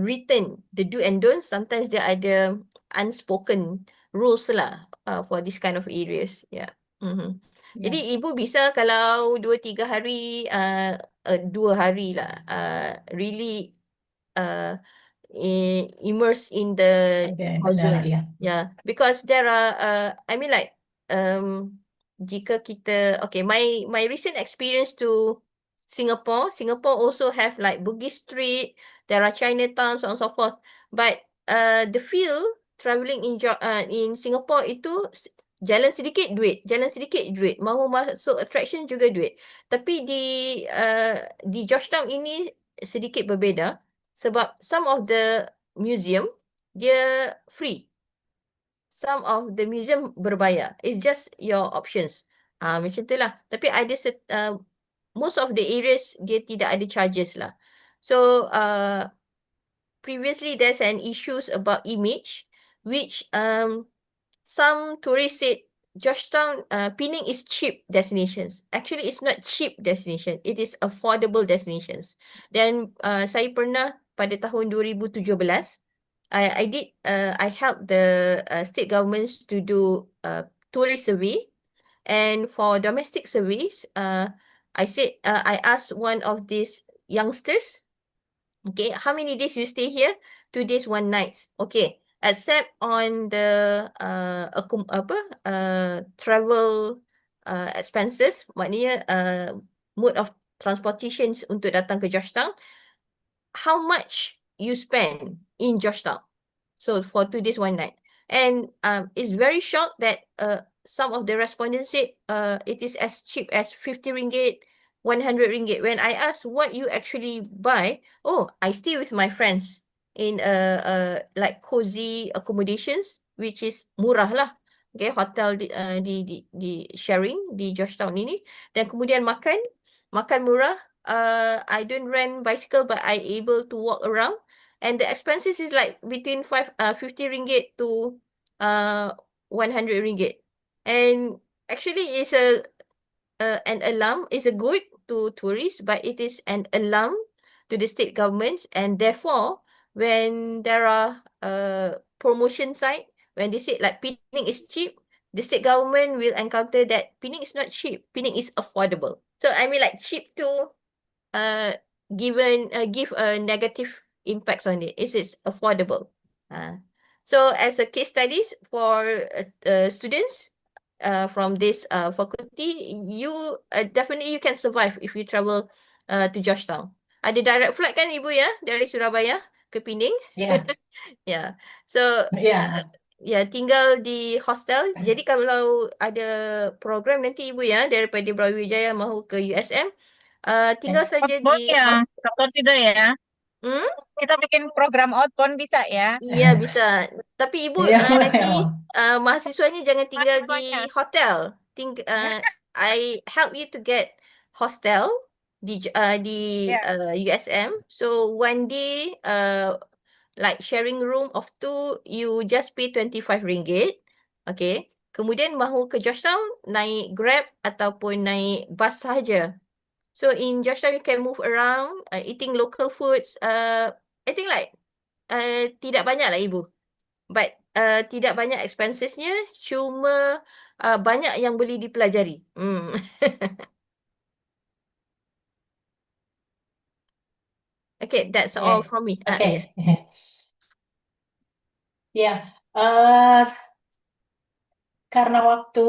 written, the do and don't. Sometimes dia ada unspoken rules lah for this kind of areas. Yeah. Jadi ibu bisa kalau 2-3 hari, 2 hari lah, really immerse in the zone. Yeah, because there are I mean like jika kita, okay, my recent experience to Singapore also have like Bugis Street, there are Chinatown, so on and so forth. But the feel travelling in Singapore itu jalan sedikit duit, mahu masuk attraction juga duit. Tapi di Georgetown ini sedikit berbeza, sebab some of the museum dia free. Some of the museum berbayar. It's just your options. Macam tu lah. Tapi ada most of the areas dia tidak ada charges lah. So previously there's an issues about image, which some tourists said Georgetown, Penang is cheap destinations. Actually, it's not cheap destination. It is affordable destinations. Dan saya pernah pada tahun 2017, I helped the state governments to do tourist survey, and for domestic surveys, I said I asked one of these youngsters, okay, how many days you stay here? 2 days, 1 night. Okay, except on the travel expenses, maknanya mode of transportation untuk datang ke Georgetown, how much you spend in Georgetown. So for 2 days, 1 night. And it's very shocked that some of the respondents said it is as cheap as 50 ringgit, 100 ringgit. When I asked what you actually buy, oh, I stay with my friends in like cozy accommodations, which is murah lah. Okay, hotel di sharing di Georgetown ini. Dan kemudian makan murah. I don't rent bicycle, but I able to walk around. And the expenses is like between 50 ringgit to 100 ringgit. And actually it's an alarm, is a good to tourists, but it is an alarm to the state governments. And therefore, when there are promotion site, when they say like Penang is cheap, the state government will encounter that Penang is not cheap, Penang is affordable. So I mean like cheap to give a negative impacts on it. Is it's affordable. So as a case studies for students from this faculty, you definitely you can survive if you travel to Georgetown. Ada direct flight kan ibu ya, dari Surabaya ke Penang? Yeah. Yeah. So Yeah. Ya, tinggal di hostel. Jadi kalau ada program nanti Ibu ya daripada Brawijaya mahu ke USM, tinggal saja di Outbound ya, hostel. Dokter Sida ya. Hmm? Kita bikin program outbound bisa ya. Iya bisa. Tapi Ibu Iya, nanti memang. mahasiswanya jangan tinggal di Mahasiswanya. hotel. I help you to get hostel di Ya. USM. So one day like sharing room of two, you just pay 25 ringgit. Okay. Kemudian mahu ke Georgetown, naik Grab ataupun naik bus sahaja. So in Georgetown, you can move around, eating local foods. I think like tidak banyak lah Ibu. But tidak banyak expensesnya, cuma banyak yang boleh dipelajari. Okay, that's all Oke, from me. oke. Yeah. Ya, eh, karena waktu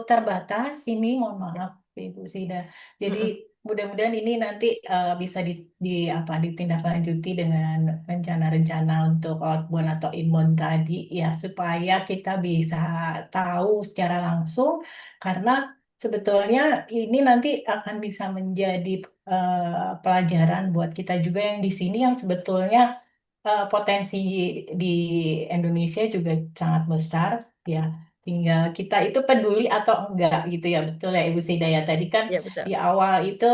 terbatas ini, mohon maaf Ibu Sida. Jadi Mm-mm. mudah-mudahan ini nanti bisa di apa ditindaklanjuti dengan rencana-rencana untuk outbound atau inbound tadi ya supaya kita bisa tahu secara langsung karena sebetulnya ini nanti akan bisa menjadi pelajaran buat kita juga yang di sini yang sebetulnya potensi di Indonesia juga sangat besar ya. Tinggal kita itu peduli atau enggak gitu ya. Betul ya Ibu Sidaya. Tadi kan Ya, betul. di awal itu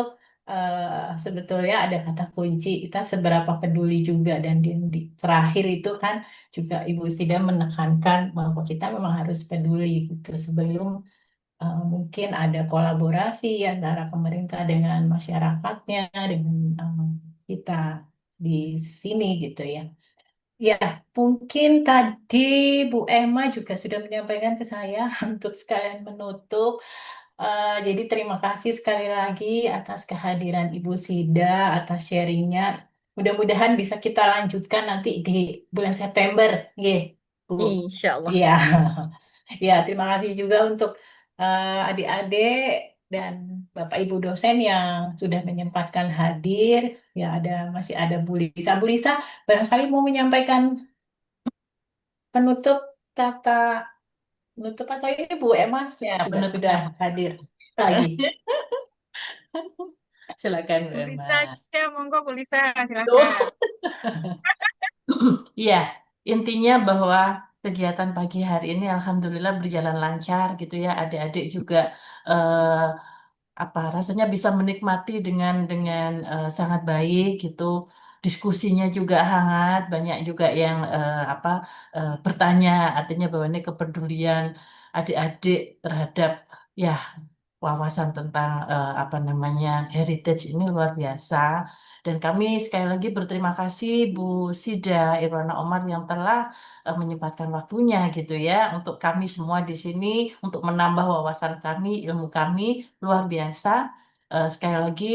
sebetulnya ada kata kunci kita seberapa peduli juga dan di terakhir itu kan juga Ibu Sida menekankan bahwa kita memang harus peduli gitu sebelum mungkin ada kolaborasi antara pemerintah dengan masyarakatnya dengan kita di sini gitu ya. Ya, mungkin tadi Bu Emma juga sudah menyampaikan ke saya untuk sekalian menutup. Jadi terima kasih sekali lagi atas kehadiran Ibu Sida, atas sharingnya. Mudah-mudahan bisa kita lanjutkan nanti di bulan September, ya, Bu. InsyaAllah. Iya, ya terima kasih juga untuk adik-adik dan Bapak Ibu dosen yang sudah menyempatkan hadir. Ya, masih ada Bu Lisa. Bu Lisa, barangkali mau menyampaikan penutup kata penutup atau ini Bu Emma Ya, juga sudah penutupan. hadir lagi. Silakan, Bu Bu Emma. Lisa aja, monggo Bu Lisa, Tuh. silakan. Iya, intinya bahwa kegiatan pagi hari ini alhamdulillah berjalan lancar gitu ya. Adik-adik juga eh, apa rasanya bisa menikmati dengan sangat baik gitu. Diskusinya juga hangat, banyak juga yang bertanya, artinya bahwa ini kepedulian adik-adik terhadap ya wawasan tentang apa namanya heritage ini luar biasa. Dan kami sekali lagi berterima kasih Bu Sida Irwana Omar yang telah menyempatkan waktunya gitu ya untuk kami semua di sini untuk menambah wawasan kami, ilmu kami luar biasa. Sekali lagi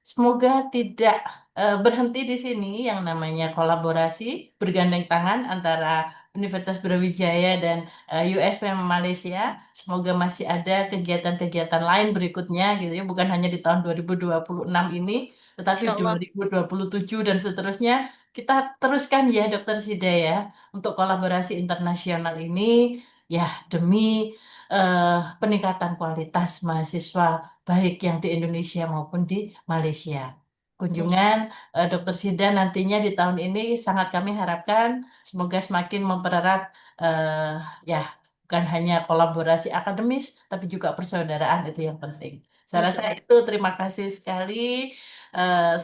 semoga tidak berhenti di sini yang namanya kolaborasi bergandeng tangan antara Universitas Brawijaya dan USM Malaysia. Semoga masih ada kegiatan-kegiatan lain berikutnya gitu ya, bukan hanya di tahun 2026 ini, tetapi InsyaAllah. 2027 dan seterusnya. Kita teruskan ya Dokter Sida ya untuk kolaborasi internasional ini ya demi peningkatan kualitas mahasiswa baik yang di Indonesia maupun di Malaysia. Kunjungan Dokter Sida nantinya di tahun ini sangat kami harapkan semoga semakin mempererat eh, ya bukan hanya kolaborasi akademis, tapi juga persaudaraan itu yang penting. Saya rasa InsyaAllah. itu terima kasih sekali.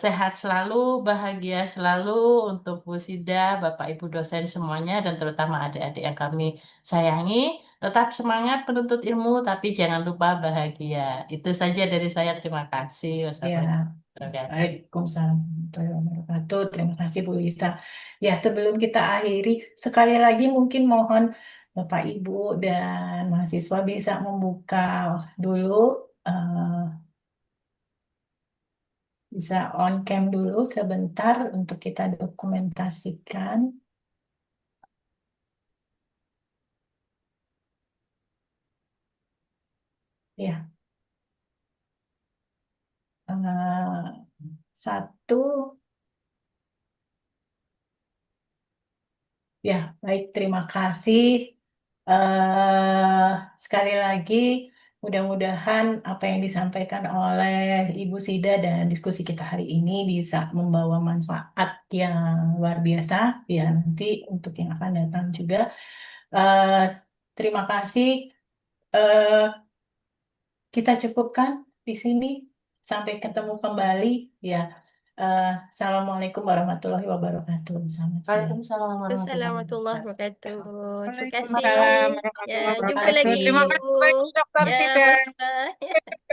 Sehat selalu, bahagia selalu untuk Bu Sida, Bapak Ibu dosen semuanya, dan terutama adik-adik yang kami sayangi. Tetap semangat menuntut ilmu, tapi jangan lupa bahagia. Itu saja dari saya. Terima kasih. Wassalamualaikum Ya, warahmatullahi wabarakatuh. Waalaikumsalam warahmatullahi wabarakatuh. Terima kasih Bu Lisa. Ya, sebelum kita akhiri, sekali lagi mungkin mohon Bapak Ibu dan mahasiswa bisa membuka dulu, bisa on cam dulu sebentar untuk kita dokumentasikan. Ya, satu. Ya, baik. Terima kasih. Sekali lagi, mudah-mudahan apa yang disampaikan oleh Ibu Sida dan diskusi kita hari ini bisa membawa manfaat yang luar biasa ya nanti untuk yang akan datang juga. Eh, Terima kasih. Eh, kita cukupkan di sini. Sampai ketemu kembali ya. Assalamualaikum warahmatullahi wabarakatuh. Selamat siang. Waalaikumsalam warahmatullahi Assalamualaikum wabarakatuh. warahmatullahi wabarakatuh. Terima kasih. Waalaikumsalam Ya, warahmatullahi jumpa wabarakatuh. lagi Terima Terima Ibu. kasih banyak Dokter Ya, Fida. bye-bye.